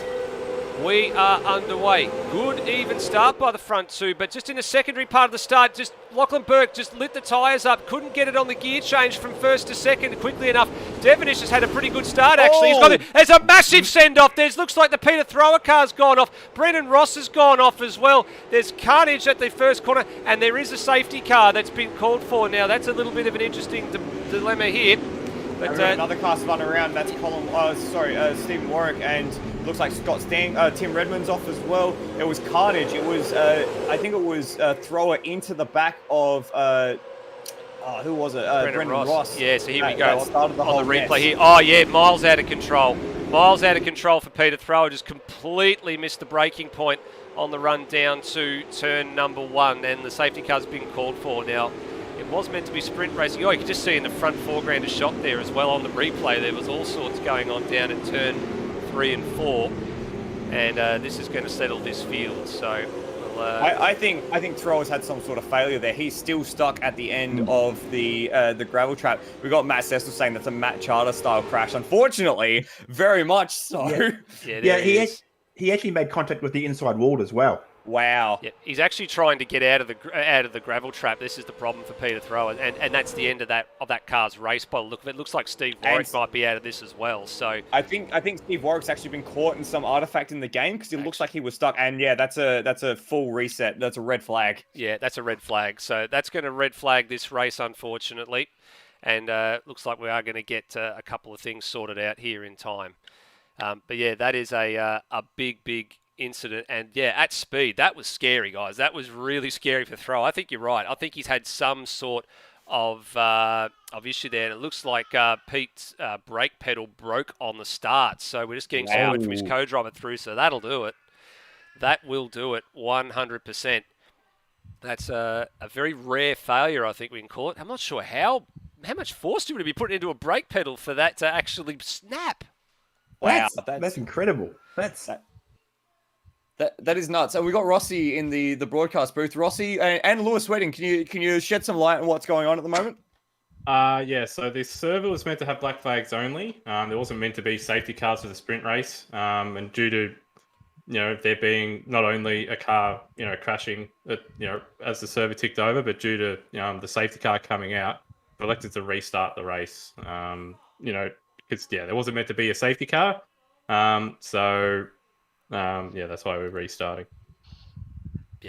A: We are underway. Good even start by the front 2, but just in the secondary part of the start, just Lachlan Burke just lit the tyres up, couldn't get it on the gear change from first to second quickly enough. Devonish has had a pretty good start actually. There's a massive send-off. Looks like the Peter Thrower car's gone off. Brendan Ross has gone off as well. There's carnage at the first corner, and there is a safety car that's been called for. Now that's a little bit of an interesting dilemma here. But
B: another car spun around. That's Stephen Warwick, and looks like Tim Redmond's off as well. It was carnage. It was I think it was Thrower into the back of who was it? Brendan Ross.
A: Yeah, so here we go on the replay here. Oh yeah, miles out of control. Miles out of control for Peter Thrower. Just completely missed the braking point on the run down to turn number 1, and the safety car's been called for now. It was meant to be sprint racing. Oh, you can just see in the front foreground a shot there as well on the replay. There was all sorts going on down at turn 3 and 4, and this is going to settle this field. So,
B: I think Thrower's had some sort of failure there. He's still stuck at the end of the gravel trap. We got Matt Cecil saying that's a Matt Charter style crash. Unfortunately, very much so.
C: Yeah, he actually made contact with the inside wall as well.
B: Wow.
A: Yeah, he's actually trying to get out of the gravel trap. This is the problem for Peter Thrower, and that's the end of that car's race by the look of it. Looks like Steve Warwick might be out of this as well. So
B: I think Steve Warwick's actually been caught in some artifact in the game because it looks like he was stuck. And yeah, that's a full reset. That's a red flag.
A: Yeah, that's a red flag. So that's going to red flag this race, unfortunately. And looks like we are going to get a couple of things sorted out here in time. But yeah, that is a big incident. And yeah, at speed, that was scary, guys. That was really scary for Throw. I think you're right. I think he's had some sort of issue there. And it looks like Pete's brake pedal broke on the start. So we're just getting salvage from his co-driver through. So that'll do it. That will do it 100%. That's a very rare failure, I think we can call it. I'm not sure how much force do we be putting into a brake pedal for that to actually snap.
B: Wow,
C: that's incredible. That
B: is nuts. And we got Rossi in the broadcast booth. Rossi and Lewis Wedding, can you shed some light on what's going on at the moment?
D: Yeah, so this server was meant to have black flags only. There wasn't meant to be safety cars for the sprint race. And due to there being not only a car crashing as the server ticked over, but due to the safety car coming out, we elected to restart the race. Because there wasn't meant to be a safety car. So that's why we're restarting.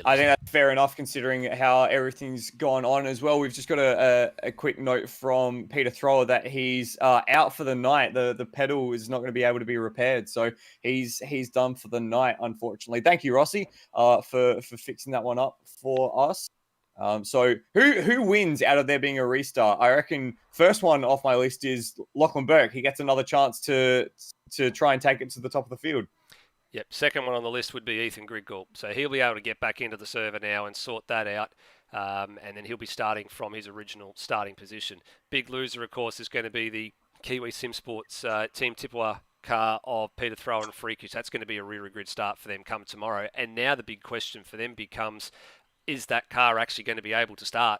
B: I think that's fair enough considering how everything's gone on as well. We've just got a quick note from Peter Thrower that he's out for the night. The pedal is not going to be able to be repaired, so he's done for the night, unfortunately. Thank you, Rossi, for fixing that one up for us. So who wins out of there being a restart? I reckon first one off my list is Lachlan Burke. He gets another chance to try and take it to the top of the field.
A: Yep, second one on the list would be Ethan Griggle. So he'll be able to get back into the server now and sort that out. And then he'll be starting from his original starting position. Big loser, of course, is going to be the Kiwi Sim Sports Team Tipua car of Peter Thrower and Freakish. That's going to be a rear grid start for them come tomorrow. And now the big question for them becomes, is that car actually going to be able to start,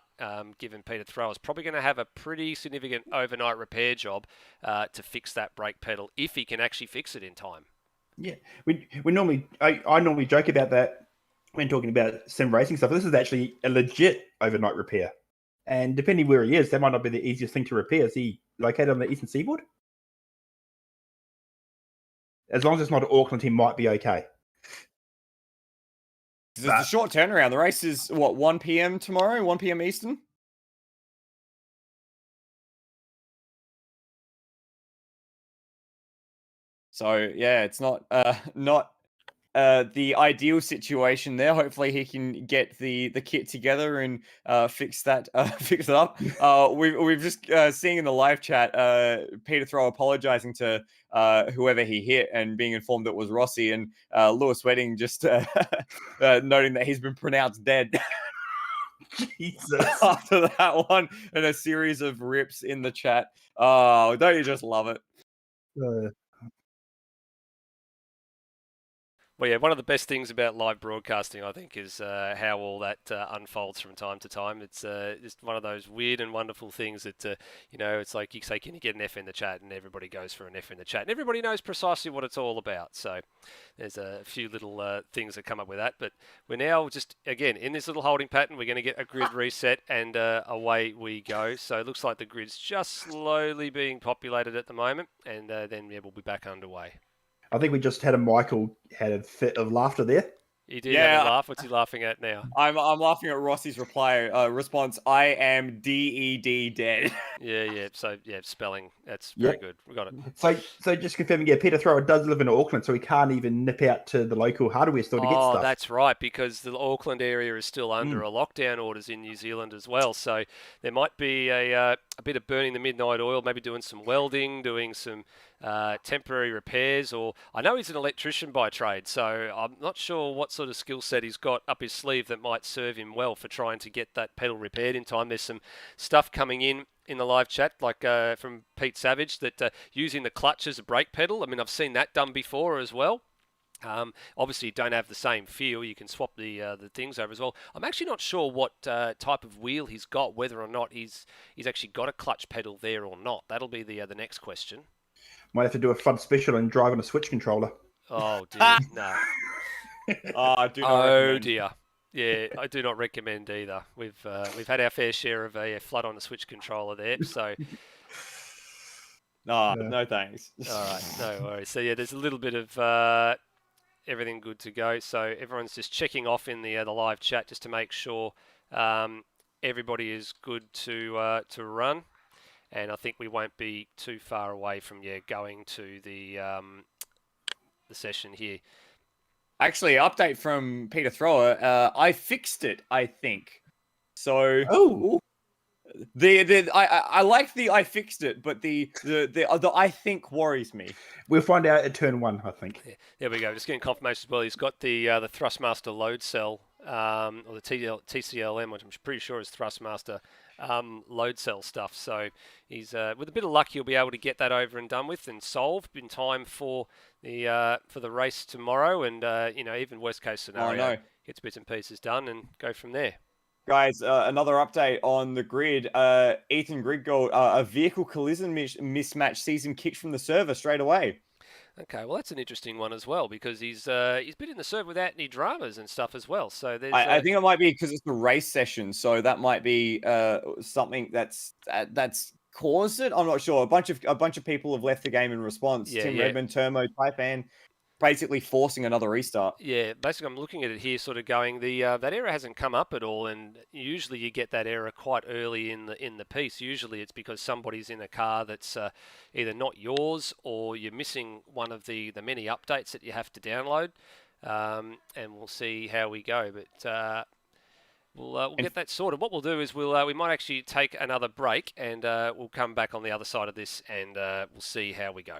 A: given Peter Thrower is probably going to have a pretty significant overnight repair job to fix that brake pedal, if he can actually fix it in time.
C: Yeah, we normally I normally joke about that when talking about sim racing stuff. This is actually a legit overnight repair, and depending where he is, that might not be the easiest thing to repair. Is he located on the eastern seaboard? As long as it's not Auckland, he might be okay.
B: It's a short turnaround. The race is 1 p.m. tomorrow, 1 p.m. Eastern. So yeah, it's not the ideal situation there. Hopefully he can get the kit together and fix it up. We've just seeing in the live chat Peter Throw apologizing to whoever he hit and being informed that it was Rossi, and Lewis Wedding just noting that he's been pronounced dead.
C: Jesus.
B: After that one, and a series of rips in the chat. Oh, don't you just love it?
A: Well, yeah, one of the best things about live broadcasting, I think, is how all that unfolds from time to time. It's just one of those weird and wonderful things that, it's like you say, can you get an F in the chat? And everybody goes for an F in the chat. And everybody knows precisely what it's all about. So there's a few little things that come up with that. But we're now just, again, in this little holding pattern. We're going to get a grid reset and away we go. So it looks like the grid's just slowly being populated at the moment. And then we'll be back underway.
C: I think we just had Michael had a fit of laughter there.
A: He did have a laugh. What's he laughing at now?
B: I'm laughing at Rossi's response. I am DED dead.
A: Yeah. So spelling. That's very good. We got it.
C: So just confirming, Peter Thrower does live in Auckland, so he can't even nip out to the local hardware store to get stuff.
A: Oh, that's right, because the Auckland area is still under a lockdown orders in New Zealand as well. So there might be a bit of burning the midnight oil, maybe doing some welding, doing some temporary repairs, or I know he's an electrician by trade, so I'm not sure what sort of skill set he's got up his sleeve that might serve him well for trying to get that pedal repaired in time. There's some stuff coming in the live chat, like from Pete Savage, that using the clutch as a brake pedal. I mean, I've seen that done before as well. Obviously, you don't have the same feel. You can swap the things over as well. I'm actually not sure what type of wheel he's got, whether or not he's actually got a clutch pedal there or not. That'll be the next question.
C: Might have to do a fun special and drive on a Switch controller.
A: Oh, dear, no.
B: I do not
A: Oh
B: recommend.
A: dear. Yeah, I do not recommend either. We've had our fair share of a flood on the switch controller there. So,
B: No,
C: Yeah.
B: no thanks.
A: all right, no worries. So yeah, there's a little bit of everything good to go. So everyone's just checking off in the live chat just to make sure everybody is good to run. And I think we won't be too far away from going to the session here.
B: Actually, update from Peter Thrower. I fixed it, I think. So
C: Oh,
B: I like the I fixed it, but the I think worries me.
C: we'll find out at turn 1, I think.
A: Yeah, there we go. Just getting confirmation as well. He's got the Thrustmaster load cell, or the TCLM, which I'm pretty sure is Thrustmaster load cell stuff. So he's with a bit of luck, he'll be able to get that over and done with and solved in time for the race tomorrow. And even worst case scenario,
B: no.
A: gets bits and pieces done and go from there.
B: Guys, another update on the grid. Ethan Griggold, a vehicle collision mismatch sees him kicked from the server straight away.
A: Okay, well that's an interesting one as well because he's been in the server without any dramas and stuff as well. So there's
B: I think it might be because it's a race session, so that might be something that's caused it. I'm not sure. A bunch of people have left the game in response.
A: Yeah,
B: Tim
A: yeah.
B: Redmond, Termo, Taipan, basically forcing another restart.
A: Yeah, basically, I'm looking at it here, sort of going that error hasn't come up at all, and usually you get that error quite early in the piece. Usually, it's because somebody's in a car that's either not yours or you're missing one of the many updates that you have to download, and we'll see how we go. But we'll get that sorted. What we'll do is we might actually take another break, and we'll come back on the other side of this, and we'll see how we go.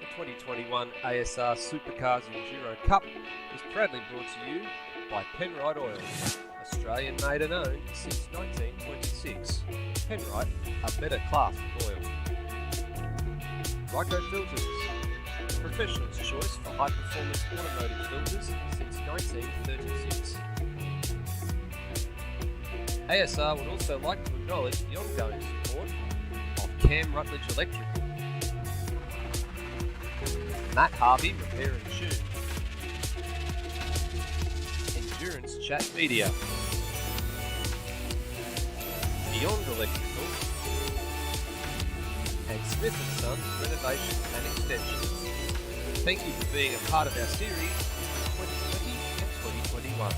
A: The 2021 ASR Supercars Enduro Cup is proudly brought to you by Penrite Oil, Australian made and owned since 1926. Penrite, a better class of oil. Ryco Filters, the professional's choice for high-performance automotive filters since 1936. ASR would also like to acknowledge the ongoing support of Cam Rutledge Electrical, Matt Harvey Repair and Tune, Endurance Chat Media, Beyond Electrical, and Smith & Sons Renovations and Extensions. Thank you for being a part of our series in 2020 and 2021.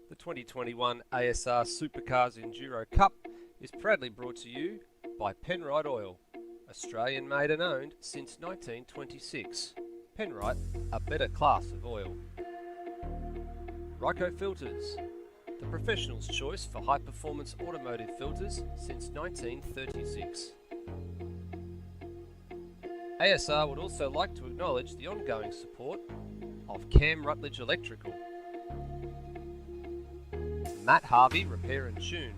A: The 2021 ASR Supercars Enduro Cup is proudly brought to you by Penrite Oil, Australian made and owned since 1926. Penrite, a better class of oil. Ryco Filters, the professional's choice for high-performance automotive filters since 1936. ASR would also like to acknowledge the ongoing support of Cam Rutledge Electrical, Matt Harvey Repair and Tune,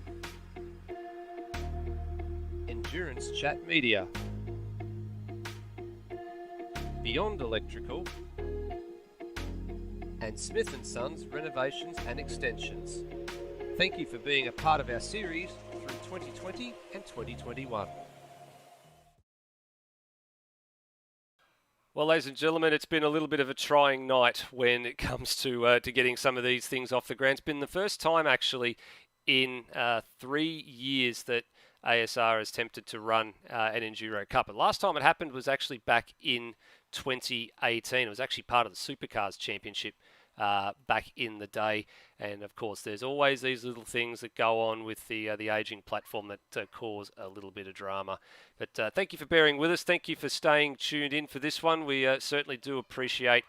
A: Endurance Chat Media, Beyond Electrical, and Smith & Sons Renovations and Extensions. Thank you for being a part of our series through 2020 and 2021. Well, ladies and gentlemen, it's been a little bit of a trying night when it comes to getting some of these things off the ground. It's been the first time, actually, in 3 years that ASR has attempted to run an Enduro Cup. And last time it happened was actually back in 2018. It was actually part of the Supercars Championship back in the day. And of course, there's always these little things that go on with the aging platform that cause a little bit of drama. But thank you for bearing with us. Thank you for staying tuned in for this one. We certainly do appreciate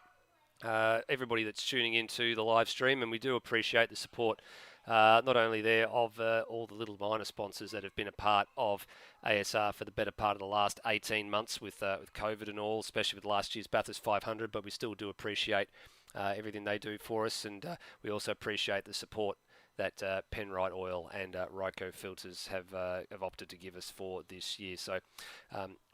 A: everybody that's tuning into the live stream, and we do appreciate the support, not only there of all the little minor sponsors that have been a part of ASR for the better part of the last 18 months with COVID and all, especially with last year's Bathurst 500, but we still do appreciate everything they do for us, and we also appreciate the support that Penrite Oil and Ryco Filters have opted to give us for this year. So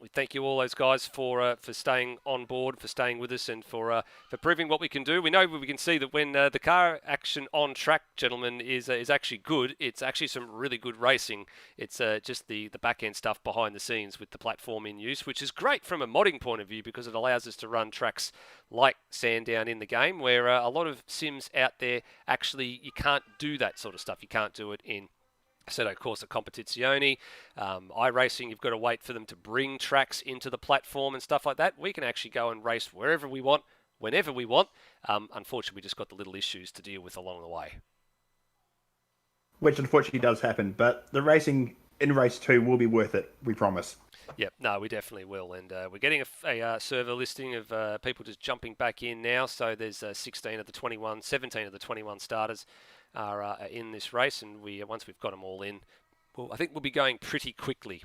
A: we thank you all those guys for staying on board, for staying with us, and for proving what we can do. We know we can see that when the car action on track, gentlemen, is actually good. It's actually some really good racing. It's just the back end stuff behind the scenes with the platform in use, which is great from a modding point of view because it allows us to run tracks like Sandown in the game, where a lot of sims out there actually you can't do that sort of stuff. You can't do it in Assetto Corsa Competizione, iRacing. You've got to wait for them to bring tracks into the platform and stuff like that. We can actually go and race wherever we want, whenever we want. Unfortunately, we just got the little issues to deal with along the way.
C: Which unfortunately does happen, but the racing in race 2 will be worth it, we promise.
A: Yep, no, we definitely will. And we're getting a server listing of people just jumping back in now. So there's 17 of the 21 starters are in this race. And once we've got them all in, I think we'll be going pretty quickly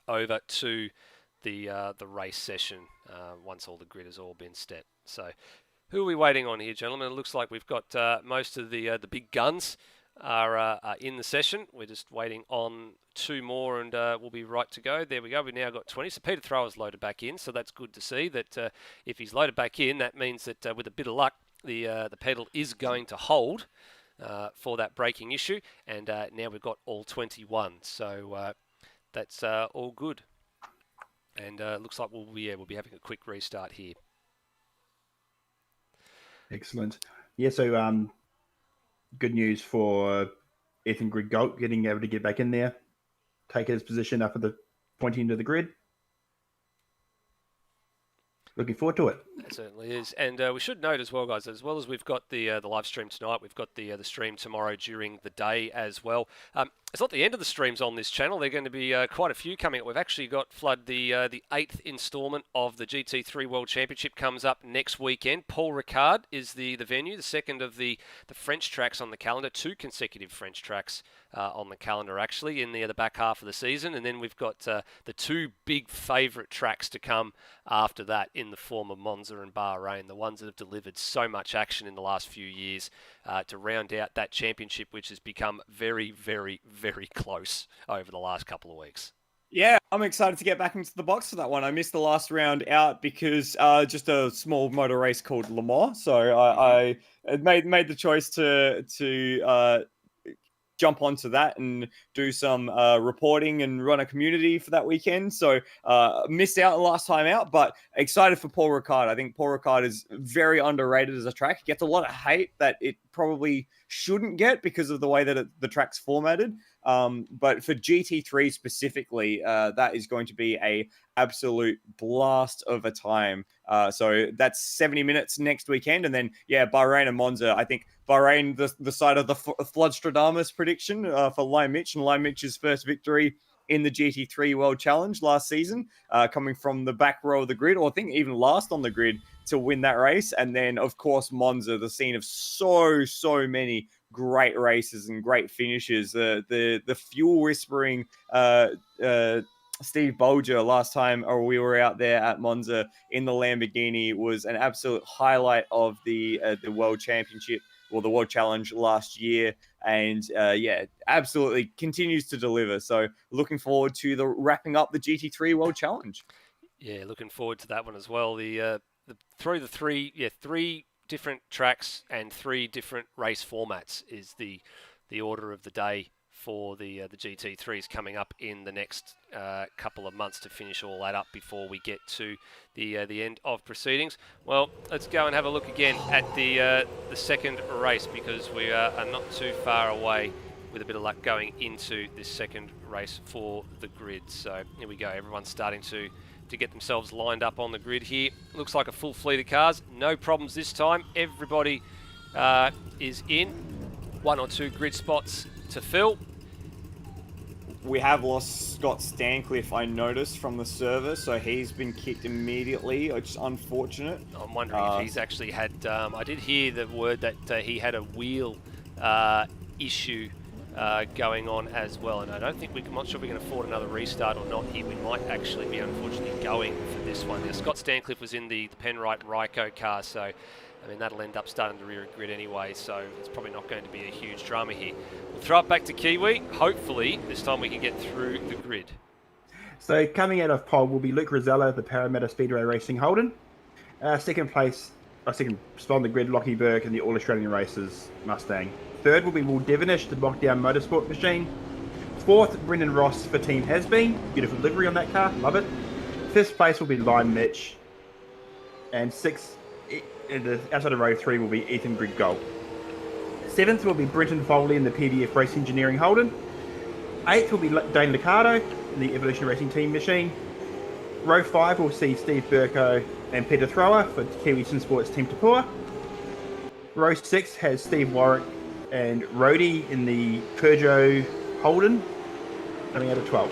A: over to the race session once all the grid has all been set. So who are we waiting on here, gentlemen? It looks like we've got most of the big guns are in the session. We're just waiting on 2 more and we'll be right to go. There we go. We've now got 20. So Peter Thrower's loaded back in. So that's good to see that if he's loaded back in, that means that with a bit of luck, the pedal is going to hold for that braking issue. And now we've got all 21. So that's all good. And looks like we'll be having a quick restart here.
C: Excellent. Yeah, so good news for Ethan Grid-Golt getting able to get back in there, take his position up at the pointing into the grid. Looking forward to it.
A: It certainly is. And we should note as well, guys, that as well as we've got the live stream tonight, we've got the stream tomorrow during the day as well. It's not the end of the streams on this channel. There are going to be quite a few coming up. We've actually got, Flood, the 8th instalment of the GT3 World Championship comes up next weekend. Paul Ricard is the venue, the second of the French tracks on the calendar, 2 consecutive French tracks on the calendar, actually, in the back half of the season. And then we've got the 2 big favourite tracks to come after that in the form of Monza and Bahrain, the ones that have delivered so much action in the last few years to round out that championship, which has become very, very, very close over the last couple of weeks.
B: Yeah, I'm excited to get back into the box for that one. I missed the last round out because just a small motor race called Le Mans. So I made the choice to jump onto that and do some reporting and run a community for that weekend. So missed out the last time out, but excited for Paul Ricard. I think Paul Ricard is very underrated as a track. He gets a lot of hate that it probably shouldn't get because of the way that the track's formatted. But for GT3 specifically, that is going to be a absolute blast of a time. So that's 70 minutes next weekend. And then, yeah, Bahrain and Monza. I think Bahrain, the side of the Floodstradamus prediction for Lime Mitch and Lime Mitch's first victory in the GT3 World Challenge last season, coming from the back row of the grid, or I think even last on the grid to win that race. And then, of course, Monza, the scene of so many great races and great finishes. The fuel whispering Steve Bolger last time we were out there at Monza in the Lamborghini was an absolute highlight of the World Championship or the World Challenge last year. And yeah, absolutely continues to deliver. So looking forward to the wrapping up the GT3 World Challenge.
A: Yeah, looking forward to that one as well. Three different tracks and 3 different race formats is the order of the day for the GT3s coming up in the next couple of months to finish all that up before we get to the end of proceedings. Well, let's go and have a look again at the second race, because we are not too far away with a bit of luck going into this second race for the grid. So here we go. Everyone's starting to get themselves lined up on the grid here. Looks like a full fleet of cars. No problems this time. Everybody is in. 1 or 2 grid spots to fill.
B: we have lost Scott Stancliffe, I noticed, from the server, so he's been kicked immediately, which is unfortunate.
A: I'm wondering if he's actually had... I did hear the word that he had a wheel issue going on as well, and I don't think I'm not sure if we can afford another restart or not here. We might actually be unfortunately going for this one. Now, Scott Stancliffe was in the Penrite Ryko car, so I mean that'll end up starting the rear grid anyway, so it's probably not going to be a huge drama here. We'll throw it back to Kiwi. Hopefully this time we can get through the grid.
C: So coming out of pole will be Luke Rosella, the Parramatta Speedway Racing Holden. Second spot on the grid, Lockie Burke and the All Australian Races Mustang. Third will be Will Devonish, the Lockdown Motorsport machine. Fourth, Brendan Ross for Team Has Been. Beautiful livery on that car, love it. Fifth place will be Lime Mitch. And sixth, outside of row 3, will be Ethan Grigg Gold. Seventh will be Brenton Foley in the PDF Race Engineering Holden. Eighth will be Dane Liccardo in the Evolution Racing Team machine. Row 5 will see Steve Burko and Peter Thrower for Kiwi Sim Sports Team Tapua. Row 6 has Steve Warwick and Rhodey in the Peugeot Holden, coming out of 12.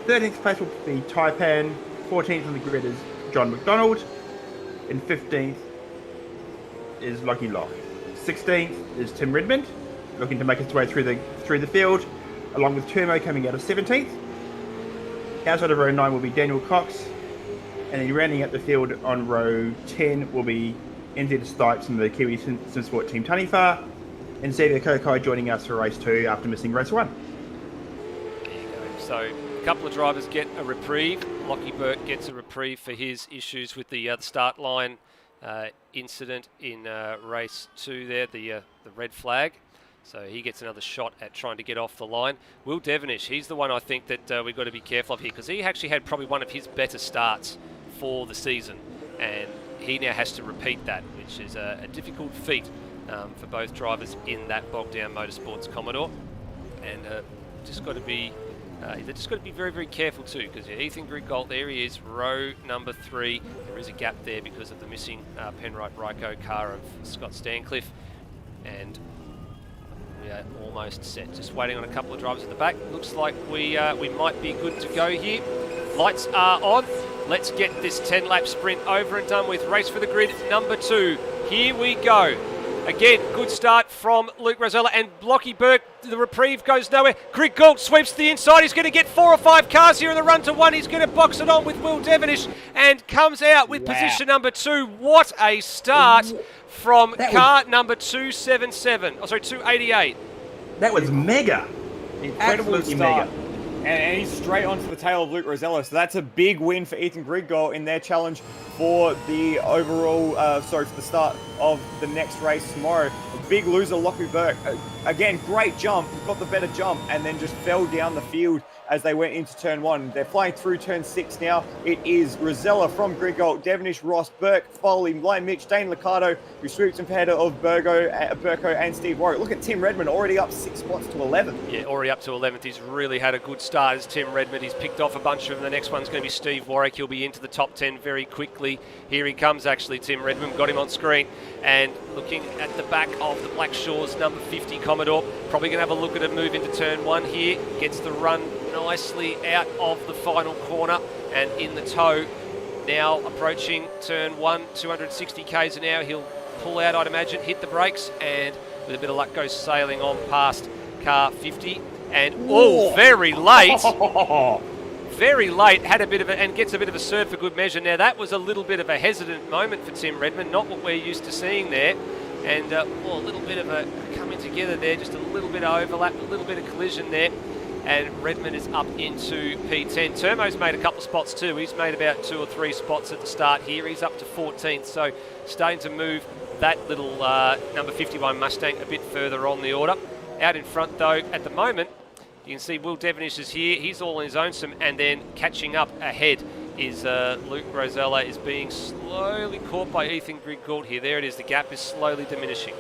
C: 13th place will be Taipan. 14th on the grid is John McDonald. And 15th is Lucky Lock. 16th is Tim Redmond, looking to make his way through the field, along with Turmo coming out of 17th. Outside of row 9 will be Daniel Cox, and then rounding out the field on row 10 will be NZ Stipes in the Kiwi Sim Sport Team Taniwha, and Xavier Kokai joining us for race 2 after missing race 1.
A: There you go. So a couple of drivers get a reprieve. Lockie Burke gets a reprieve for his issues with the start line incident in race 2 there, the red flag. So he gets another shot at trying to get off the line. Will Devonish, he's the one I think that we've got to be careful of here, because he actually had probably one of his better starts for the season, and he now has to repeat that, which is a difficult feat for both drivers in that Bogdown Motorsports Commodore. And just got to be they've just got to be very, very careful too, because Ethan Griggold, there he is, row number 3. There is a gap there because of the missing Penrite Ryko car of Scott Stancliffe, and we are almost set. Just waiting on a couple of drivers at the back. Looks like we might be good to go here. Lights are on. Let's get this 10-lap sprint over and done with. Race for the grid number 2. Here we go. Again, good start from Luke Rosella, and Lockie Burke, the reprieve goes nowhere. Greg Gould sweeps to the inside. He's going to get 4 or 5 cars here in the run to 1. He's going to box it on with Will Devonish and comes out with position number 2. What a start from car number 277. Oh, sorry, 288.
C: That was mega.
B: Incredible
C: Absolutely
B: start.
C: mega.
B: And he's straight onto the tail of Luke Rosella. So that's a big win for Ethan Griggold in their challenge for the overall, for the start of the next race tomorrow. A big loser, Lockie Burke. Again, great jump, got the better jump, and then just fell down the field as they went into turn 1. They're flying through turn 6 now. It is Rosella from Griggold, Devonish, Ross, Burke, Foley, Lime Mitch, Dane Liccardo, who swoops in ahead of Burko and Steve Warwick. Look at Tim Redmond, already up 6 spots to 11th.
A: Yeah, already up to 11th. He's really had a good start as Tim Redmond. He's picked off a bunch of them. The next one's going to be Steve Warwick. He'll be into the top 10 very quickly. Here he comes, actually, Tim Redmond. Got him on screen. And looking at the back of the Black Shores number 50 Commodore. Probably going to have a look at a move into turn 1 here. Gets the run nicely out of the final corner and in the tow. Now approaching turn 1, 260 k's an hour. He'll pull out, I'd imagine, hit the brakes, and with a bit of luck goes sailing on past car 50. And very late. Very late, had a bit of and gets a bit of a serve for good measure. Now that was a little bit of a hesitant moment for Tim Redmond, not what we're used to seeing there. And a little bit of a coming together there, just a little bit of overlap, a little bit of collision there. And Redmond is up into P10. Turmo's made a couple of spots too. He's made about 2 or 3 spots at the start here. He's up to 14th, so starting to move that little number 51 Mustang a bit further on the order. Out in front though, at the moment, you can see Will Devonish is here. He's all in his own sim, and then catching up ahead is Luke Rosella is being slowly caught by Ethan Griggold here. There it is. The gap is slowly diminishing.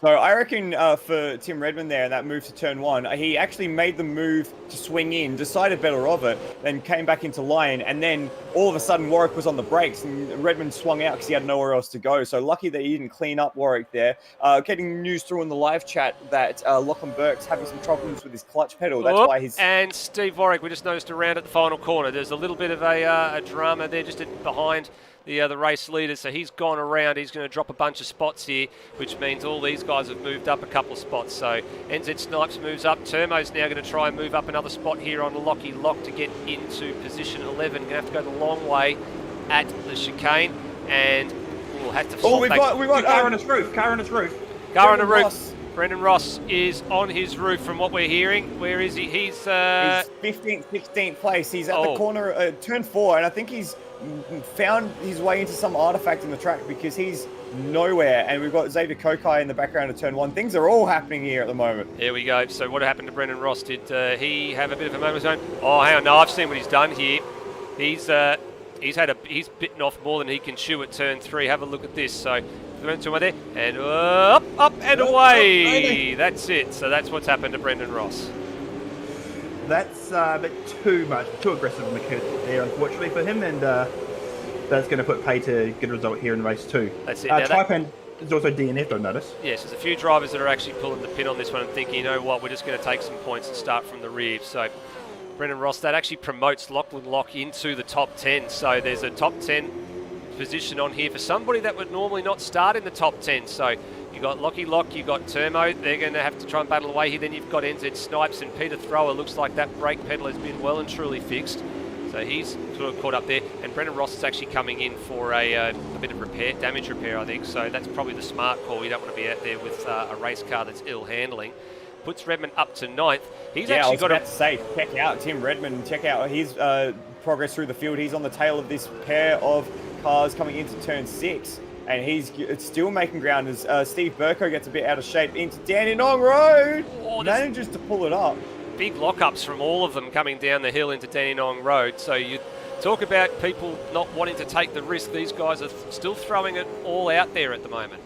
B: So I reckon for Tim Redmond there, that move to turn 1, he actually made the move to swing in, decided better of it, then came back into line, and then all of a sudden Warwick was on the brakes, and Redmond swung out because he had nowhere else to go. So lucky that he didn't clean up Warwick there. Getting news through in the live chat that Lachlan Burke's having some problems with his clutch pedal. That's why he's...
A: And Steve Warwick, we just noticed around at the final corner, there's a little bit of a drama there just behind the race leader, so he's gone around. He's going to drop a bunch of spots here, which means all these guys have moved up a couple of spots. So NZ Snipes moves up. Termo's now going to try and move up another spot here on Lockie Lock to get into position 11. Going to have to go the long way at the chicane, and we'll have to...
C: Oh, we've got car on his roof. Car on his roof.
A: Car on the roof. Brendan Ross is on his roof from what we're hearing. Where is he? He's
B: 15th, 16th place. He's at the corner, turn 4, and I think he's found his way into some artifact in the track because he's nowhere. And we've got Xavier Kokai in the background of turn 1. Things are all happening here at the moment.
A: There we go. So what happened to Brendan Ross? Did he have a bit of a moment of his own? Oh, hang on. No, I've seen what he's done here. He's bitten off more than he can chew at turn 3. Have a look at this. So went to there and up and away. That's it. So that's what's happened to Brendan Ross.
C: That's a bit too aggressive on the curve there, unfortunately, for him, and that's going to put pay to get a result here in race 2.
A: That's it.
C: Taipan is also DNF'd, I notice.
A: Yes, there's a few drivers that are actually pulling the pin on this one and thinking, you know what, we're just going to take some points and start from the rear. So Brendan Ross, that actually promotes Lachlan Lock into the top 10. So there's a top 10 position on here for somebody that would normally not start in the top 10. So you got Lockie Lock, you got Termo, they're going to have to try and battle away here. Then you've got NZ Snipes and Peter Thrower. Looks like that brake pedal has been well and truly fixed. So he's sort of caught up there. And Brendan Ross is actually coming in for a bit of damage repair, I think. So that's probably the smart call. You don't want to be out there with a race car that's ill handling. Puts Redmond up to 9th. He's actually got
B: to say, check out Tim Redmond. Check out his progress through the field. He's on the tail of this pair of cars coming into turn 6, and he's still making ground as Steve Burko gets a bit out of shape into Dandenong Road. Manages to pull it up.
A: Big lockups from all of them coming down the hill into Dandenong Road. So you talk about people not wanting to take the risk. These guys are still throwing it all out there at the moment.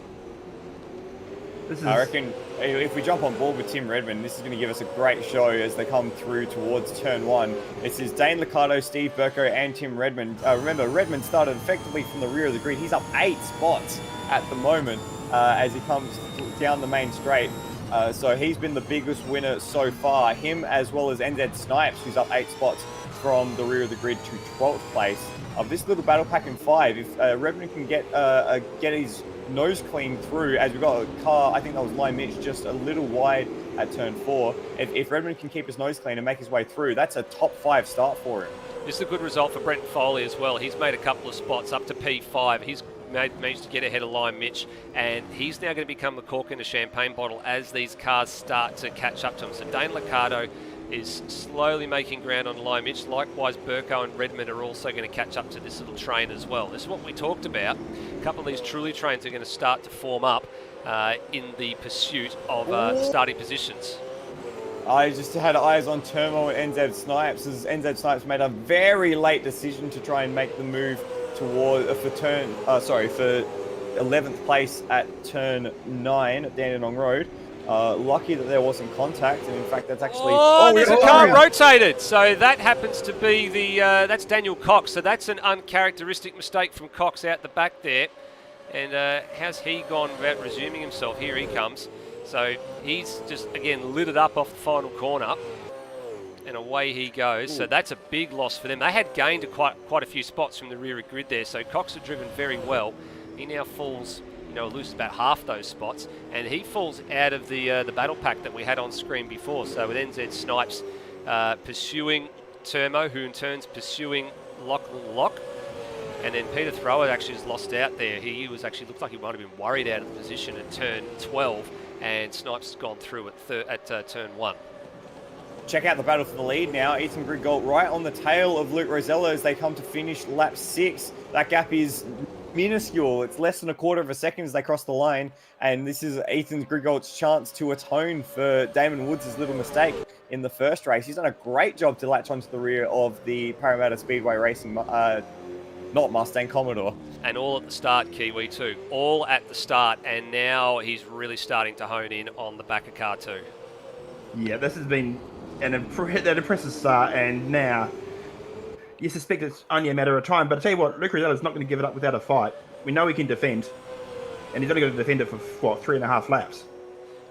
B: I reckon if we jump on board with Tim Redmond, this is going to give us a great show as they come through towards turn 1. This is Dane Liccardo, Steve Burko, and Tim Redmond. Remember, Redmond started effectively from the rear of the grid. He's up 8 spots at the moment as he comes down the main straight. So he's been the biggest winner so far. Him as well as NZ Snipes, who's up 8 spots from the rear of the grid to 12th place. Of this little battle pack in 5, if Redmond can get his nose clean through, as we've got a car, I think that was Lime Mitch, just a little wide at turn 4. If Redmond can keep his nose clean and make his way through, that's a top 5 start for him.
A: This is a good result for Brent Foley as well. He's made a couple of spots up to P5. He's managed to get ahead of Lime Mitch, and he's now going to become the cork in the champagne bottle as these cars start to catch up to him. So Dane Liccardo is slowly making ground on Lime Mitch. Likewise, Burko and Redmond are also going to catch up to this little train as well. This is what we talked about. A couple of these truly trains are going to start to form up in the pursuit of starting positions.
B: I just had eyes on Turmo and NZ Snipes as NZ Snipes made a very late decision to try and make the move toward for 11th place at turn 9 at Dandenong Road. Lucky that there wasn't contact, and in fact that's actually...
A: there's a car rotated. So that happens to be that's Daniel Cox. So that's an uncharacteristic mistake from Cox out the back there. And how's he gone about resuming himself? Here he comes. So he's just, again, lit it up off the final corner. And away he goes. Ooh. So that's a big loss for them. They had gained quite a few spots from the rear of grid there. So Cox had driven very well. He now falls... loses about half those spots, and he falls out of the battle pack that we had on screen before. So with NZ Snipes pursuing Turmo, who in turn's pursuing Lachlan Lock, and then Peter Thrower actually has lost out there. He was actually looked like he might have been worried out of the position at turn 12, and Snipes has gone through at turn 1.
B: Check out the battle for the lead now. Ethan Grigolt right on the tail of Luke Rosella as they come to finish lap 6. That gap is minuscule. It's less than a quarter of a second as they cross the line, and this is Ethan Grigolt's chance to atone for Damon Woods' little mistake in the first race. He's done a great job to latch onto the rear of the Parramatta Speedway Racing, not Mustang, Commodore.
A: And all at the start, Kiwi too. All at the start, and now he's really starting to hone in on the back of car 2.
C: Yeah, this has been an impressive start, and now you suspect it's only a matter of time. But I tell you what, Luke Rosello's not going to give it up without a fight. We know he can defend, and he's only going to defend it for, 3.5 laps.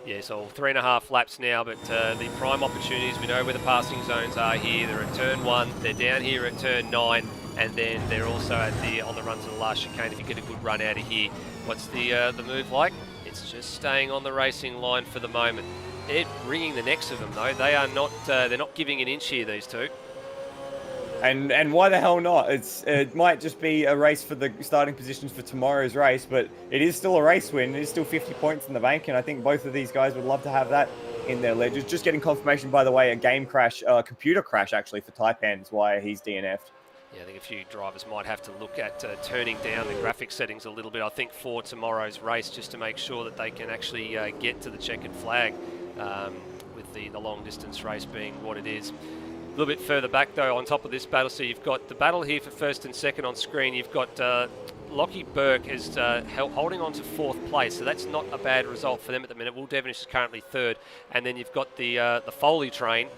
A: Yeah, so 3.5 laps now, but the prime opportunities, we know where the passing zones are here. They're at turn 1, they're down here at turn 9, and then they're also on the run to the last chicane if you get a good run out of here. What's the move like? It's just staying on the racing line for the moment. They're wringing the necks of them though. They are not. They're not giving an inch here, these two.
B: And why the hell not? It might just be a race for the starting positions for tomorrow's race, but it is still a race win. It is still 50 points in the bank, and I think both of these guys would love to have that in their ledgers. Just getting confirmation, by the way, a game crash, computer crash actually for Taipan is why he's DNF'd.
A: Yeah, I think a few drivers might have to look at turning down the graphic settings a little bit, I think, for tomorrow's race, just to make sure that they can actually get to the checkered flag, with the long distance race being what it is. A little bit further back, though, on top of this battle, so you've got the battle here for first and second on screen. You've got Lockie Burke is holding on to 4th place, so that's not a bad result for them at the minute. Will Devonish is currently 3rd, and then you've got the Foley train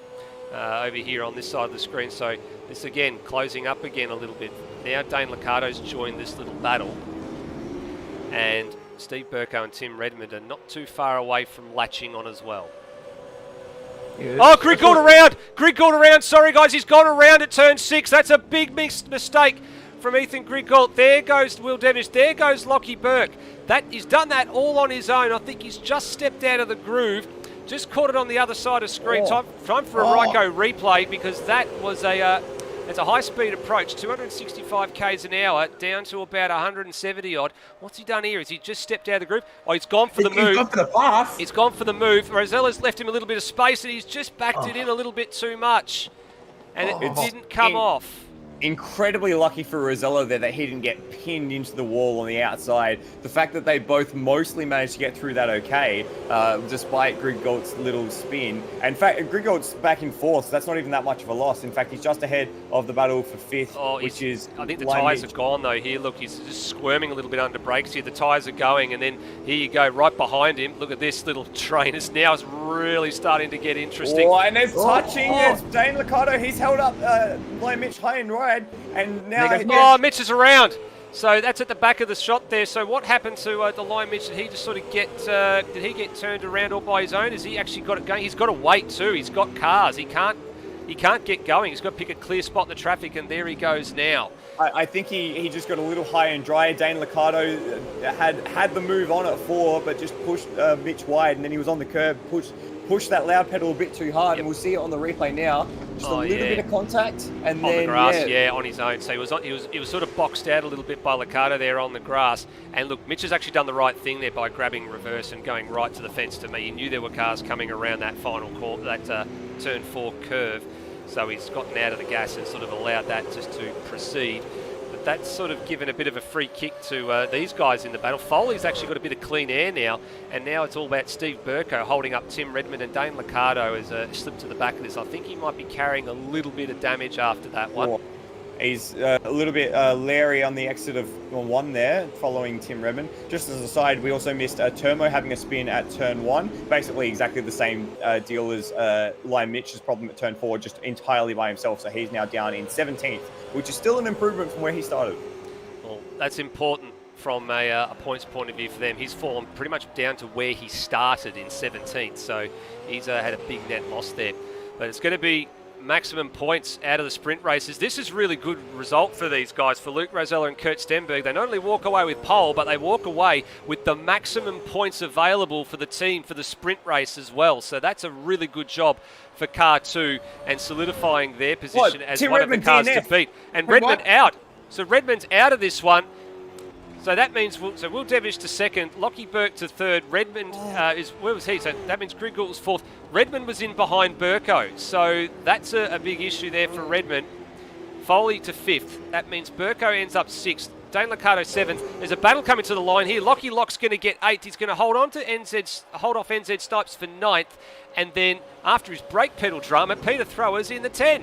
A: over here on this side of the screen. So this again closing up again a little bit. Now Dane Liccardo's joined this little battle, and Steve Burko and Tim Redmond are not too far away from latching on as well.
C: Yeah,
A: Oh, Grig called around! Grig called around! Sorry guys, he's gone around at turn 6. That's a big mistake from Ethan Griggold. There goes Will Devonish. There goes Lockie Burke. He's done that all on his own. I think he's just stepped out of the groove. Just caught it on the other side of screen. Time for a Ryko replay, because that was it's a high-speed approach, 265 k's an hour, down to about 170 odd. What's he done here? Has he just stepped out of the groove? Oh, he's gone for the move.
C: He's gone for the pass.
A: He's gone for the move. Rosella's left him a little bit of space, and he's just backed it in a little bit too much. And it didn't come off.
B: Incredibly lucky for Rosello there that he didn't get pinned into the wall on the outside. The fact that they both mostly managed to get through that okay, despite Griggold's little spin. And in fact, Griggold's back in 4th, so that's not even that much of a loss. In fact, he's just ahead of the battle for 5th, which is...
A: I think the tyres are gone though here. Look, he's just squirming a little bit under brakes here. The tyres are going, and then here you go, right behind him. Look at this little train. It's now really starting to get interesting.
B: Oh, and there's touching. There's Dane Liccardo. He's held up by Mitch high and right. And now...
A: Mitch is around. So that's at the back of the shot there. So what happened to the line, Mitch? Did he just sort of did he get turned around all by his own? Has he actually got it going? He's got to wait too. He's got cars. He can't get going. He's got to pick a clear spot in the traffic, and there he goes now.
B: I think he just got a little high and dry. Dane Liccardo had the move on at 4, but just pushed Mitch wide, and then he was on the curb, pushed that loud pedal a bit too hard, and we'll see it on the replay now. Just a little bit of contact, and
A: on
B: then
A: the grass, on his own. So he was sort of boxed out a little bit by Liccardo there on the grass. And look, Mitch has actually done the right thing there by grabbing reverse and going right to the fence. To me, he knew there were cars coming around that final that turn 4 curve, so he's gotten out of the gas and sort of allowed that just to proceed. But that's sort of given a bit of a free kick to these guys in the battle. Foley's actually got a bit of clean air now, and now it's all about Steve Burko holding up Tim Redmond, and Dane Liccardo has slipped to the back of this. I think he might be carrying a little bit of damage after that one.
B: He's a little bit leery on the exit of 1 there, following Tim Redmond. Just as a side, we also missed Termo having a spin at turn 1. Basically exactly the same deal as Lion Mitch's problem at turn 4, just entirely by himself. So he's now down in 17th, which is still an improvement from where he started.
A: Well, that's important from a points point of view for them. He's fallen pretty much down to where he started in 17th. So he's had a big net loss there. But it's going to be maximum points out of the sprint races. This is really good result for these guys, for Luke Rosella and Kurt Stenberg. They not only walk away with pole, but they walk away with the maximum points available for the team for the sprint race as well. So that's a really good job for car 2 and solidifying their position as
B: Tim
A: one
B: Redmond
A: of the cars
B: DNF.
A: to beat. And Redmond out. So Redmond's out of this one. So that means Will Devonish to 2nd, Lockie Burke to 3rd. Redmond where was he? So that means Griggold was 4th. Redmond was in behind Burko, so that's a big issue there for Redmond. Foley to 5th. That means Burko ends up 6th. Dane Liccardo 7th. There's a battle coming to the line here. Lockie Lock's going to get 8th. He's going to hold off NZ Snipes for 9th, and then after his brake pedal drama, Peter Thrower's in the 10.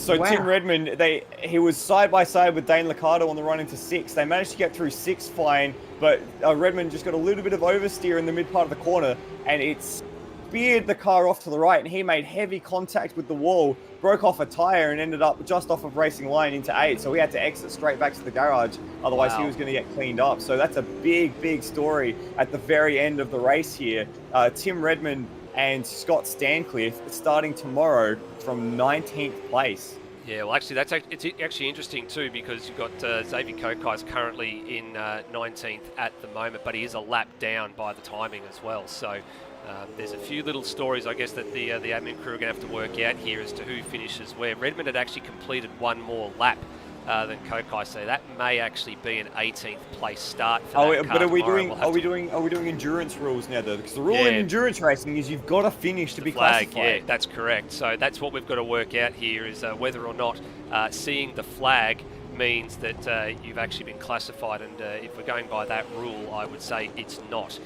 B: So
C: Wow.
B: Tim Redmond, he was side by side with Dane Liccardo on the run into 6. They managed to get through 6 fine, but Redmond just got a little bit of oversteer in the mid part of the corner, and it speared the car off to the right, and he made heavy contact with the wall, broke off a tire, and ended up just off of racing line into 8. So he had to exit straight back to the garage, otherwise he was going to get cleaned up. So that's a big story at the very end of the race here. Tim Redmond and Scott Stancliffe starting tomorrow from 19th place.
A: Yeah, well, actually, it's actually interesting too, because you've got Xavier Kokai's currently in 19th at the moment, but he is a lap down by the timing as well. So there's a few little stories, I guess, that the admin crew are going to have to work out here as to who finishes where. Redmond had actually completed one more lap than Kokai, so that may actually be an 18th place start for that car.
B: But are we doing endurance rules now though? Because the rule in endurance racing is you've got to finish to be classified.
A: Yeah, that's correct. So that's what we've got to work out here, is whether or not seeing the flag means that you've actually been classified, and if we're going by that rule, I would say it's not.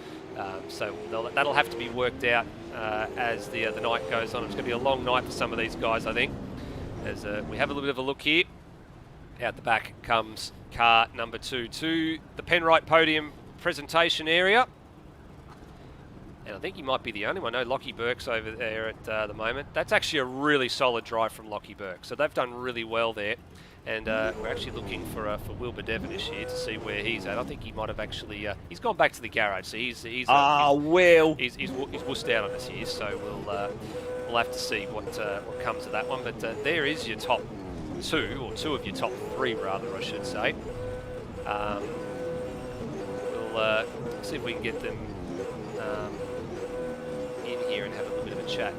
A: So that'll have to be worked out as the night goes on. It's going to be a long night for some of these guys, I think. As we have a little bit of a look here. Out the back comes car number 2 to the Penrite podium presentation area. And I think he might be the only one. I know Lockie Burke's over there at the moment. That's actually a really solid drive from Lockie Burke. So they've done really well there. And we're actually looking for Wilbur Devonish here to see where he's at. I think he might have actually he's gone back to the garage. So he's wussed out on us here. So we'll have to see what comes of that one. But there is your top 2, or 2 of your top 3 rather, I should say. We'll see if we can get them in here and have a little bit of a chat.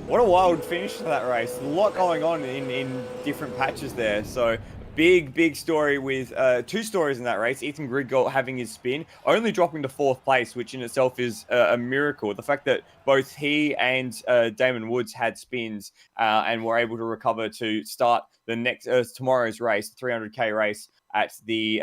B: What a wild finish to that race. A lot going on in different patches there. So big story with 2 stories in that race. Ethan Grigol having his spin, only dropping to 4th place, which in itself is a miracle. The fact that both he and Damon Woods had spins and were able to recover to start the next tomorrow's race, the 300k race, at the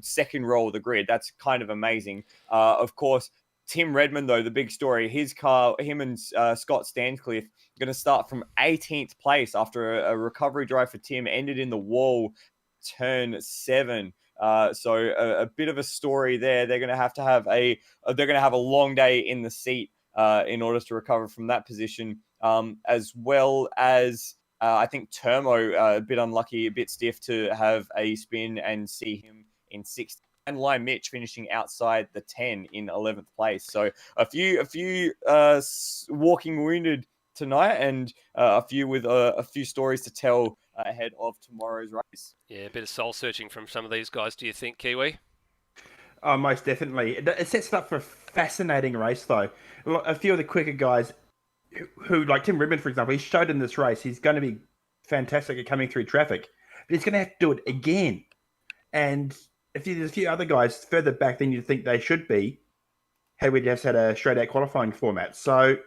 B: second row of the grid. That's kind of amazing. Of course, Tim Redmond, though, the big story, his car, him and Scott Stancliffe, going to start from 18th place after a recovery drive for Tim ended in the wall, turn 7. So a bit of a story there. They're going to have a long day in the seat in order to recover from that position, as well as I think Termo, a bit unlucky, a bit stiff to have a spin and see him in 6th. And Lime Mitch finishing outside the 10 in 11th place. So a few walking wounded tonight, and a few with a few stories to tell ahead of tomorrow's race.
A: Yeah, a bit of soul searching from some of these guys, do you think, Kiwi?
C: Oh, most definitely. It sets it up for a fascinating race, though. A few of the quicker guys who, like Tim Redmond, for example, he showed in this race he's going to be fantastic at coming through traffic, but he's going to have to do it again. And if there's a few other guys further back than you think they should be, had we just had a straight-out qualifying format. So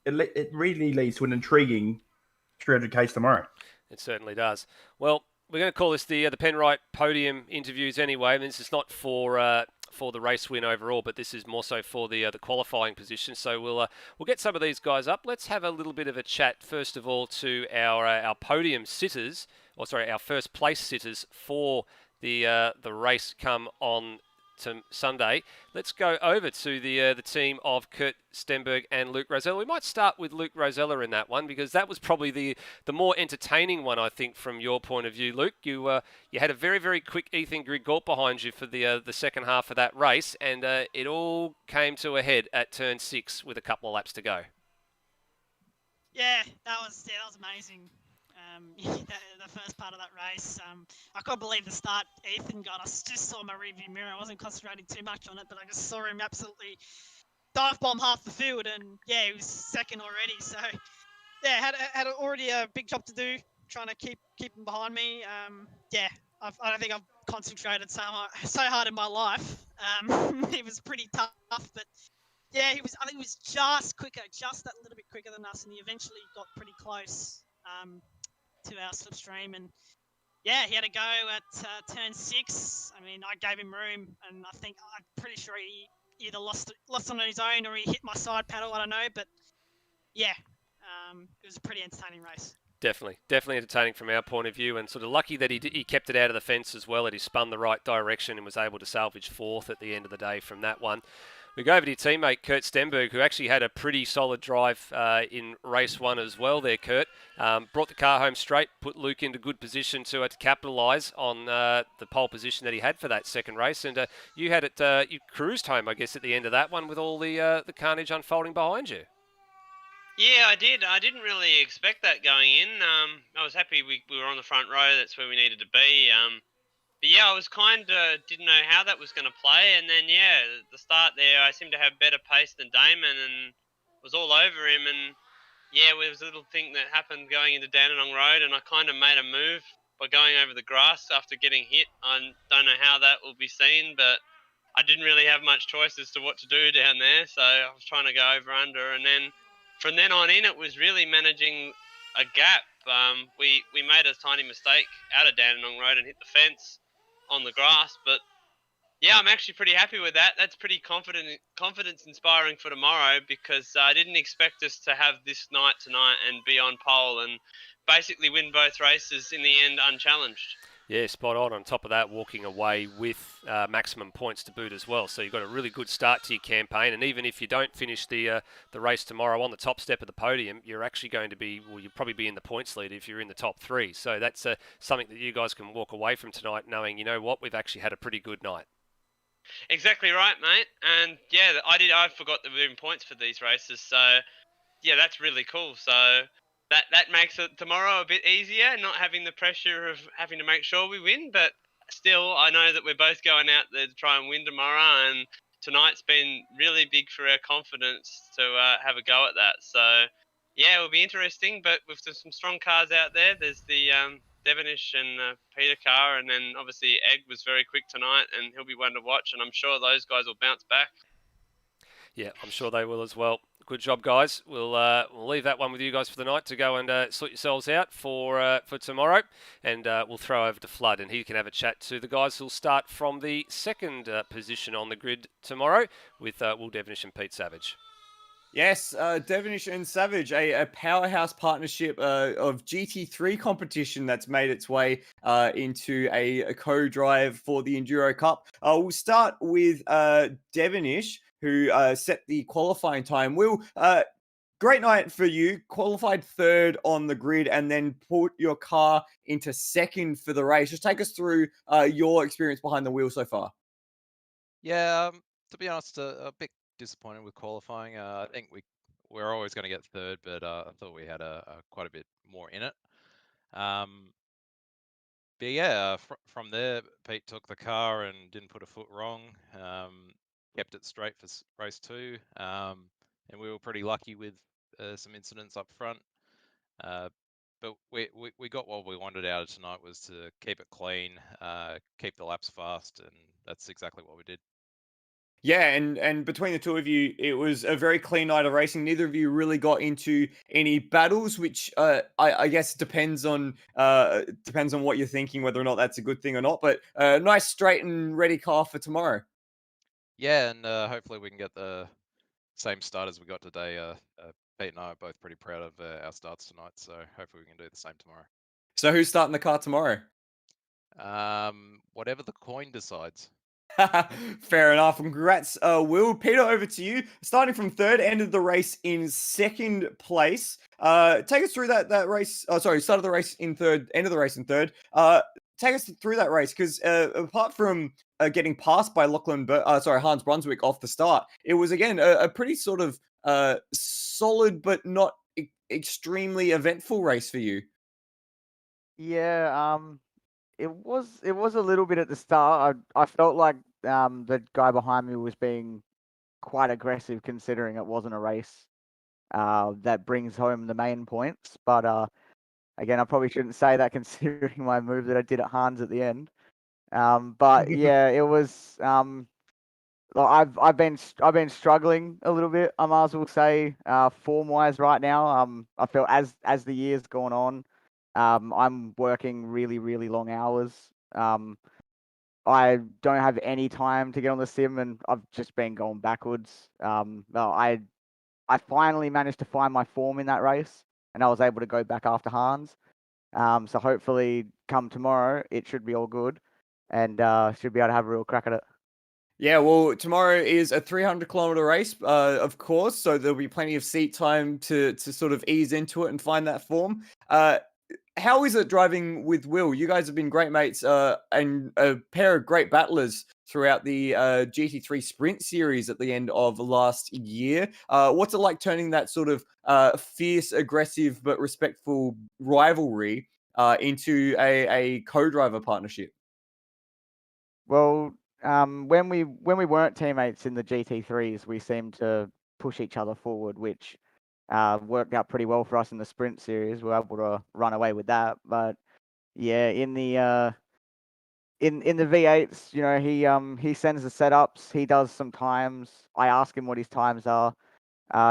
C: it really leads to an intriguing 300Ks tomorrow.
A: It certainly does. Well, we're going to call this the Penrite podium interviews anyway. I mean, this is not for the race win overall, but this is more so for the qualifying position. So we'll get some of these guys up. Let's have a little bit of a chat first of all to our podium sitters, our first place sitters for the race come on to Sunday. Let's go over to the team of Kurt Stenberg and Luke Rosella. We might start with Luke Rosella in that one, because that was probably the more entertaining one, I think, from your point of view, Luke. You had a very, very quick Ethan Grigort behind you for the second half of that race, and it all came to a head at turn 6 with a couple of laps to go.
E: Yeah, that was amazing. The first part of that race, I couldn't believe the start Ethan got. I just saw my rearview mirror. I wasn't concentrating too much on it, but I just saw him absolutely dive bomb half the field, and yeah, he was second already. So yeah, had already a big job to do, trying to keep him behind me. I don't think I've concentrated so hard in my life. It was pretty tough, but yeah, I think he was just that little bit quicker than us, and he eventually got pretty close to our slipstream, and yeah, he had to go at turn 6. I mean, I gave him room, and I'm pretty sure he either lost on his own or he hit my side paddle. I don't know, but yeah, It was a pretty entertaining race.
A: Definitely entertaining from our point of view, and sort of lucky that he kept it out of the fence as well, that he spun the right direction and was able to salvage fourth at the end of the day from that one. We go over to your teammate, Kurt Stenberg, who actually had a pretty solid drive in race one as well there, Kurt. Brought the car home straight, put Luke into good position to capitalise on the pole position that he had for that second race. And you had it, you cruised home, I guess, at the end of that one with all the carnage unfolding behind you.
F: Yeah, I did. I didn't really expect that going in. I was happy we were on the front row. That's where we needed to be. But yeah, I was kind of didn't know how that was going to play. And then, yeah, the start there, I seemed to have better pace than Damon and was all over him. And yeah, there was a little thing that happened going into Dandenong Road, and I kind of made a move by going over the grass after getting hit. I don't know how that will be seen, but I didn't really have much choice as to what to do down there. So I was trying to go over under, and then from then on in, it was really managing a gap. We made a tiny mistake out of Dandenong Road and hit the fence on the grass, but yeah, I'm actually pretty happy with that. That's pretty confidence inspiring for tomorrow, because I didn't expect us to have this night tonight and be on pole and basically win both races in the end unchallenged.
A: Yeah, spot on. On top of that, walking away with maximum points to boot as well. So you've got a really good start to your campaign. And even if you don't finish the race tomorrow on the top step of the podium, you're actually going to be, well, you'll probably be in the points lead if you're in the top three. So that's something that you guys can walk away from tonight knowing, you know what, we've actually had a pretty good night.
F: Exactly right, mate. And yeah, I forgot that we're in points for these races. So yeah, that's really cool. So that makes it tomorrow a bit easier, not having the pressure of having to make sure we win. But still, I know that we're both going out there to try and win tomorrow, and tonight's been really big for our confidence to have a go at that. So yeah, it'll be interesting. But with some strong cars out there, there's the Devonish and Peter car, and then obviously Egg was very quick tonight, and he'll be one to watch. And I'm sure those guys will bounce back.
A: Yeah, I'm sure they will as well. Good job, guys. We'll leave that one with you guys for the night to go and sort yourselves out for tomorrow, and we'll throw over to Flood, and he can have a chat to the guys who'll start from the second position on the grid tomorrow with Will Devonish and Pete Savage.
B: Yes, Devonish and Savage, a powerhouse partnership of GT3 competition that's made its way into a co-drive for the Enduro Cup. We'll start with Devonish, who set the qualifying time. Will, great night for you. Qualified third on the grid and then put your car into second for the race. Just take us through your experience behind the wheel so far.
G: Yeah, to be honest, a bit disappointed with qualifying. I think we're always going to get third, but I thought we had quite a bit more in it. But yeah, from there, Pete took the car and didn't put a foot wrong. Kept it straight for race two, and we were pretty lucky with some incidents up front. But we got what we wanted out of tonight, was to keep it clean, keep the laps fast, and that's exactly what we did.
B: Yeah, and between the two of you, it was a very clean night of racing. Neither of you really got into any battles, which I guess depends on what you're thinking, whether or not that's a good thing or not. But nice, straight and ready car for tomorrow.
G: Yeah, and hopefully we can get the same start as we got today. Pete and I are both pretty proud of our starts tonight, so hopefully we can do the same tomorrow.
B: So who's starting the car tomorrow?
G: Whatever the coin decides.
B: Fair enough. Congrats, Will. Peter, over to you. Starting from third, ended the race in second place. Take us through that race. Oh, sorry, started the race in third, ended the race in third. Take us through that race, because apart from getting passed by Hans Brunswick off the start, it was again a pretty sort of solid but not extremely eventful race for you.
H: Yeah, it was a little bit at the start. I felt like the guy behind me was being quite aggressive, considering it wasn't a race that brings home the main points. But again, I probably shouldn't say that, considering my move that I did at Hans at the end. But yeah, it was. I've been struggling a little bit, I might as well say, form wise right now. I feel as the year's gone on, I'm working really, really long hours. I don't have any time to get on the sim, and I've just been going backwards. Well, I finally managed to find my form in that race, and I was able to go back after Hans. So hopefully, come tomorrow, it should be all good, and should be able to have a real crack at it.
B: Yeah, well, tomorrow is a 300-kilometer race, of course, so there'll be plenty of seat time to sort of ease into it and find that form. How is it driving with Will? You guys have been great mates and a pair of great battlers throughout the GT3 Sprint Series at the end of last year. What's it like turning that sort of fierce, aggressive, but respectful rivalry into a co-driver partnership?
H: Well, when we weren't teammates in the GT3s, we seemed to push each other forward, which worked out pretty well for us in the sprint series. We were able to run away with that. But yeah, in the V8s, you know, he sends the setups. He does some times. I ask him what his times are.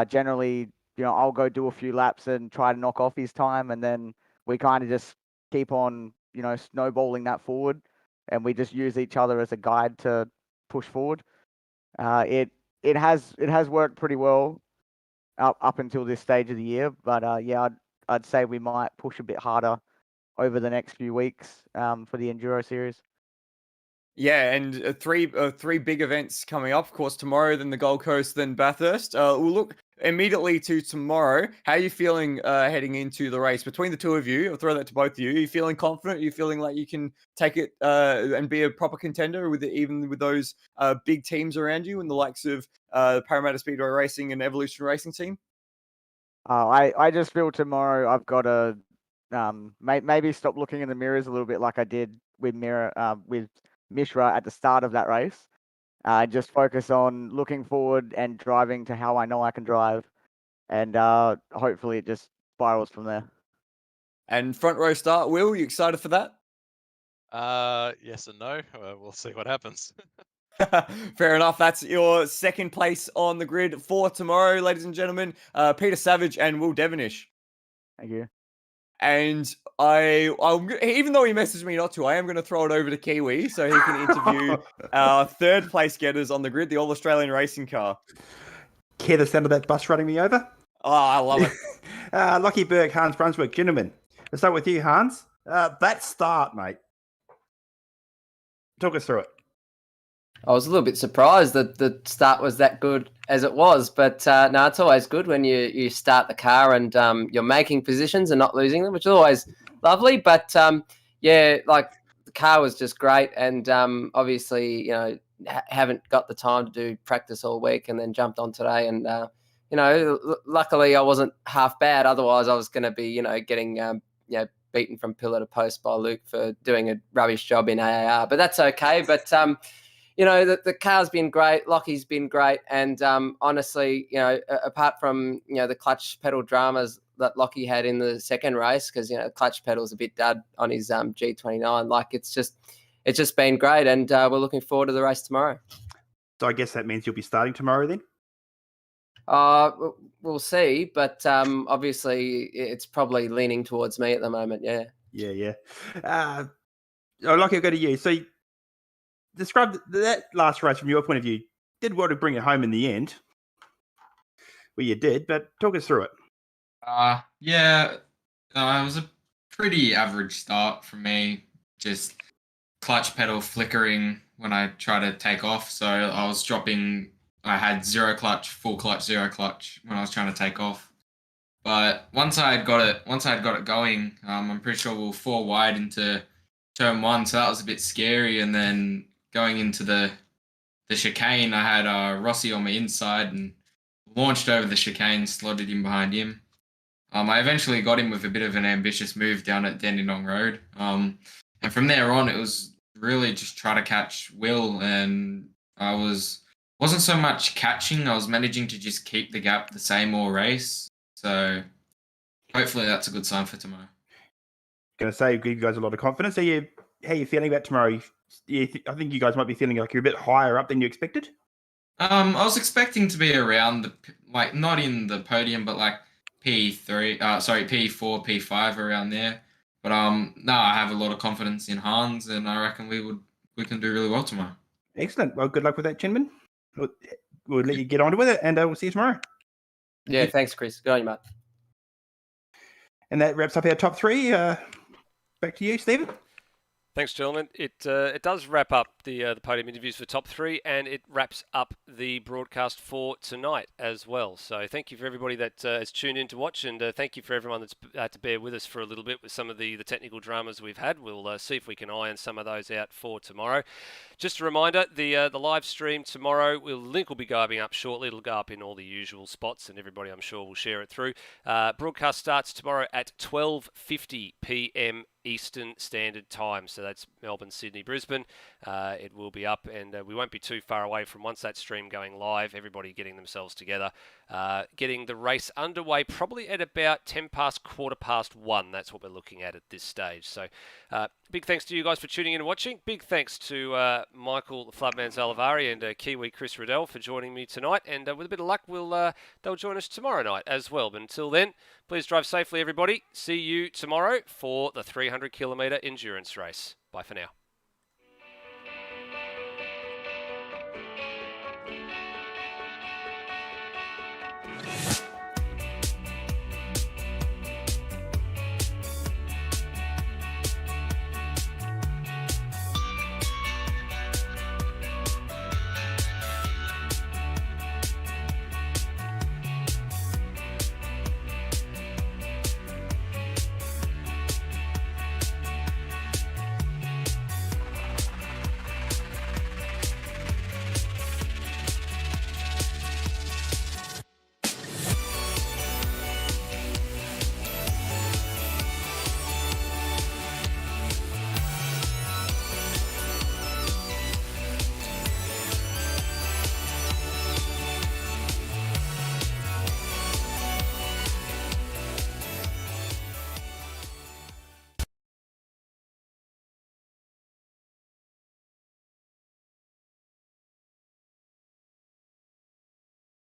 H: Generally, you know, I'll go do a few laps and try to knock off his time, and then we kind of just keep on, you know, snowballing that forward, and we just use each other as a guide to push forward. It has worked pretty well up until this stage of the year, but yeah, I'd say we might push a bit harder over the next few weeks for the Enduro series.
B: Yeah, and three big events coming up. Of course, tomorrow, then the Gold Coast, then Bathurst. We'll look immediately to tomorrow. How are you feeling heading into the race? Between the two of you, I'll throw that to both of you. Are you feeling confident? Are you feeling like you can take it and be a proper contender even with those big teams around you and the likes of Parramatta Speedway Racing and Evolution Racing Team?
H: I just feel tomorrow I've got to maybe stop looking in the mirrors a little bit like I did with Mishra at the start of that race. Just focus on looking forward and driving to how I know I can drive, and hopefully it just spirals from there.
B: And front row start, Will, you excited for that?
G: Yes and no. We'll see what happens.
B: Fair enough. That's your second place on the grid for tomorrow, ladies and gentlemen. Peter Savage and Will Devonish.
H: Thank you.
B: And even though he messaged me not to, I am going to throw it over to Kiwi so he can interview our third place getters on the grid, the All Australian Racing Car.
C: Care the sound of that bus running me over?
B: Oh, I love it.
C: Lucky Berg, Hans Brunswick, gentlemen. Let's start with you, Hans. That start, mate. Talk us through it.
I: I was a little bit surprised that the start was that good as it was, but no, it's always good when you start the car and you're making positions and not losing them, which is always lovely. But yeah, like the car was just great, and obviously, you know, haven't got the time to do practice all week, and then jumped on today, and you know, luckily I wasn't half bad. Otherwise, I was going to be, you know, getting you know, beaten from pillar to post by Luke for doing a rubbish job in AAR, but that's okay. But you know, the car's been great, Lockie's been great, and honestly, you know, apart from, you know, the clutch pedal dramas that Lockie had in the second race, because, you know, the clutch pedal's a bit dud on his G29, like it's just been great, and we're looking forward to the race tomorrow.
C: So I guess that means you'll be starting tomorrow then?
I: We'll see, but obviously it's probably leaning towards me at the moment, yeah.
C: Yeah. Lockie, I'll go to you. So describe that last race from your point of view. Did well to bring it home in the end. Well, you did, but talk us through it.
J: Yeah, it was a pretty average start for me. Just clutch pedal flickering when I try to take off. So I had zero clutch, full clutch, zero clutch when I was trying to take off. But once I had got it going, I'm pretty sure we were 4 wide into turn 1, so that was a bit scary. And then going into the chicane, I had Rossi on my inside and launched over the chicane, slotted in behind him. I eventually got him with a bit of an ambitious move down at Dandenong Road. And from there on, it was really just try to catch Will, and I wasn't so much catching. I was managing to just keep the gap the same all race. So hopefully that's a good sign for tomorrow.
C: Going to say, give you guys a lot of confidence. How are you feeling about tomorrow? I think you guys might be feeling like you're a bit higher up than you expected.
J: I was expecting to be around not in the podium, but like P4, P5 around there. But no, I have a lot of confidence in Hans, and I reckon we can do really well tomorrow.
C: Excellent. Well, good luck with that, gentlemen. We'll let you get on with it, and we'll see you tomorrow.
I: Yeah, thanks, Chris. Good on you, mate.
C: And that wraps up our top three. Back to you, Stephen.
A: Thanks, gentlemen. It does wrap up the podium interviews for top three, and it wraps up the broadcast for tonight as well. So thank you for everybody that has tuned in to watch, and thank you for everyone that's had to bear with us for a little bit with some of the technical dramas we've had. We'll see if we can iron some of those out for tomorrow. Just a reminder, the live stream tomorrow, link will be going up shortly. It'll go up in all the usual spots, and everybody, I'm sure, will share it through. Broadcast starts tomorrow at 12:50 p.m. Eastern Standard Time. So that's Melbourne, Sydney, Brisbane. It will be up, and we won't be too far away from once that stream going live. Everybody getting themselves together, getting the race underway probably at about 10 past, 1:15. That's what we're looking at this stage. So big thanks to you guys for tuning in and watching. Big thanks to Michael, the Floodman Zalavari, and Kiwi Chris Riddell for joining me tonight. And with a bit of luck, they'll join us tomorrow night as well. But until then, please drive safely, everybody. See you tomorrow for the 300 kilometre endurance race. Bye for now.